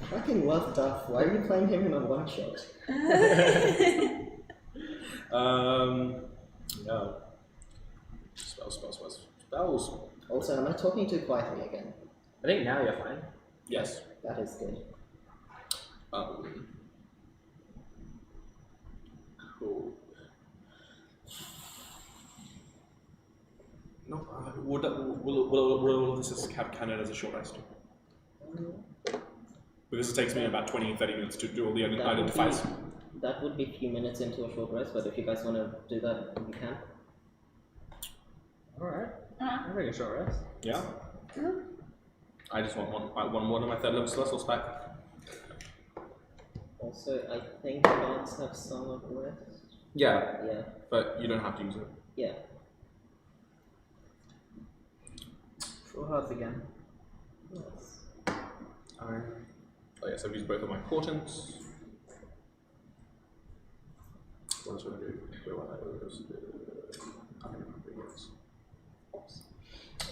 Fucking love Duff. Why are you playing him in a one-shot? No. Spells. Also, am I talking too quietly again? I think now you're fine. Yes. That is good. Cool. No, will all this have counted as a short rest? Because it takes me about 20-30 minutes to do all the identifies. That would be a few minutes into a short rest, but if you guys want to do that, you can. Alright. I'm taking a short rest. Yeah. I just want one of my third level celestials back. Also, I think gods have Song of Rest. Yeah, Yeah. but you don't have to use it. Yeah. Full health again. Yes. Oh yes, I've used both of my portents. What else would I do? Where was I? I don't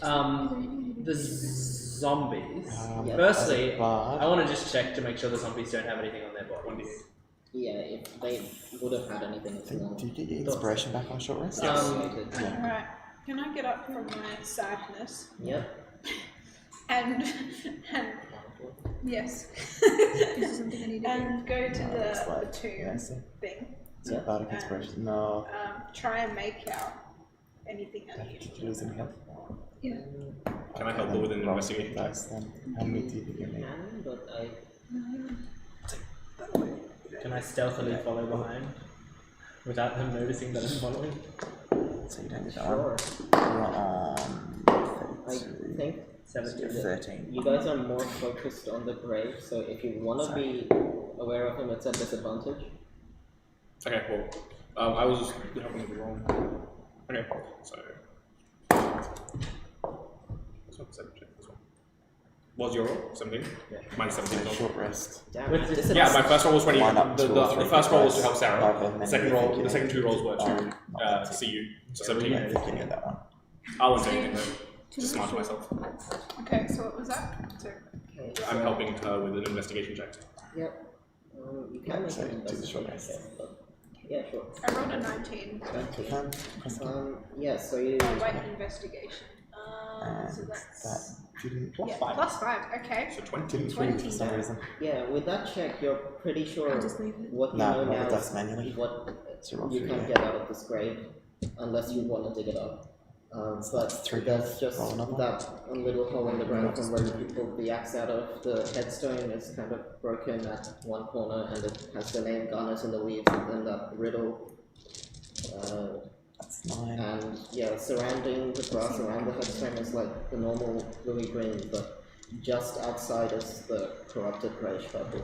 remember. The zombies. Yeah. Firstly, as a bard- I want to just check to make sure the zombies don't have anything on their body. Yeah, if they would have had anything, it's not. Do you get your inspiration back on short rest? Alright, can I get up from my sadness? Yep. And yes. This is something I need to do. And go to It's the like- tomb yeah, so- thing. So bardic inspiration. No. Try and make out anything unusual. Did you lose any health? Yeah. Can I help her with an investigation check? Dice then. How many do you think you need? Can, but I. Can I stealthily follow behind without them noticing that I'm following? So you don't need that Sure. one. You're on I 32. think 17. 13. you guys are more focused on the grave, so if you want to be aware of him, it's at disadvantage. Okay, cool. I was just helping with the wrong. Okay, so. This one, 17. This one. What's your roll? 17? Yeah. Mine's 17. Short rest. Damn. With the- Yeah, my first roll was 20. Line up The 2 or 3 first roll was to dice. help Sarah. Rather The than second you roll, thinking the second 2 rolls were not to see you. So 17. Yeah, thinking of that one. I won't say anything though. Just smart to myself. Okay, so what was that? So, Okay, I'm so- helping her with an investigation check. Yep. You can make So an do the short investigation rest. check, but yeah, sure. I rolled a 19. 20. Yeah, so you. Oh, wait, investigation. And So that's. that didn't. Yeah, Five. +5, okay. So 20. Didn't read for some reason. Yeah, with that check, you're pretty sure I'll just leave it. what you No, know roll the now dice is manually. what So roll you through can there. get out of this grave, unless you want to dig it up. But three. there's just Roll another one. that little hole in the ground from where you pulled the axe out of. The headstone is kind of broken at one corner, and it has the name garnet in the leaves, and then that riddle. That's 9. And yeah, surrounding the grass around the headstone is like the normal bluey green, but just outside is the corrupted greyish purple.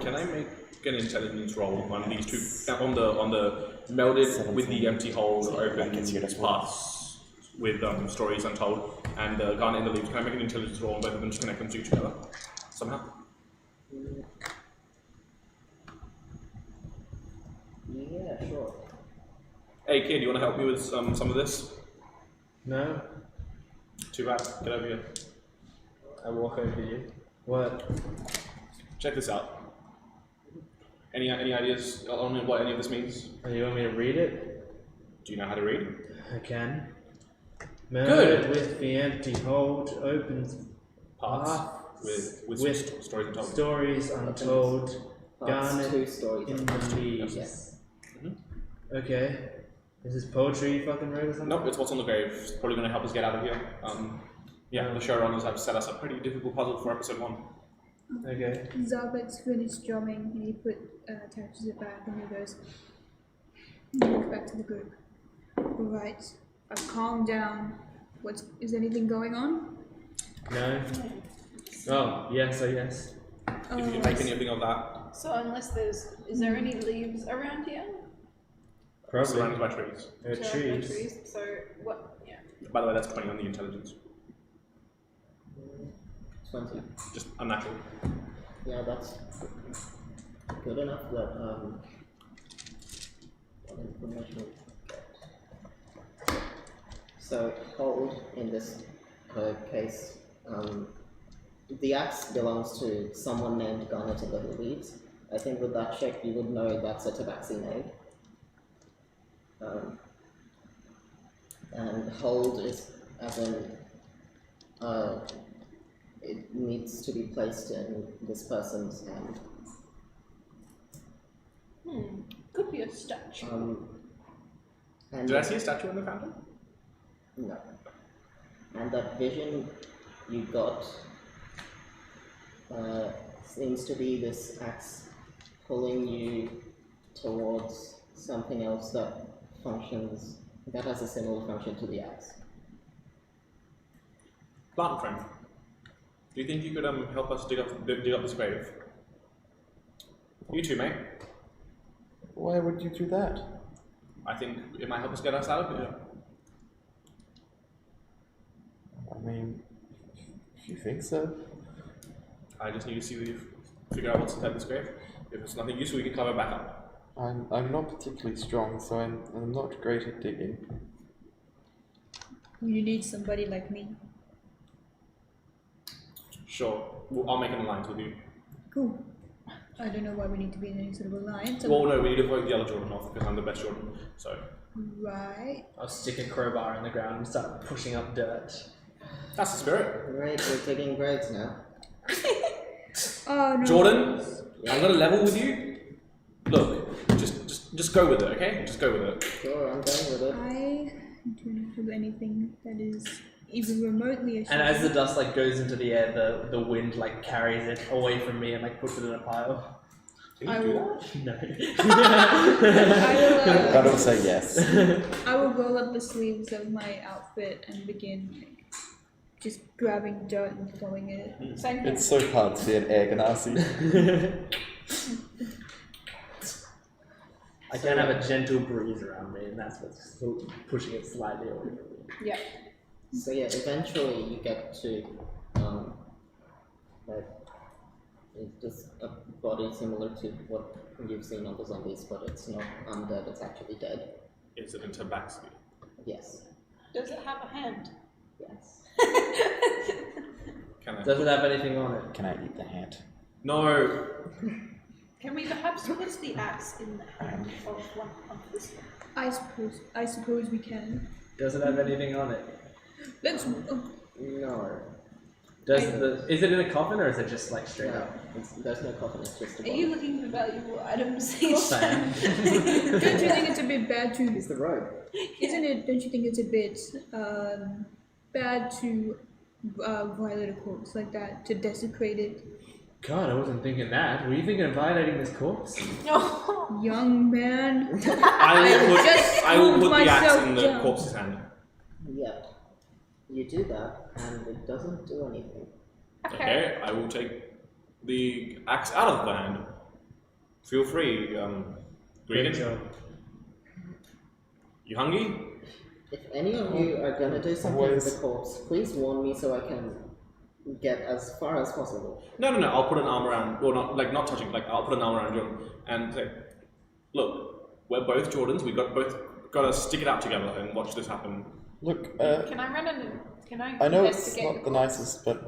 Can I make an intelligence roll on these two? On the melded with the empty hole open That gets you to paths with stories untold and the garnet in the leaves. Can I make an intelligence roll on both of them to connect them to each other somehow? Yeah, sure. Hey kid, you want to help me with some of this? No? Too bad. Get over here. I walk over to you. What? Check this out. Any ideas on what any of this means? Oh, you want me to read it? Do you know how to read? I can. Murdered with the empty hold opens Paths path with stories untold. stories untold. That's Garnet 2 stories. in the leaves. Yes. Okay. Is this poetry you fucking wrote or something? Nope, it's what's on the grave. It's probably going to help us get out of here. Yeah, the showrunners have set us a pretty difficult puzzle for episode 1. Okay. Zarbek's finished drumming and he attaches it back and he goes, he looks back to the group. Alright, I've calmed down. Is anything going on? No? Oh, yes, I guess. If you can make anything of that, So unless is there any leaves around here? Probably. surrounded by trees. There are Surrounded by trees. So what? Yeah. By the way, that's 20 on the intelligence. 20. Just unnatural. Yeah, that's good enough that what information. So hold in this case. The axe belongs to someone named Garnet of the Leaves. I think with that check you would know that's a tabaxi name. And hold is as in it needs to be placed in this person's hand. Could be a statue. And Did I see a statue in the fountain? No. And that vision you got seems to be this axe pulling you towards something else that functions, that has a similar function to the axe. Plant friend, do you think you could help us dig up this grave? You too, mate. Why would you do that? I think it might help us get us out of here. I mean, if you think so. I just need to see if you figure out what's inside this grave. If it's nothing useful, we can cover it back up. I'm not particularly strong, so I'm not great at digging. You need somebody like me. Sure, I'll make an alliance with you. Cool. I don't know why we need to be in any sort of alliance. Well, no, we need to vote the other Jordan off because I'm the best Jordan. So Right. I'll stick a crowbar in the ground and start pushing up dirt. that's the spirit. Right, we're digging graves now. Oh no. Jordan, I'm gonna level with you. Look, just go with it, okay? Just go with it. Sure, I'm going with it. I do not have anything that is even remotely a And as the dust like goes into the air, the wind like carries it away from me and like puts it in a pile. Can I you do will, that? No. I But also yes. will roll up the sleeves of my outfit and begin like, just grabbing dirt and throwing it. Same here. It's so hard to be an air ganassi. I can have a gentle breeze around me, and that's what's pushing it slightly away from me. Yeah. So yeah, eventually you get to like it's just a body similar to what you've seen on the zombies, but it's not undead, it's actually dead. Is it in tabaxi? Yes. Does it have a hand? Yes. Can I? Does it have anything on it? Can I eat the hand? No. Can we perhaps put the axe in the hand of one of this? I suppose we can. Does it have anything on it? Let's. No. Is it in a coffin or is it just like straight No. up? There's no coffin, it's just a Are body. you looking for valuable items? Yes, I am. Don't you think it's a bit bad to? It's the road. Isn't it? Don't you think it's a bit bad to violate a corpse like that, to desecrate it? God, I wasn't thinking that. Were you thinking of violating this corpse? No. Young man. I will put the axe myself in the down. corpse's hand. Yeah. You do that, and it doesn't do anything. Okay, I will take the axe out of the hand. Feel free, Great Gregan. job. You hungry? If any of you are gonna do something with Always. the corpse, please warn me so I can get as far as possible. No, I'll put an arm around, or not touching. Like I'll put an arm around Jordan and say, "Look, we're both Jordans. We both gotta stick it out together and watch this happen." Look, Can I run in? Can I? I know it's investigate not the corpse? nicest, but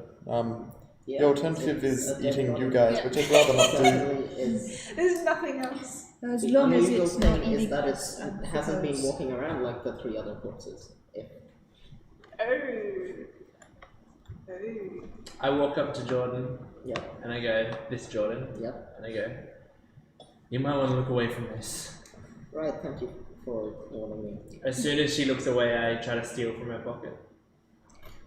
Yeah, the alternative it's is a dead eating body. you guys, Yeah. which I'd rather not do. Certainly is. There's nothing else. As The long as unusual it's not thing is eating that us, it hasn't been walking around like the 3 other corpses. Oh. I walk up to Jordan Yep, and I go, "This Jordan," yep. and I go, "You might want to look away from this." Right, thank you for warning me. As soon as she looks away, I try to steal from her pocket.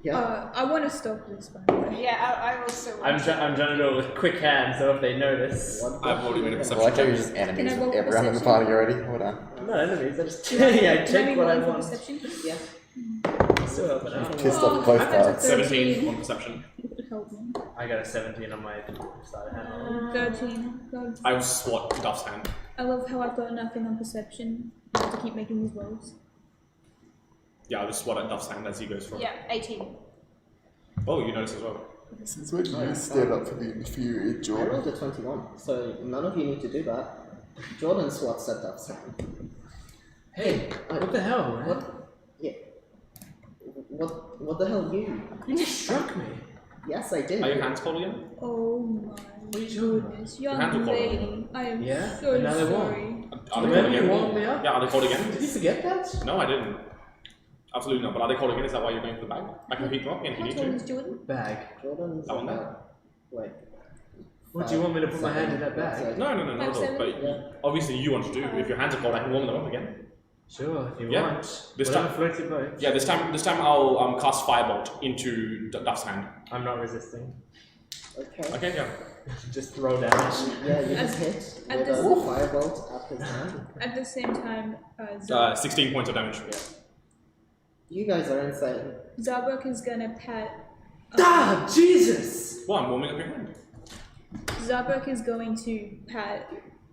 Yeah. I want to stop this, by the way. Yeah, I also. I'm trying to do it with quick hands, so if they notice. What I've got already you made a in? perception. I like how you're just enemies Can I roll with for everyone in the perception? party already. Hold on. No enemies, I just Let me take what I roll for want. perception. Yeah. Still helping out. Pissed Oh, off both I got a parts. 17 on perception. Help me. I got a 17 on my side hand. 13. God. I will swat Duff's hand. I love how I've got nothing on perception. I have to keep making these rolls. Yeah, this is what Duff sound as he goes for. Yeah, 18. Oh, you notice as well. Since when you stand up for the inferior I Jordan? rolled a 21, so none of you need to do that. Jordan swats at that sound. Hey, what the hell, man? What? Yeah. What the hell you? You just struck me. Yes, I did. Are your hands cold again? Oh my are you talking about? goodness, Your hands are young cold. lady. I am Yeah? so And now they're sorry. Are they Remember cold you again? warmed me up? Yeah, are they cold again? Did you forget that? No, I didn't. Absolutely not. But are they cold again? Is that why you're going for the bag? I can pick them up again if you How need tall to. is Jordan? Bag. Jordan's That one there. about, like... What, do you want me to put my hand in that bag? That's No, not at all. 5'7"? But Yeah. obviously you want to do. If your hands are cold, I can warm them up again. Sure, if you Yeah. want. This Whatever time- floats your boat. Yeah, this time I'll cast Firebolt into Duff's hand. I'm not resisting. Okay. Okay, yeah. Just roll damage. Yeah, you just hit At with this- a firebolt at his hand. At the same time, Zabrak 16 points of damage. You guys are insane. is gonna pat. Ah, Jesus! Well, I'm warming up your hand. Zabrak is going to pat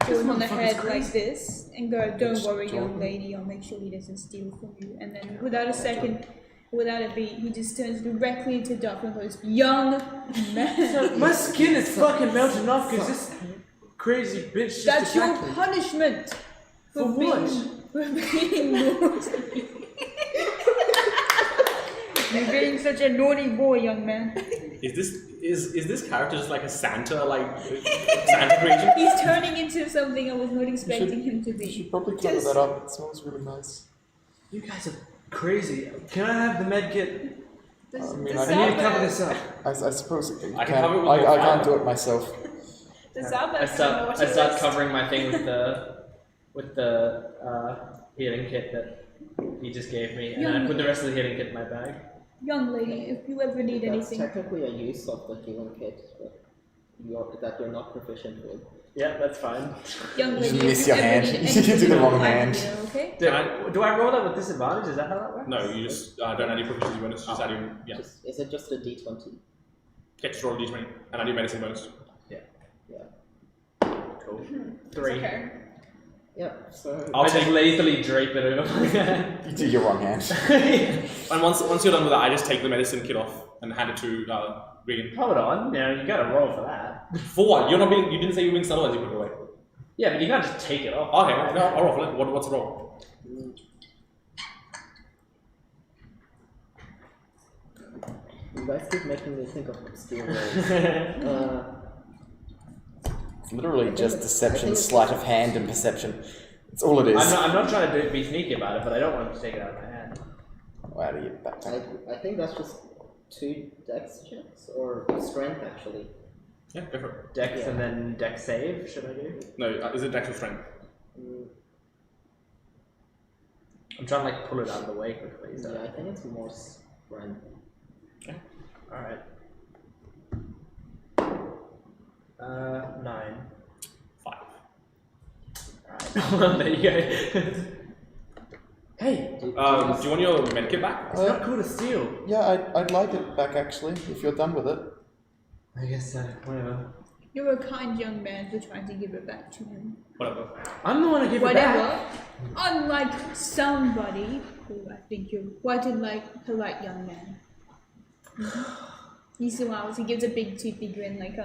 Jordan on the motherfucker's head crazy. like this and go, "Don't Yes, worry, young Jordan. lady. I'll make sure he doesn't steal from you." And then, without a second, without a beat, he just turns directly into Duff and goes, "Young man." My skin is fucking melting off because this crazy bitch just That's your attacked me. punishment For being naughty. You're being such a naughty boy, young man. Is this character just like a Santa Santa creation? He's turning into something I was not expecting him to You be. should probably cover that up. It smells really nice. You guys are crazy. Can I have the med kit? Does, I mean, does I I need to Zabrak- cover this up. I suppose it can. I can cover it with I your can't fire. do it myself. does Zabrak I start have a naughty list? covering my thing with the healing kit that he just gave me, and then I put the rest of the healing kit in my bag. Young lady, if you ever need That's anything, technically a use of the healing kit that you're not proficient with. Yeah, that's fine. young You lady, miss if your ever hand. need You anything, do the wrong I'm hand. here, okay? Do I roll that with disadvantage? Is that how that works? No, you just don't add your proficiency bonus. Just add your Is it just a d20? Get to roll a d20 and add your medicine bonus. Yeah. Cool. It's 3. okay. Yep, so... I'll I just take. lazily drape it over my hand. You do your wrong hand. And once you're done with that, I just take the medicine kit off and hand it to Regan. Hold on, you gotta roll for that. For what? You're not being. You didn't say you were being subtle as you put it away. Yeah, but you can't just take it off. Okay, no, I'll roll for it. What's the roll? You guys keep making me think of obscure roles. It's literally just I deception, think it's- sleight of hand, and perception. It's all it is. I'm not trying to be sneaky about it, but I don't want to take it out of my hand. Out of your backpack. I think that's just 2 dex checks, or strength actually. Yeah, go for it. Dex Yeah. and then dex save, should I do? No, is it dex or strength? Mm, I'm trying to like pull it out of the way quickly. So. yeah, I think it's more strength. Alright. 9. 5. Alright. Well, there you go. Hey! Do you want your medkit back? It's not cool to steal. Yeah, I'd like it back actually, if you're done with it. I guess so, whatever. You're a kind young man for trying to give it back to him. Whatever. I'm the one to give it Whatever. back. Unlike somebody who I think you're quite a polite young man. He smiles. He gives a big toothy grin, like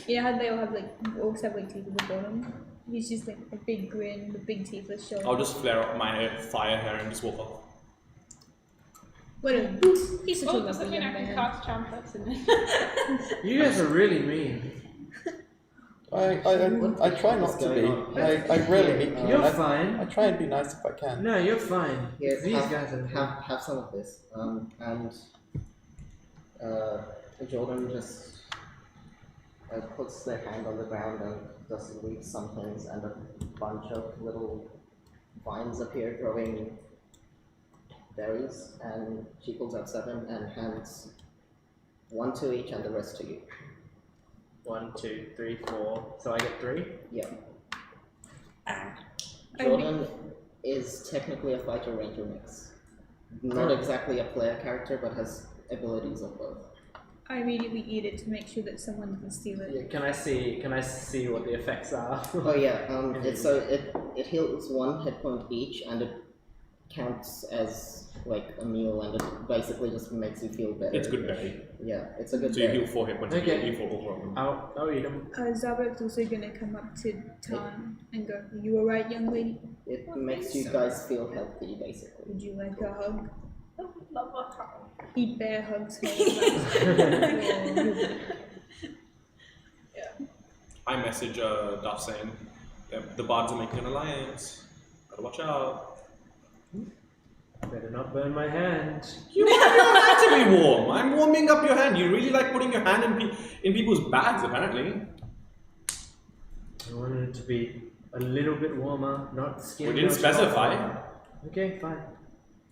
you know how they all have like orcs have like teeth at the bottom. He's just like a big grin with big teeth that show. I'll just flare up my fire hair and just walk off. Whatever. He's such a Well, does lovely that mean young I can man. cast charm person? You guys are really mean. I try not to be. I rarely meet people. You're I fine. try and be nice if I can. No, you're fine. Here, These have, guys are. have some of this. And Jordan just puts their hand on the ground and just reads some things, and a bunch of little vines appear growing berries, and she pulls out 7 and hands 1 to each and the rest to you. 1, 2, 3, 4. So I get 3? Yeah. I Jordan is technically a fighter ranger mix. Not exactly a player character, but has abilities of both. I immediately eat it to make sure that someone doesn't steal it. Yeah, can I see what the effects are? Oh yeah, it heals 1 hit point each, and it counts as like a meal, and it basically just makes you feel better. It's good berry. Yeah, it's a good So you berry. heal 4 hit points. Okay. You heal 4 of them. I'll eat them. Zabek's also gonna come up to Tan and go, "Are you alright, young lady? It makes you guys feel healthy, basically. Would you like a hug?" Oh, love a hug. He bear hugs her. I message Duff saying, the bards are making an alliance. Gotta watch out. Better not burn my hand. You want your hand to be warm. I'm warming up your hand. You really like putting your hand in people's bags, apparently. I wanted it to be a little bit warmer, not skin. We didn't specify. Okay, fine.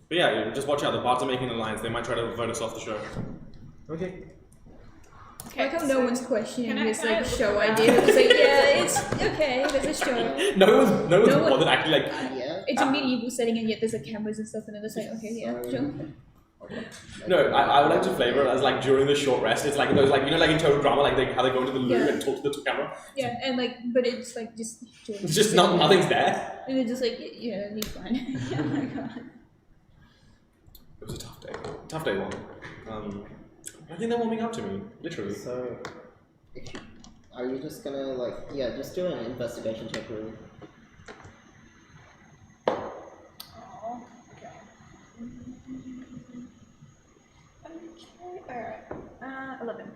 But yeah, just watch out. The bards are making an alliance. They might try to vote us off the show. Okay. Like how no one's questioning can I- this can I like look show around? idea. It's like, yeah, it's okay, there's a show. No one's No one- bothered actually like. Yeah. It's a medieval setting and yet there's like cameras and stuff and then it's like, okay, yeah, sure. No, I would like to flavor it as like during the short rest. It's like those like like in total drama, like how they go into the loo Yeah. and talk to the camera. Yeah, and like, but it's like just. It's just nothing's there. And it's just like, yeah, he's fine. Oh my god. It was a tough day. Tough day one. I think they're warming up to me, literally. So, are you just gonna like, yeah, just do an investigation check, really. Oh, okay. Okay, alright. 11.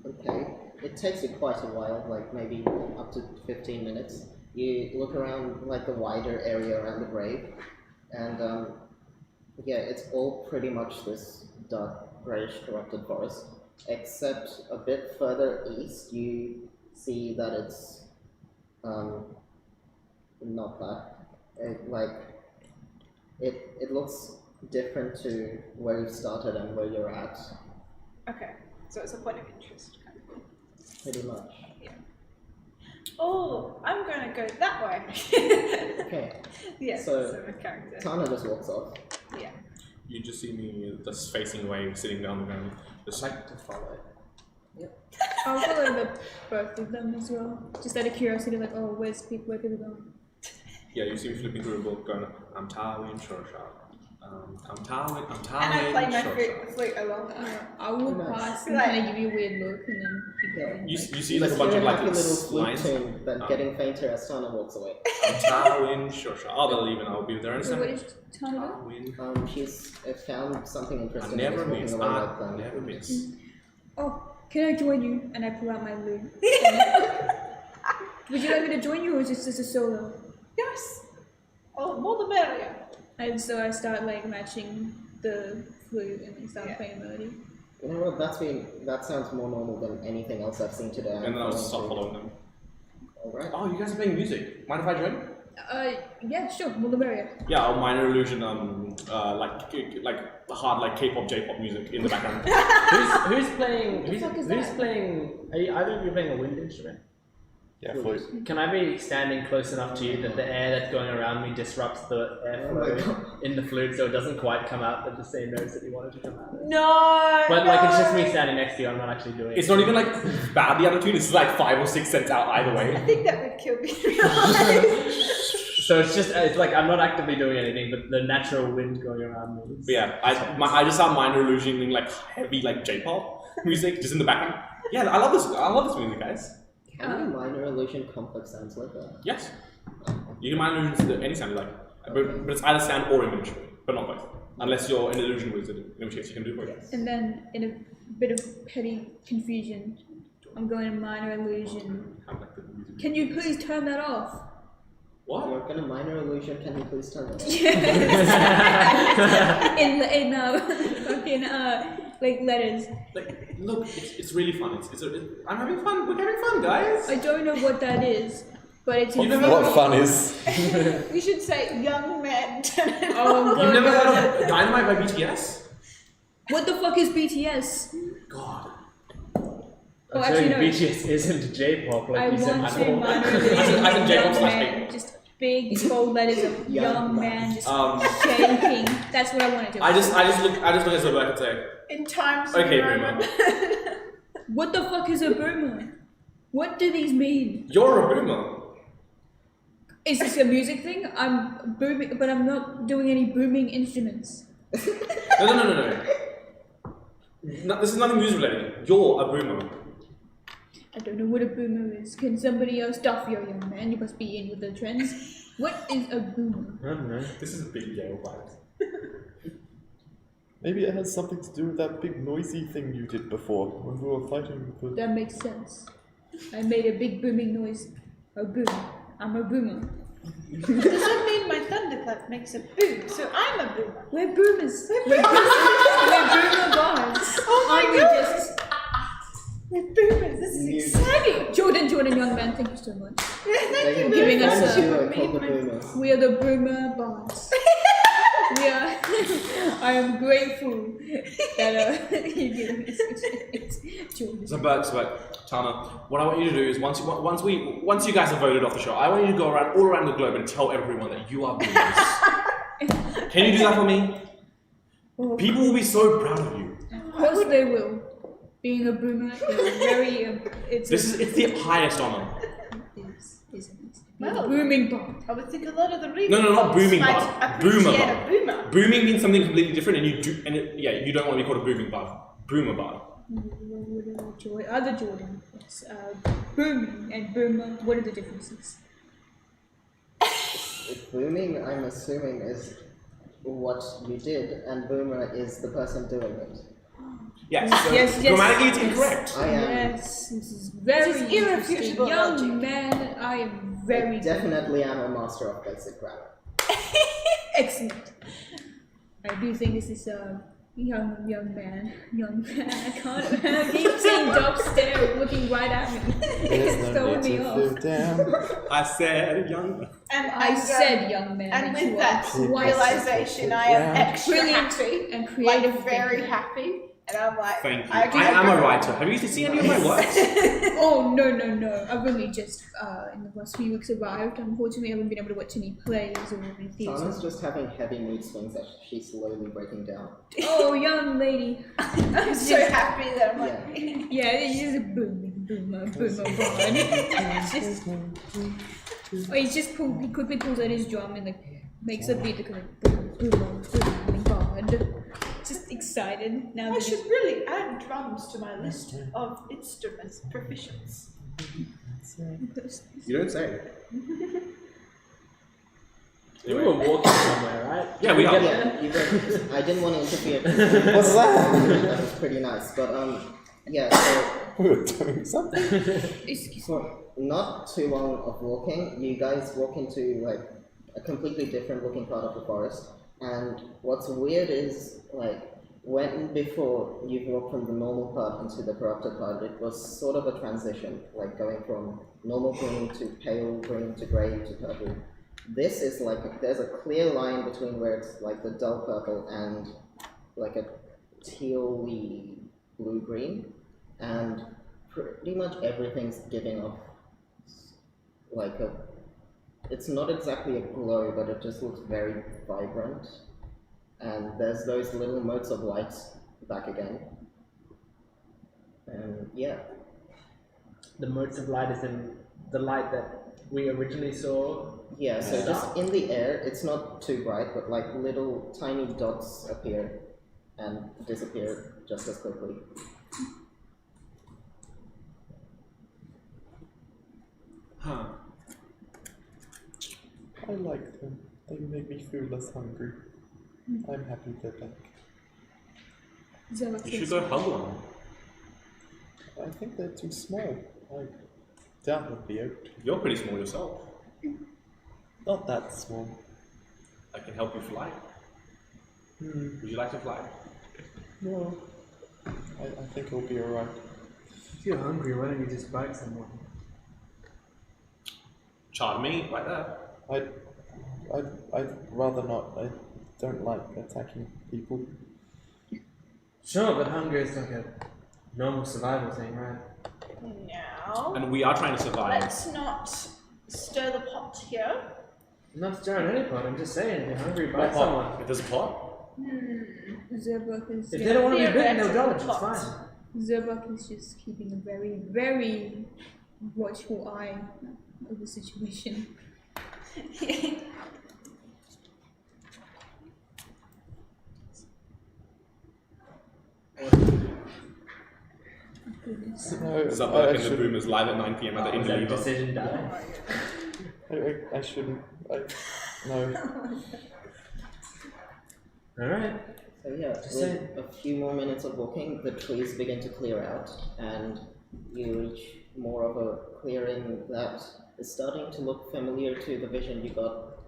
Okay. It takes you quite a while, like maybe up to 15 minutes. You look around like the wider area around the grave, and yeah, it's all pretty much this dark, grayish, corrupted forest. Except a bit further east, you see that it's not that. It looks different to where you started and where you're at, Okay, so it's a point of interest. pretty much. Oh, I'm gonna go that way. Okay, Yes, So- so my character. Tana just walks off. Yeah. You just see me just facing away, sitting down the ground. Just like To follow. I'll follow the both of them as well. Just out of curiosity, like, oh, where people going? yeah, you see me flipping through a book, going, I'm Tawin Shorshot. I'm Tawin And I play my Shorshot. flute along. I will Nice. pass and kind of give you a weird look and then keep going. You see like a just bunch hear of like happy little flute lines. tune, but Oh. getting fainter as Tana walks away. I'm Tawin Shorshot. Oh, they'll leave and I'll be there in a So what second. is Tana doing? Tawin. She's found something I interesting. never and is miss. walking around I like that. never miss. Oh, can I join you? And I pull out my lute. Would you like me to join you or is this just a solo? Yes! Oh, more the merrier. And so I start like matching the flute and then start Yeah. playing a melody. You know what? That sounds more normal than anything else I've seen today. And then I'll just start following them. Alright. Oh, you guys are playing music. Mind if I join? Yeah, sure, more the merrier. Yeah, I'll minor illusion like hard like K-pop, J-pop music in the background. Who's playing? the fuck is Who's that? playing? Are you, either of you playing a wind instrument? Yeah, flute. Can I be standing close enough to you that the air that's going around me disrupts the Oh my airflow God. in the flute so it doesn't quite come out, but the same notes that you wanted to come out? No! But like it's just me standing next to you. I'm not actually doing It's it. not even like badly out of tune. It's like 5 or 6 cents out either I way. think that would kill me. So it's just it's like I'm not actively doing anything, but the natural wind going around me. But yeah, I just start minor illusioning like heavy like J-pop music just in the background. Yeah, I love this music, guys. Can you minor illusion complex sounds like that? Yes. You can minor illusion to any sound you like, but it's either sound or image, but not both. Unless you're an illusion wizard, in which case you can do both. And then, in a bit of petty confusion, I'm going to minor illusion. Have, like, the music. Can you please turn that off? What? You're gonna minor illusion, can you please turn that off? in fucking like letters. Like, look, it's really fun. I'm having fun. We're having fun, guys. I don't know what that is, but it's. You never What fun is? You should say young man. Oh god. You've never heard of Dynamite by BTS? What the fuck is BTS? God. Oh, I'm actually, saying no. BTS isn't J-pop I like you said want to before. minor I think illusion. J-pop Young slash man, K-pop. just big bold letters of Young young man just shaking. That's what I want to do. I just look at Zobek and say, In times okay, of Boomer. What the fuck is a boomer? What do these mean? You're a boomer. Is this a music thing? I'm booming, but I'm not doing any booming instruments. No. No, this is nothing music related. You're a boomer. I don't know what a boomer is. Can somebody else stuff your young man? You must be in with the trends. What is a boomer? I don't know. This is a big Yale vibe. Maybe it has something to do with that big noisy thing you did before when we were fighting with the... That makes sense. I made a big booming noise. A boom. I'm a boomer. Does that mean my thunderclap makes a boom? So I'm a boomer. We're boomers. We're boomer bards. Oh my Aren't we God. just... We're boomers. This is exciting. Jordan, young man, thank you so much. Thank you for giving very us much. a- duo called the Boomers. We are the boomer bards. We are... I am grateful that you gave us such Jordan. So, Tana, what I want you to do is once you guys have voted off the show, I want you to go all around the globe and tell everyone that you are boomers. Can you do that for me? Oh, People will be so proud of you. of course they will. Being a boomer is very... it's It's the highest honor. isn't it? Well, Booming bard. I would think a lot of the readers No, not booming might bard. Boomer appreciate bard. a boomer. Booming means something completely different, and you don't want to be called a booming bard. Boomer bard. Other Jordan. Yes, booming and boomer. What are the differences? Booming, I'm assuming, is what you did, and boomer is the person doing it. Yes. So Yes, grammatically, it's yes. incorrect. I am Yes, this is very This is interesting. irrefutable Young logic. man, I am very definitely am a master of basic grammar. excellent. I do think this is a young man. I can't. I keep seeing Doc stare, looking right at me. There's It's no throwing need me to off. feel down. I said young. And I said young man. and you with are that twice realization, I am extra brilliant happy, and creative. like very thinking. happy, and I'm like, Thank you. I I am a writer. Have you seen any of my works? Oh no! I've only just in the last few weeks arrived. Unfortunately, I haven't been able to watch any plays or any theatre. Tana's just having heavy mood swings as she's slowly breaking down. Oh, young lady. I'm so happy that I'm like, Yeah, it's just a boomer bard. He quickly pulls out his drum and like makes a beat like boomer bard. Just excited now. I that should really add drums to my list of instruments proficiency. You don't say. We were walking somewhere, right? Yeah, we are. Yeah, I didn't want to interfere. What's that? That was pretty nice, but yeah. So We were doing something. for not too long of walking, you guys walk into like a completely different looking part of the forest. And what's weird is like when before you walk from the normal part into the corrupted part, it was sort of a transition, like going from normal green to pale green to grey to purple. This is like there's a clear line between where it's like the dull purple and like a teal-y blue-green, and pretty much everything's giving off like a. It's not exactly a glow, but it just looks very vibrant. And there's those little motes of light back again. And yeah. The motes of light is in the light that we originally saw. Yeah, so just in the air, it's not too bright, but like little tiny dots appear and disappear just as quickly. Huh. I like them. They make me feel less hungry. I'm happy they're back. You should go hug one. I think they're too small. I doubt they'll be out. You're pretty small yourself. Not that small. I can help you fly. Would you like to fly? No. I think it'll be alright. If you're hungry, why don't you just bite someone? Charred meat, like that. I'd rather not. I don't like attacking people. Sure, but hunger is like a normal survival thing, right? No. And we are trying to survive. Let's not stir the pot here. I'm not stirring any pot, I'm just saying, if you're hungry, What bite pot? someone. If there's a pot? Zerbuk is If they don't want to be bitten, they'll Theoretical dodge, it's pot. fine. Zerbuk is just keeping a very, very watchful eye of the situation. Goodness. No, Zabak and the shouldn't- Boomers live at 9 p.m. at the Is that Incompetech. decision die? I shouldn't. No. Alright. So yeah, Just with saying. a few more minutes of walking, the trees begin to clear out, and you reach more of a clearing that is starting to look familiar to the vision you got,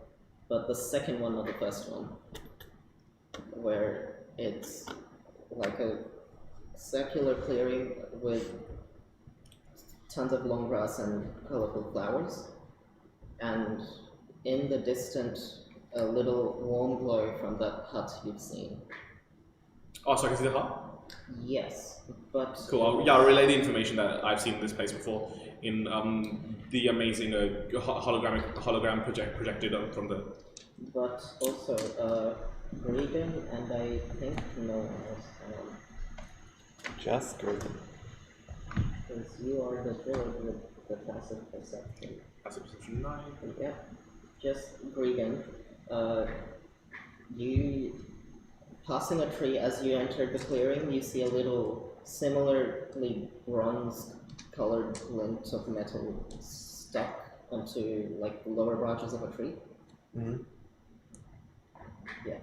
but the second one, not the first one, where it's like a circular clearing with tons of long grass and colorful flowers, and in the distance, a little warm glow from that hut you've seen. Oh, so I can see the hut? Yes, but Cool. I'll relay the information that I've seen in this place before in the amazing hologram projected from the. but also Regan and I think no one else. Just go. Because you are the druid with the passive perception. Passive perception 9. Yeah, just Regan. You passing a tree as you entered the clearing, you see a little similarly bronze-colored glint of metal stuck onto like the lower branches of a tree. Mm-hmm. Yeah.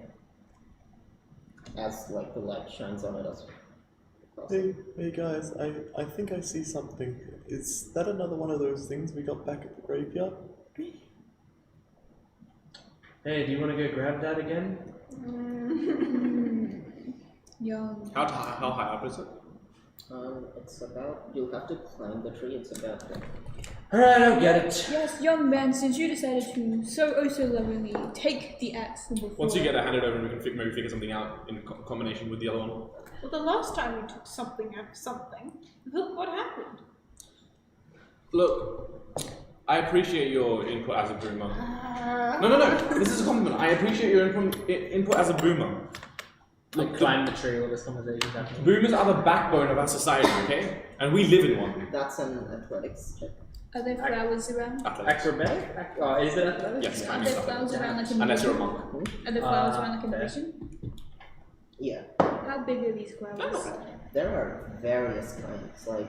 As like the light shines on it as Hey guys, I think I see something. Is that another one of those things we got back at the graveyard? Hey, do you want to go grab that again? Young. How high up is it? it's about, you'll have to climb the tree, it's about Alright, I'll get it. Yes, young man, since you decided to so lovingly take the axe from before. Once you get it handed over, we can maybe figure something out in combination with the other one. Well, the last time we took something out of something, look what happened. Look, I appreciate your input as a boomer. No. This is a compliment. I appreciate your input as a boomer. Like climb the tree while this conversation's happening. Boomers are the backbone of our society, okay? And we live in one. That's an athletics check. Are there flowers around? Athletics. Acrobatic? Oh, is it athletics? Yes, Are kind there of flowers stuff. around like a Unless you're a division? monk. Are there flowers around like a fair. division? Yeah. How big are these flowers? There are various kinds, like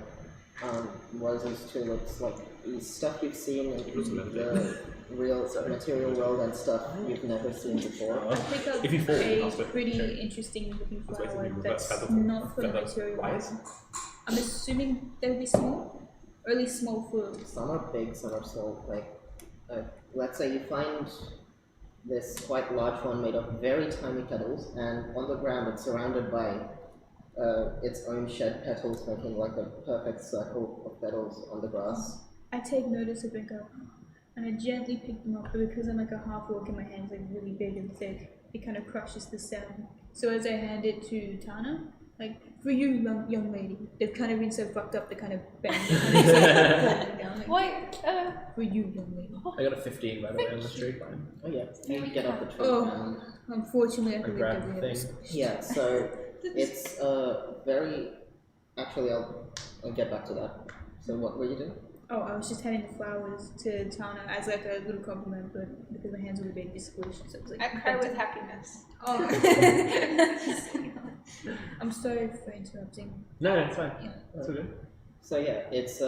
roses, tulips, like stuff you've seen in the real material world and stuff you've never seen before. I pick up If you fall, a cast it. pretty Okay. interesting looking That's basically flower reverse that's feather. not for the Feather. material Why world. is it? I'm assuming they'll be small, or at least small for. Some are big, some are small. Like, let's say you find this quite large one made of very tiny petals, and on the ground it's surrounded by its own shed petals, making like a perfect circle of petals on the grass. I take notice of it, go, and I gently pick them up, but because I'm like a half orc and my hand's like really big and thick, it kind of crushes the stem. So as I hand it to Tana, like, for you, young lady, they've kind of been so fucked up, they kind of bend, they kind of falling down. Like, Wait, for you, young lady. I got a 15 by the way on the tree climb. Oh yeah, you get up the tree Oh. and Unfortunately, I I believe grabbed that the we thing. yeah, so it's very. Actually, I'll get back to that. So what were you doing? Oh, I was just handing the flowers to Tana as like a little compliment, but because my hands were big, just squished, so it was like. I cry with happiness. Oh. I'm sorry for interrupting. No, it's fine. Yeah. That's all good. So yeah, it's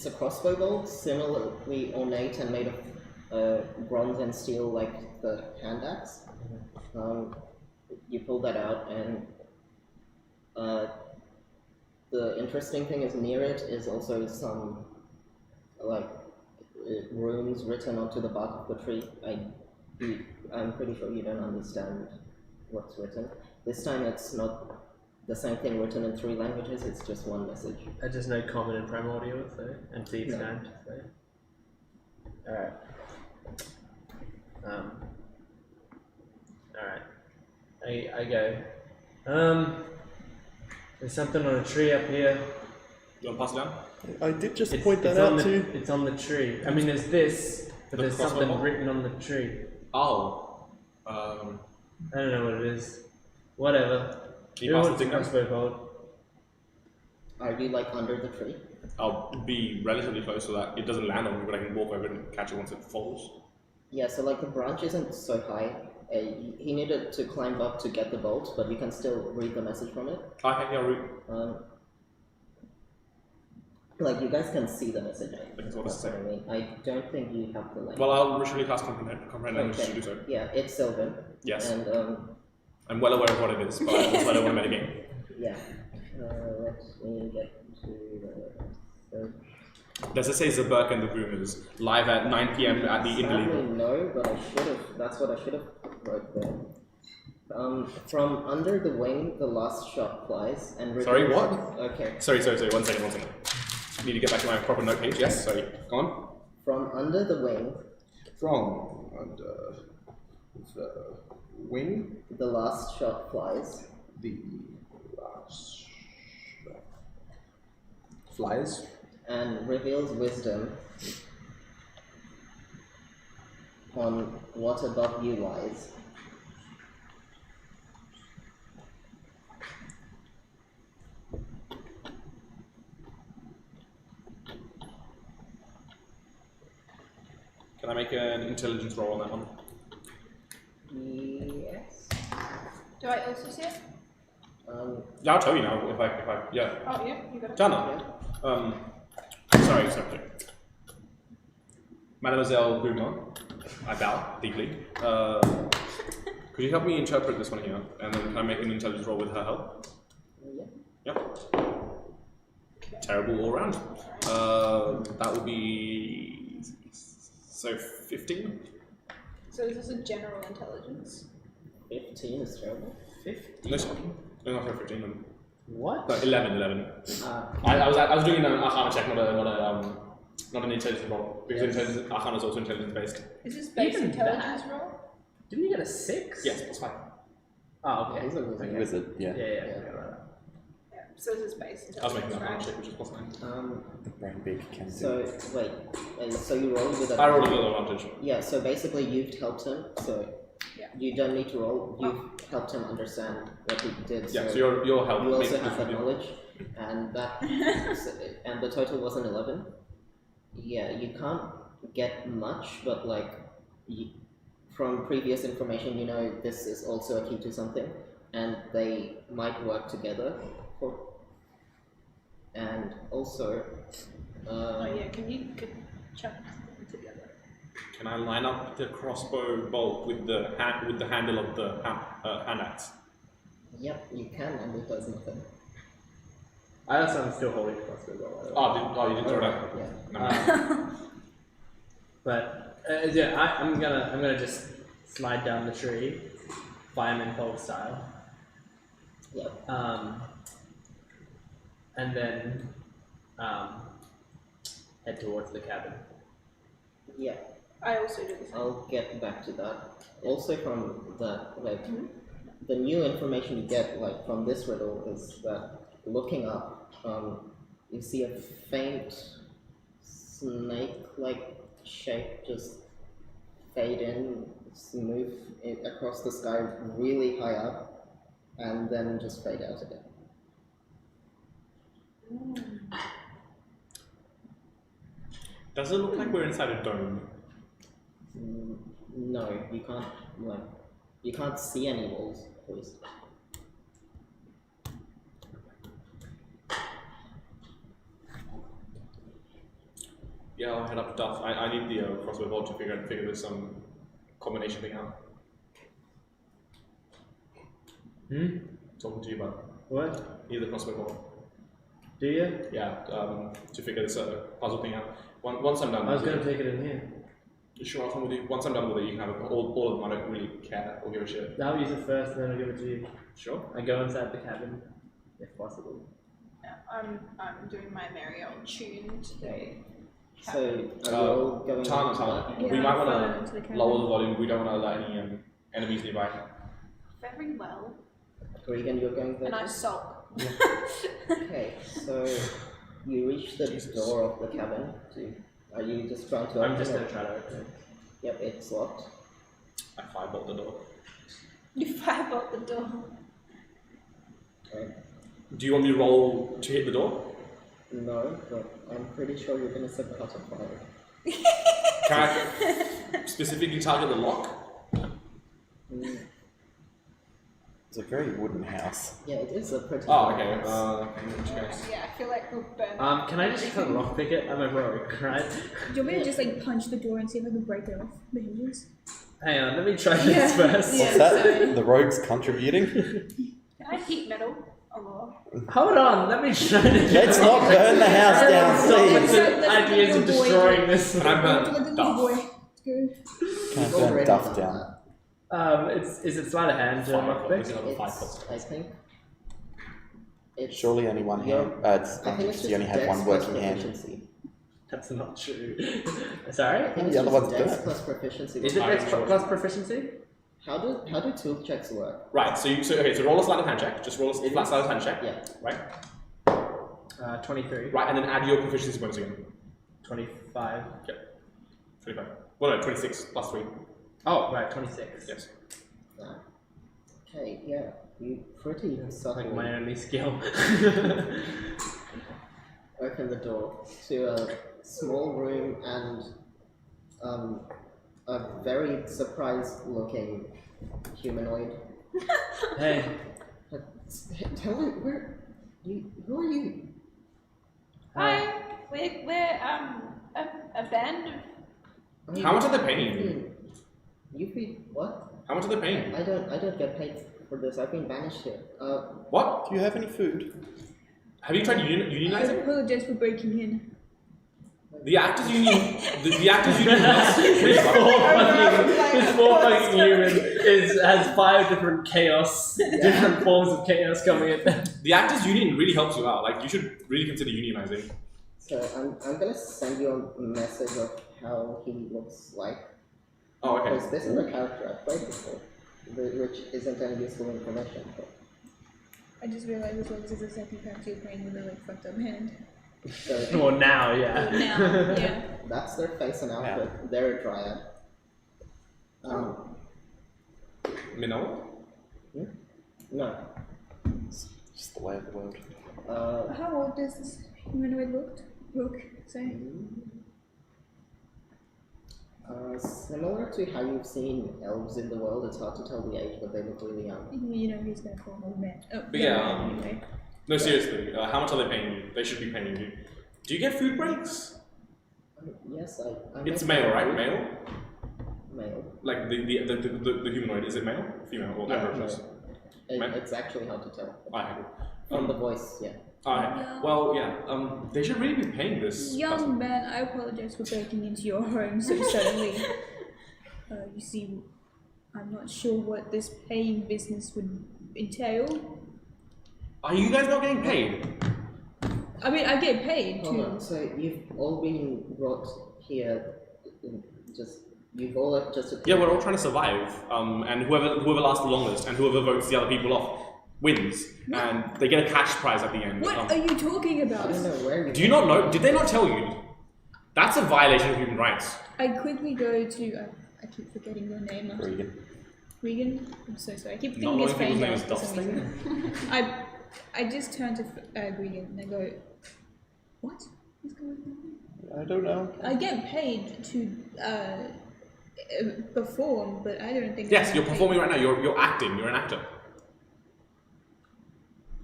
a crossbow bolt, similarly ornate and made of bronze and steel, like the hand axe. You pull that out, and the interesting thing is near it is also some like runes written onto the bark of the tree. I'm pretty sure you don't understand what's written. This time it's not the same thing written in 3 languages, it's just one message. I just know common and primordial, so, and thieves' No. hand, so. Alright. Alright. I go. There's something on a tree up here. You want to pass it down? I did just point that out to you. It's on the tree. I mean, there's this, but The there's crossbow something bolt? written on the tree. Oh. I don't know what it is. Whatever. Can you Who pass the wants a thing down? crossbow bolt? Are you like under the tree? I'll be relatively close so that it doesn't land on me, but I can walk over and catch it once it falls. Yeah, so like the branch isn't so high. He needed to climb up to get the bolt, but you can still read the message from it. Okay, yeah, Like you guys can see the message. That's what it's I mean. I don't think you have the language. well, I'll originally cast comprehend language to do so. Yeah, it's Sylvan. Yes. And I'm well aware of what it is, but I also don't want to metagame. yeah. Let me get to the. Does it say Zaberk and the Boomers live at 9 p.m. at the Sadly, Indie? no, but I should have. That's what I should have wrote there. From under the wing, the last shot flies and. Sorry, what? Okay. Sorry. 1 second. Need to get back to my proper note page. Yes, sorry. Go on. From under the wing. From under the wing. The last shot flies. The last shot flies. And reveals wisdom on what above you lies. Can I make an intelligence roll on that one? Yes. Do I also see it? Yeah, I'll tell you now if I yeah. Oh, yeah, you got it. Dana. Sorry. Mademoiselle Gugman, I bow deeply. Could you help me interpret this one here? And then can I make an intelligence roll with her help? Yeah. Yep. Terrible all round. That would be so 15. So is this a general intelligence? 15 is terrible. 50. No, sorry. No, not 15. Then. What? No, 11. I was doing an Arcana check, not an intelligence roll, because intelligence, Arcana is also intelligence based. Is this base Even intelligence that? roll? Didn't you get a 6? Yes, that's fine. Oh, okay. He's a wizard. Okay. Wizard, yeah. Yeah. Right. Yeah. So this is base I was making intelligence, an Arcana right? check, which is plus 9. The brain big can do. So wait, so you rolled with a. I rolled a little advantage. Yeah, so basically you've helped him, so Yeah. you don't need to roll. You've helped him understand what he did. Yeah, so your help you makes also it have that good. knowledge, and that and the total was an 11. Yeah, you can't get much, but like from previous information, you know this is also a key to something, and they might work together. And also, Oh yeah, can you chuck them together? Can I line up the crossbow bolt with the handle of the hand axe? Yep, you can, and it does nothing. I also am still holding the crossbow bow. You didn't throw it out. Yeah. No. But yeah, I'm gonna just slide down the tree, fireman pole style. Yep. And then head towards the cabin. Yeah. I also do the same. I'll get back to that. Also from that, like, the new information you get, like, from this riddle is that looking up, you see a faint snake-like shape just fade in, move across the sky really high up, and then just fade out again. Does it look like we're inside a dome? No, you can't see any walls, at least. Yeah, I'll head up to Duff. I need the crossbow bolt to figure this combination thing out. Talking to you about What? need the crossbow bolt. Do you? Yeah, to figure this puzzle thing out. Once I'm done. I was with gonna it- take it in here. Sure, I'll come with you. Once I'm done with it, you can have it. All of them. I don't really care or give a shit. I'll use it first, and then I'll give it to you. Sure. I go inside the cabin, if possible. Yeah, I'm doing my merry old tune today. So, are you all going Tana, into that? we Yeah, might I'll follow want into the to cabin. lower the volume. We don't want to let any enemies nearby. Very well. Regan, you're going there? And I sulk. Okay, so you reach the door of the cabin. Are you just trying to I'm open just it? gonna try to open it. Yep, it's locked. I firebolt the door. You firebolt the door. Right. Do you want me to roll to hit the door? No, but I'm pretty sure you're gonna set the house on fire. Can I specifically target the lock? Mm, It's a very wooden house. yeah, it is a pretty. Oh, big okay. house. In which case. Yeah, I feel like we'll burn. Can I just kind of lockpick it? I'm a rogue, right? Do you want me to just like punch the door and see if I can break it off the hinges? Hang on, let me try this first. Yeah. What's that? sorry. The rogue's contributing? Can I heat metal? Oh, Hold on, let me try to Let's not burn the house down, Stop with please. the ideas of destroying this. Can I burn Let the little duff? boy go. Can I You've burn already duff done down? Is it sleight of hand to There's lockpick? another 5 It's, plus. I think. It's, Surely only one Yeah. hand. I think it's just You only have dex one plus working hand. proficiency. That's not true. I Sorry? think The it's other just one's dex burnt. plus proficiency. Is it I'm dex sure. plus proficiency? How do tool checks work? Right, so roll a sleight of hand check. Just roll a flat sleight of hand check. Yeah. Right? 23. Right, and then add your proficiency bonus again. 25. Okay. 25. Well, no, 26 plus 3. Oh, right, 26. Yes. Okay, yeah. You pretty Like subtly my only skill. open the door to a small room and a very surprised looking humanoid. Hey, Tell me who are you? Hi, we're a band of. How much are they paying you? You've been what? How much are they paying you? I don't get paid for this. I've been banished here. What? Do you have any food? Have you tried I unionizing? apologize for breaking in. The actors union. The actors union. must really this poor fucking human has 5 different chaos, different forms of chaos coming at them. The actors union really helps you out. Like you should really consider unionizing. So I'm gonna send you a message of how he looks like. Oh, okay. Because this is a character I've played before, which isn't any useful information. But I just realized as well this is the second character you're playing with a like fucked up hand. so Well, now, yeah. Now, yeah. that's their face and outfit. They're a dryad. Minoa? No. Just the way of the world. How old does this humanoid look? Say. Similar to how you've seen elves in the world, it's hard to tell the age, but they look really young. You know he's gonna call old man. Oh, But yeah, man, anyway. No, seriously. How much are they paying you? They should be paying you. Do you get food breaks? Yes, I It's make male, right? food. Male? Male. Like the humanoid, is it male? Female? Or Yeah, androgynous? Male? It's actually hard to tell. Alright. From the voice, yeah. Alright. Well, yeah. They should really be paying this. Young man, I apologize for breaking into your home so suddenly. You see, I'm not sure what this paying business would entail. Are you guys not getting paid? I mean, I get paid Hold too. on, so you've all been brought here, you've all just appeared. Yeah, we're all trying to survive. And whoever lasts the longest and whoever votes the other people off wins. And they get a cash prize at the end. What are you talking I about? don't know where you Do you not know? Did they not tell you? That's a violation of human rights. I quickly go to. I keep forgetting your name. Regan. Regan? I'm so sorry. I keep Not thinking it's knowing people's Fang names for is some reason. I just turn to Regan and I go, what is going on? I don't know. I get paid to perform, but I don't think. Yes, I'm you're paid. performing right now. You're acting. You're an actor.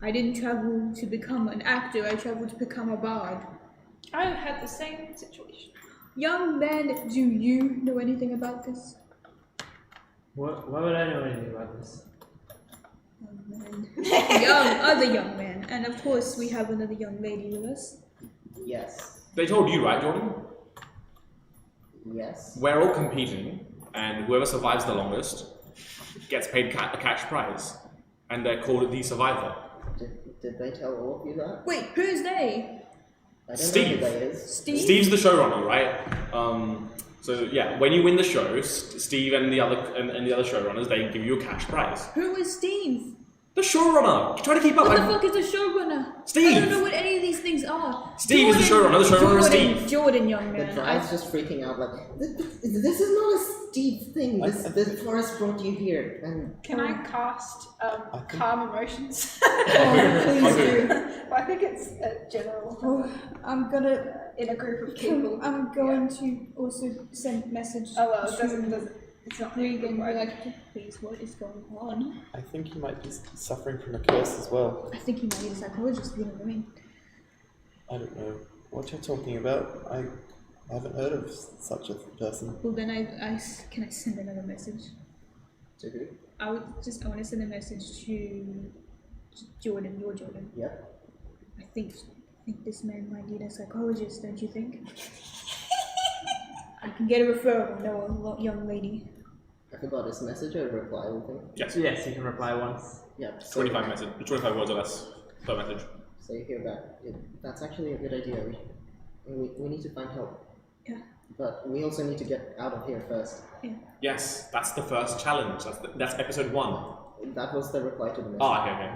I didn't travel to become an actor. I traveled to become a bard. I had the same situation. Young man, do you know anything about this? Why would I know anything about this? Young man. Other young man. And of course, we have another young lady with us. Yes. They told you, right, Jordan? Yes. We're all competing, and whoever survives the longest gets paid a cash prize, and they're called the survivor. Did they tell all of you that? Wait, who's they? I don't Steve. know who that is. Steve? Steve's the showrunner, right? So yeah, when you win the show, Steve and the other showrunners, they give you a cash prize. Who is Steve? The showrunner! Try to keep up. What the fuck is a showrunner? Steve! I don't know what any of these things are. Steve is the showrunner. The showrunner is Steve. Jordan, young The man. drive's just freaking out like, this is not a Steve thing. The forest brought you here. And Can I cast calm emotions? Oh, please do. I think it's a general Oh, I'm gonna. in a group of people. I'm going to also send a message. Oh well, it to doesn't. It's not Regan. really Be right. like, please, what is going on? I think he might be suffering from a curse as well. I think he might need a psychologist. You know what I mean? I don't know what you're talking about. I haven't heard of such a person. Well, then can I send another message? to who? I want to send a message to Jordan. Your Jordan. Yep. I think this man might need a psychologist. Don't you think? I can get a referral. No, a young lady. I forgot his message or reply with him. Yes. Yes, you can reply once. Yep. So, 25 words or less per message. So you hear back. That's actually a good idea. We need to find help. Yeah. But we also need to get out of here first. Yes, that's the first challenge. That's episode 1. That was the reply to the message. Oh, okay.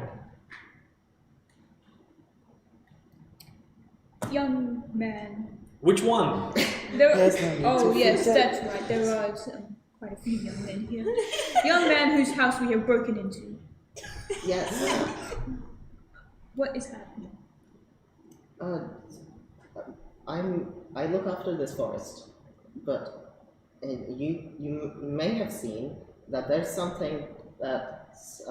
Young man. Which one? There's no need Oh to yes, forget. that's right. There are quite a few young men here. Young man whose house we have broken into. Yes. What is happening? I look after this forest, but you may have seen that there's something that's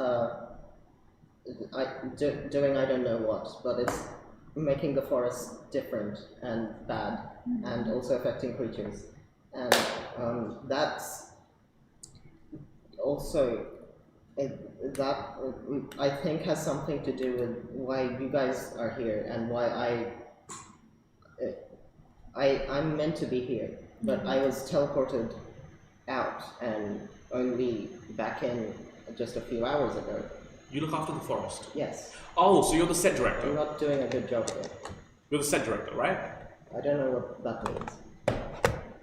doing I don't know what, but it's making the forest different and bad, and also affecting creatures, and that's also that I think has something to do with why you guys are here and why I'm meant to be here, but I was teleported out and only back in just a few hours ago. You look after the forest. Yes, Oh, so you're the set I'm director. not doing a good job here. You're the set director, right? I don't know what that means.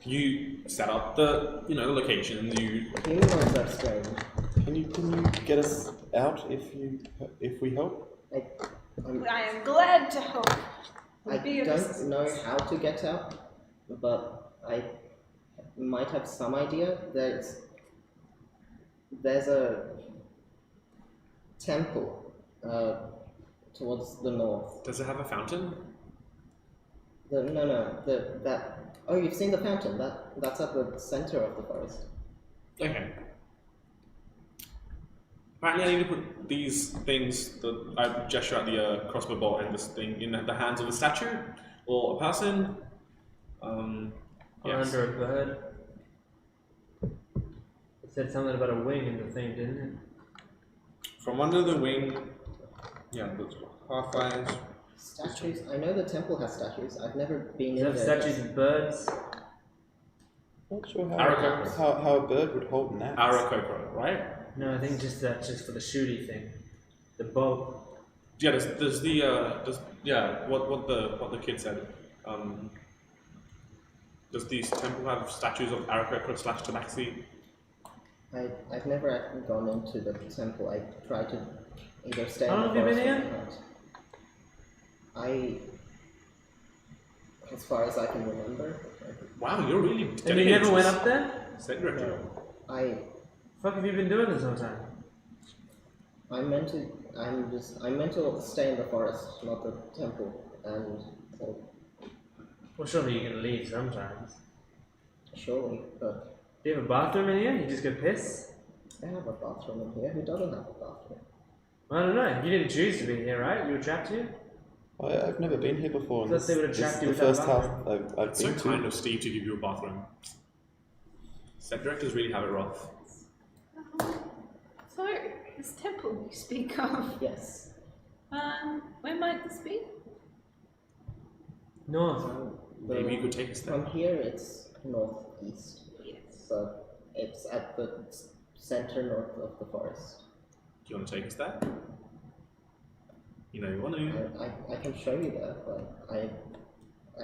You set up the location. You Humanoids are strange. Can you get us out if we help? I am glad to help. I Be of don't assistance. know how to get out, but I might have some idea. There's a temple towards the north. does it have a fountain? Oh, you've seen the fountain. That's at the center of the forest. Okay. Apparently, I need to put these things. I gesture at the crossbow bolt and this thing in the hands of a statue or a person. Yes. Under a bird. It said something about a wing in the thing, didn't it? From under the wing. Yeah, those half-eyes. Statues. I know the temple has statues. I've never been Does in it have there. statues of birds? Not sure Arrow. how a bird would hold an axe. Arrow, right? No, I think that's just for the shooty thing. The bow. Yeah, there's what the kid said. Does these temple have statues of Arakocra / Tabaxi? I've never actually gone into the temple. I try to either stay How in the long have you forest been or here? not. As far as I can remember, Wow, you're really And you dedicated never to went this up there? set director. Fuck have you been doing this whole time? I'm meant to stay in the forest, not the temple, and Well, surely you can leave sometimes. surely, but Do you have a bathroom in here? You just go piss? I have a bathroom in here. Who doesn't have a bathroom? I don't know. You didn't choose to be here, right? You were trapped here? I've never been here before. and Let's say this what attracted is you the with first that house I've It's so been to. kind of Steve to give you a bathroom. Set directors really have it rough. So, this temple you speak of, Yes. where might this be? North. Maybe you could take us there. From here, it's northeast, Yes. but it's at the center north of the forest. Do you want to take us there? You know you want to. I can show you that, but I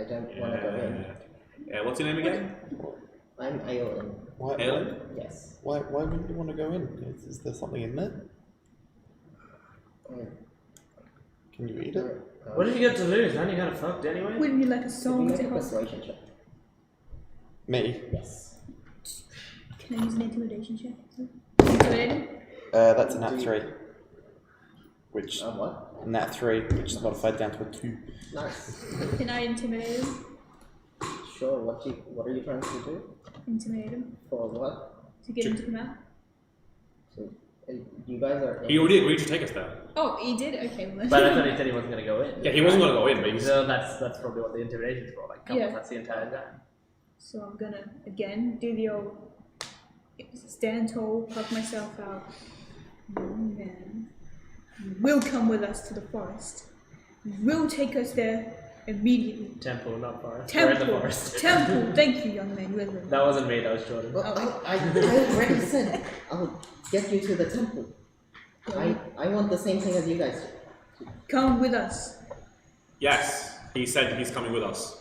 don't want to go in. Yeah, what's your name again? I'm Aelin. Why Aelin? Yes. wouldn't you want to go in? Is there something in there? Can you eat it? What did you get to lose? Aren't you kind of fucked anyway? Wouldn't you like a Can song you to make a help? persuasion check? Me? Yes. Can I use an intimidation check? Intimidating? That's a nat 3. Which What? nat 3, which is modified down to a 2. Nice. Can I intimidate him? Sure. What are you trying to do? Intimidate him For what? to get him to come out? So, you guys are. He already agreed to take us there. Oh, he did. Okay, well. But I thought he said he wasn't going to go in. Yeah, he wasn't going to go in, but he's. So that's probably what the intimidation's for. Like, come Yeah. on, that's the entire time. So I'm gonna again do the old stand tall, puff myself out. Young man, you will come with us to the forest. You will take us there immediately. Temple, not forest. We're in the Temple, forest. temple. Thank you, young man. Well, That wasn't me, that was Jordan. Well, I already said I'll get you to the temple. I want the same thing as you guys do. come with us. Yes, he said he's coming with us.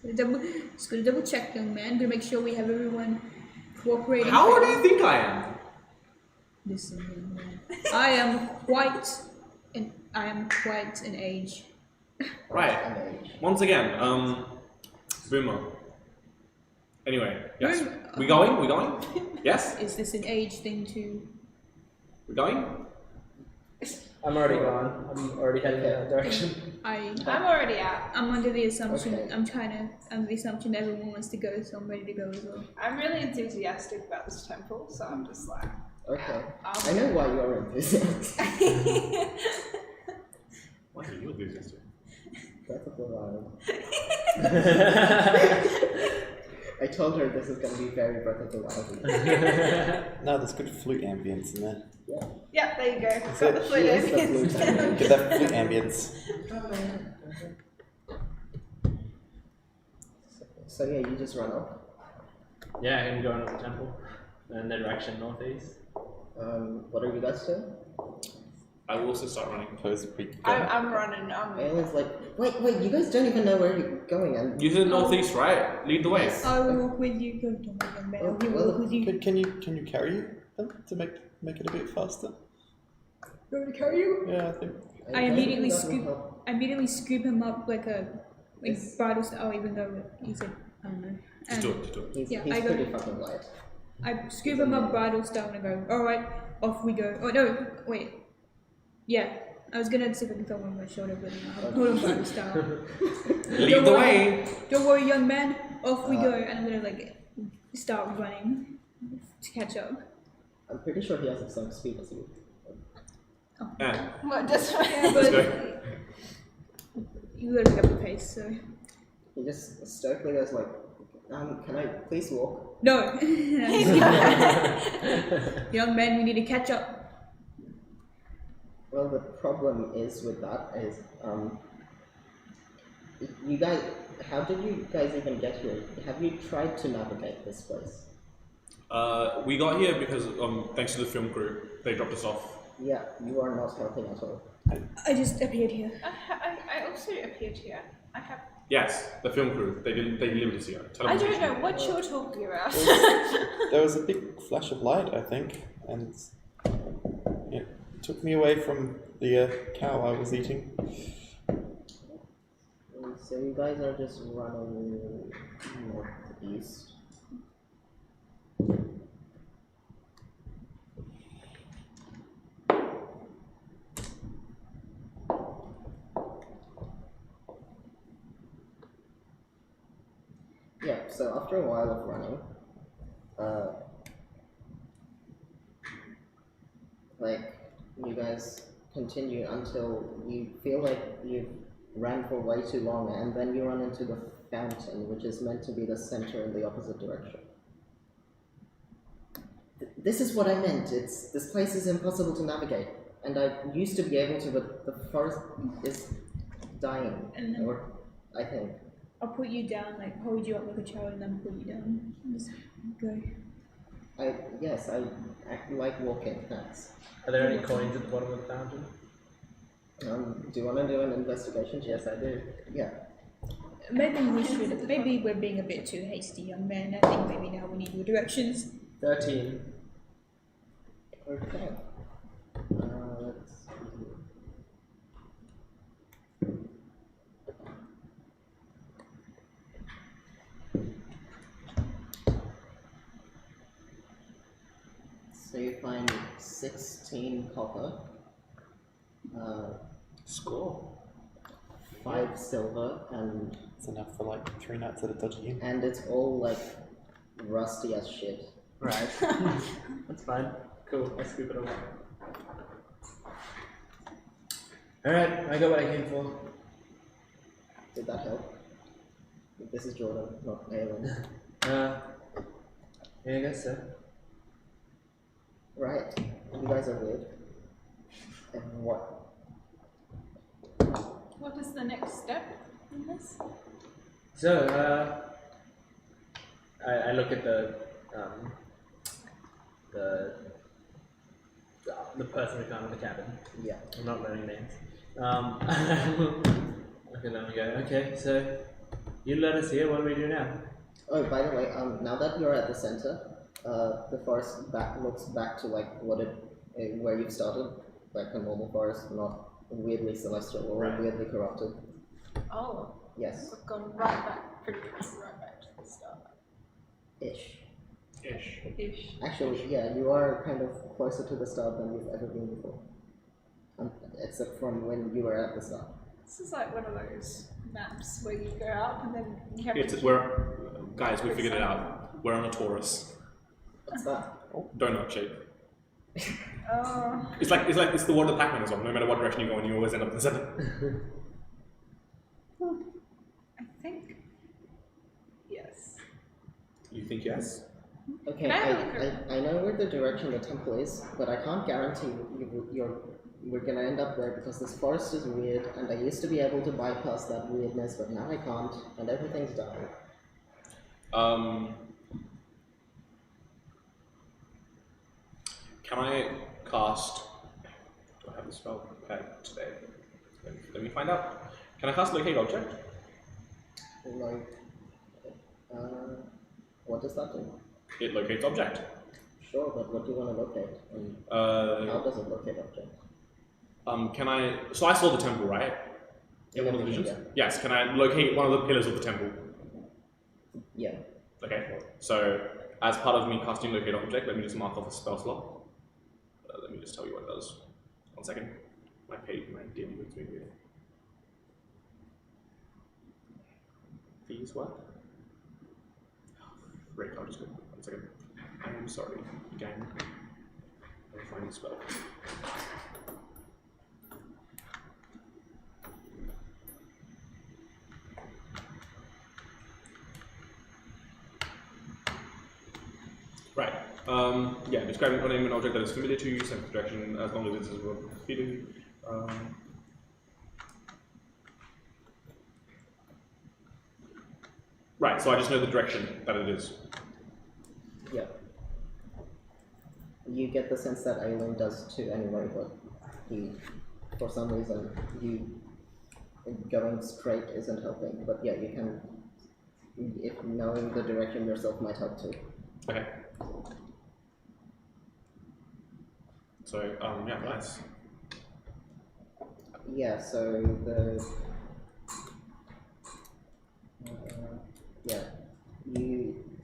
Just gonna double check, young man. Gonna make sure we have everyone cooperating. How old do you think I am? Listen, young man. I am quite an age. Right. And Once again, Boomer. Anyway, yes. Boom. We going? We going? Yes? Is this an age thing too? We going? I'm already gone. I'm already heading in that direction. I'm already out. I'm under the assumption. Okay. I'm under the assumption everyone wants to go, so I'm ready to go as well. I'm really enthusiastic about this temple, so I'm just like, Okay. I'll I know why you're enthusiastic. Why are you enthusiastic? Breath of the Wild. I told her this is going to be very Breath of the Wild. No, there's good flute ambience in there. Yeah. Yeah, there you go. That's Got the it. flute She is the ambience. flute ambience. Get that flute ambience. So yeah, you just run up. Yeah, I'm going to the temple. And the direction northeast. What are you guys doing? I will also start running. Suppose we go. I'm running. Aelin's like, wait, you guys don't even know where you're going, and You said northeast, right? Lead the way. Yes. I will walk with you. Go, don't make a man. I will well, walk with you. Can you carry them to make it a bit faster? You want me to carry you? Yeah, I think. I immediately that will scoop. help. I immediately scoop him up like Yes. bridal style. Even though he said I don't know. Just do it, just do it. He's, Yeah, he's I go- pretty fucking light. I scoop him up bridal style and I go, alright, off we go. Oh no, wait. Yeah, I was gonna see if I can throw him on my shoulder, but no, hold on bridal style. Lead the way. Don't worry, young man, off we go. And I'm gonna like start running to catch up. I'm pretty sure he has the same speed as you. Yeah. What, just Yeah, Let's but go. you gotta pick up the pace, so. He just stoically goes like, can I please walk? No! Young man, we need to catch up. Well, the problem is with that is, you guys, how did you guys even get here? Have you tried to navigate this place? We got here because thanks to the film crew, they dropped us off. Yeah, you are not helping at all. I just appeared here. I also appeared here. I have. Yes, the film crew. They delivered us here. Tell I them don't know what you're talking about. There was a big flash of light, I think, and it took me away from the cow I was eating. So you guys are just running northeast. Yeah, so after a while of running, you guys continue until you feel like you've ran for way too long, and then you run into the fountain, which is meant to be the center in the opposite direction. This is what I meant. This place is impossible to navigate, and I used to be able to, but the forest is dying, And then- or I think. I'll put you down, like hold you up like a child and then put you down. Just go. Yes, I like walking, thanks. Are there any coins at the bottom of the fountain? Do you want to do an investigation check? Yes, I do. Yeah. Maybe we should. Maybe we're being a bit too hasty, young man. I think maybe now we need your directions. 13. Okay. Let's see. 16 copper, Score. 5 silver, and It's enough for like 3 nights at a dodgy inn. it's all like rusty as shit. Right. That's fine. Cool. I'll scoop it away. Alright, I got what I came for. Did that help? This is Jordan, not Alan. Yeah, I guess so. Right. You guys are weird. And what? What is the next step in this? So, I look at the person we found in the cabin. Yeah. I'm not learning names. Look at them and go, okay, so you let us here, what do we do now? Oh, by the way, now that you're at the center, the forest looks back to like where you started, like a normal forest, not weirdly celestial or Right. weirdly corrupted. Oh, Yes, we've gone right back, pretty much right back to the start. ish. Ish. Actually, yeah, you are kind of closer to the start than you've ever been before. Except from when you were at the start. This is like one of those maps where you go up and then you have It's, guys, we figured it out. We're on a Taurus. What's that? Donut shape. Oh, It's the one that Pac-Man is on. No matter what direction you go in, you always end up in the center. I think yes. You think yes? Okay, Can I have a look at- I know where the direction the temple is, but I can't guarantee we're gonna end up there because this forest is weird, and I used to be able to bypass that weirdness, but now I can't, and everything's dying. Can I cast? Do I have the spell prepared today? Let me find out. Can I cast locate object? Like, what does that do? It locates object. Sure, but what do you want to locate? And Uh, how does it locate object? Can I? So I saw the temple, right? In one of the visions. Yeah. Yes. Can I locate one of the pillars of the temple? Yeah. Okay. So as part of me casting locate object, let me just mark off a spell slot. Let me just tell you what it does. 1 second. My daily looks weird. These what? Rick, I'll just go. 1 second. I am sorry. Again. I'll find the spell. Right. Yeah, describing or naming an object that is familiar to you, same direction, as long as it is a feeling. Right, so I just know the direction that it is. Yeah. You get the sense that Aelin does too anyway, but for some reason, going straight isn't helping. But yeah, you can, if knowing the direction yourself might help too. Okay. So, yeah, nice. Yeah, so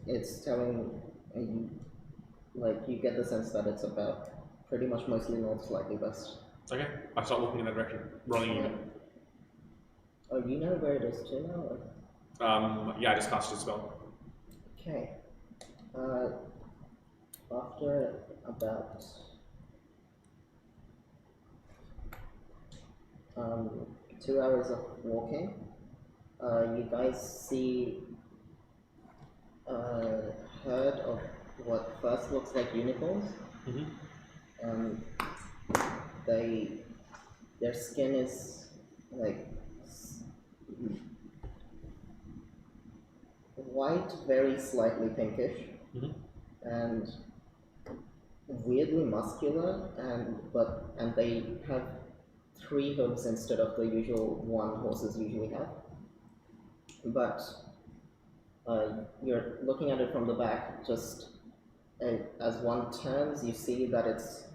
it's telling, you get the sense that it's about pretty much mostly north, slightly west. Okay, I start walking in that direction, rolling even. Oh, you know where it is too now? Or? Yeah, I just casted a spell. Okay. After about 2 hours of walking, you guys see a herd of what first looks like unicorns. Mm-hmm. Their skin is like white, very slightly pinkish, Mm-hmm. and weirdly muscular, and they have 3 hooves instead of the usual 1 horses usually have. But you're looking at it from the back, just as one turns, you see that it's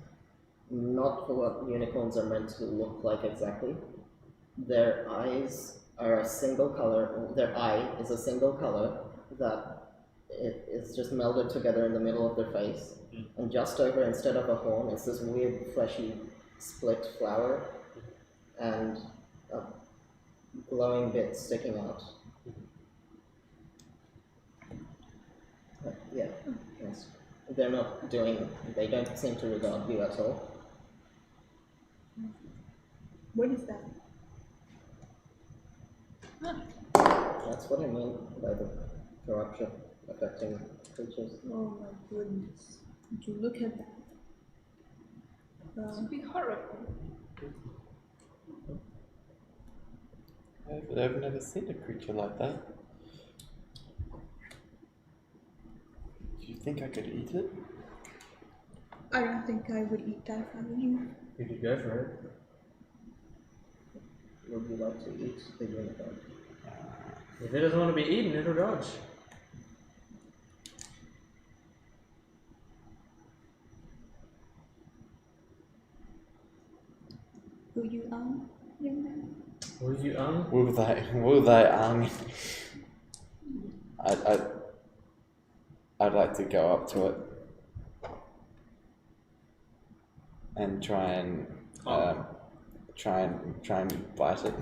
not what unicorns are meant to look like exactly. Their eyes are a single color, their eye is a single color that it is just melded together in the middle of their face. and just over, instead of a horn, is this weird fleshy split flower, and a glowing bit sticking out. Yeah, yes. They don't seem to regard you at all. What is that? That's what I mean by the corruption affecting creatures. Oh my goodness. Would you look at that? This would be horrible. I've never seen a creature like that. Do you think I could eat it? I don't think I would eat that if I were you. You could go for it. Would you like to eat the unicorn? If it doesn't want to be eaten, it'll dodge. Will you, young man? Will you, Will they, I'd like to go up to it and try and bite it.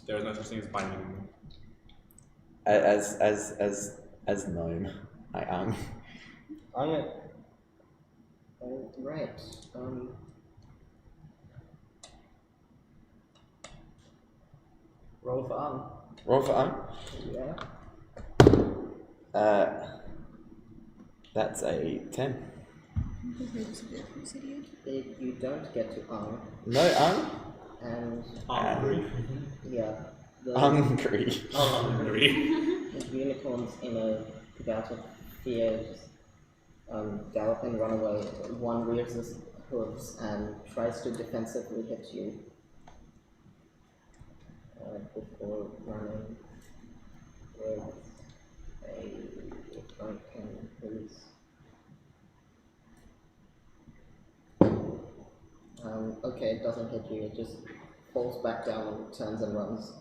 There is no such thing as biting. As gnome, I it. Right. Roll for Roll for Yeah. That's a 10. You don't get to No and Hungry. yeah, the hungry. Hungry. unicorns in a bout of fear gallop and run away. One rears his hooves and tries to defensively hit you before running with if I can please. Okay, it doesn't hit you, it just falls back down and turns and runs.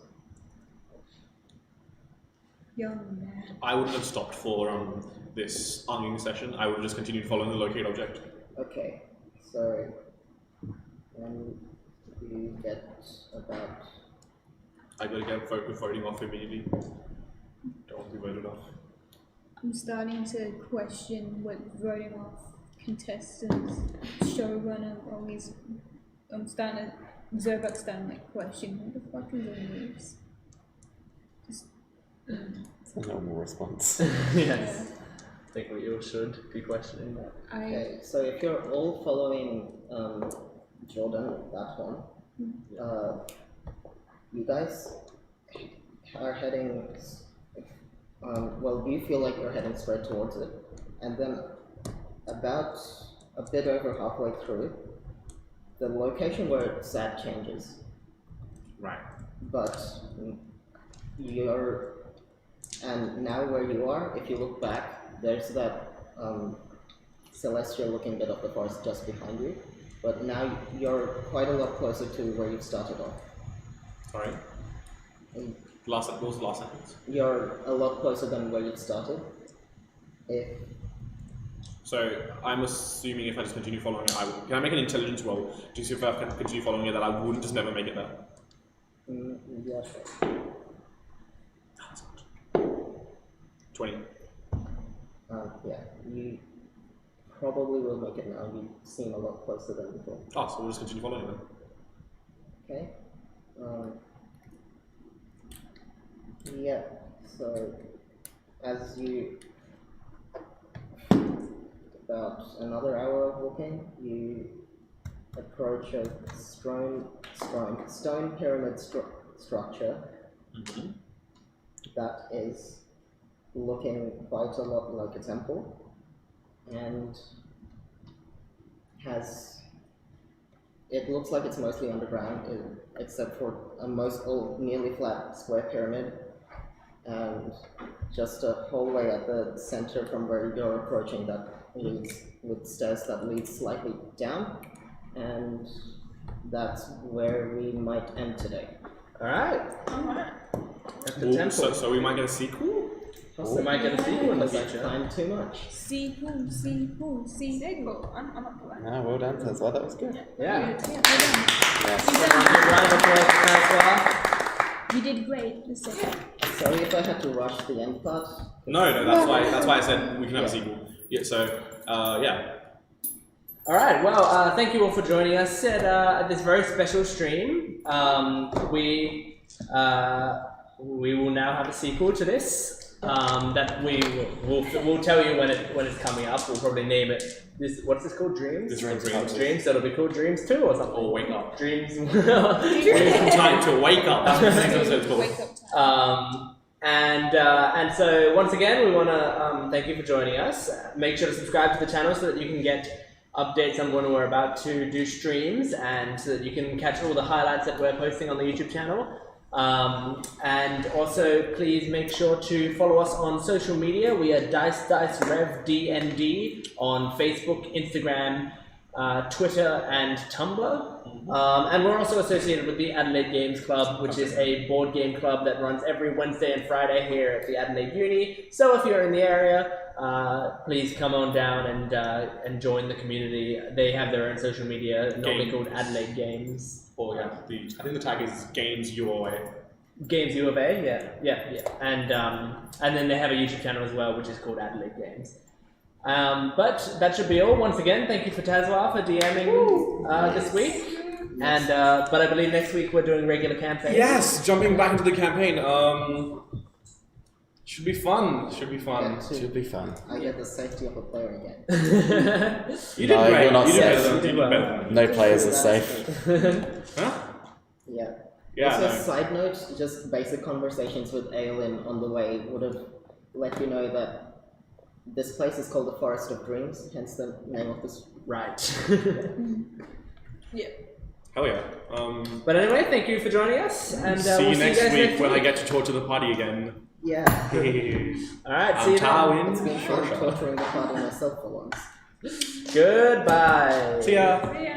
Young man. I wouldn't have stopped for this unging session. I would have just continued following the locate object. Okay, so when you get about I gotta get voting off immediately. Don't want to be voted off. I'm starting to question what voting off contestants, showrunner, always. I'm starting to Zerbuck's starting to question who the fuck is on this? Just It's a normal response. Yes. I think we all should be questioning that. okay, so if you're all following Jordan, that one, you guys are heading. Well, you feel like you're heading straight towards it, and then about a bit over halfway through, the location where it's at changes. Right. But and now where you are, if you look back, there's that celestial looking bit of the forest just behind you, but now you're quite a lot closer to where you started off. Sorry. What was the last sentence? You're a lot closer than where you started. So I'm assuming if I just continue following it, can I make an intelligence roll to see if I can continue following it that I wouldn't just never make it there? Yeah, sure. 20. Yeah, you probably will make it now. You seem a lot closer than before. Oh, so we'll just continue following it then. Okay. Yeah, so as you about another hour of walking, you approach a stone pyramid structure that is looking quite a lot like a temple and it looks like it's mostly underground except for a nearly flat square pyramid and just a hallway at the center from where you're approaching that leads with stairs that lead slightly down, and that's where we might end today. Alright. Alright. At the temple. So we might get a sequel? We might get a sequel in the Because I future. climbed too much. Sequel. Sequel. I'm up for that. Ah, well done, Tazwar. That was good. Yeah. Yeah, well done. Yes. Round of applause for Tazwar. You did great this second. Sorry if I had to rush the end part. No, that's why I said we can have a sequel. Yeah, so yeah. All right. Well, thank you all for joining us at this very special stream. We will now have a sequel to this. That we'll tell you when it's coming up. We'll probably name it this. What's this called? Dreams. This is Dreams. Dreams. So it'll be called Dreams 2 or something. Or Wake Up. Dreams. Time to wake up. That's what the next episode's called. Wake up time. And so once again, we want to thank you for joining us. Make sure to subscribe to the channel so that you can get updates on when we're about to do streams, and so that you can catch all the highlights that we're posting on the YouTube channel. And also, please make sure to follow us on social media. We are DiceRevDND on Facebook, Instagram, Twitter, and Tumblr. And we're also associated with the Adelaide Games Club, which is a board game club that runs every Wednesday and Friday here at the Adelaide Uni. So if you're in the area, please come on down and join the community. They have their own social media, normally called Adelaide Games. Or yeah, I think the tag is Games UOA. Games U of A, yeah. And then they have a YouTube channel as well, which is called Adelaide Games. But that should be all. Once again, thank you for Tazwar for DMing this week. And but I believe next week we're doing regular campaign. Yes, jumping back into the campaign. Should be fun. Should be fun. I get the safety of a player again. You did No, great. you're not you did safe. better than- you did better than me. No players are safe. Huh? Yeah. Yeah. Also, no. side note, just basic conversations with Aelin on the way would have let you know that this place is called the Forest of Dreams, hence the name of this. Right. Yeah. Hell yeah. But anyway, thank you for joining us, and See we'll you next guys week when I get to talk to the party again. Yeah. All right, see you then. Tawin. It's been fun torturing the party myself for once. Goodbye. See ya. See ya.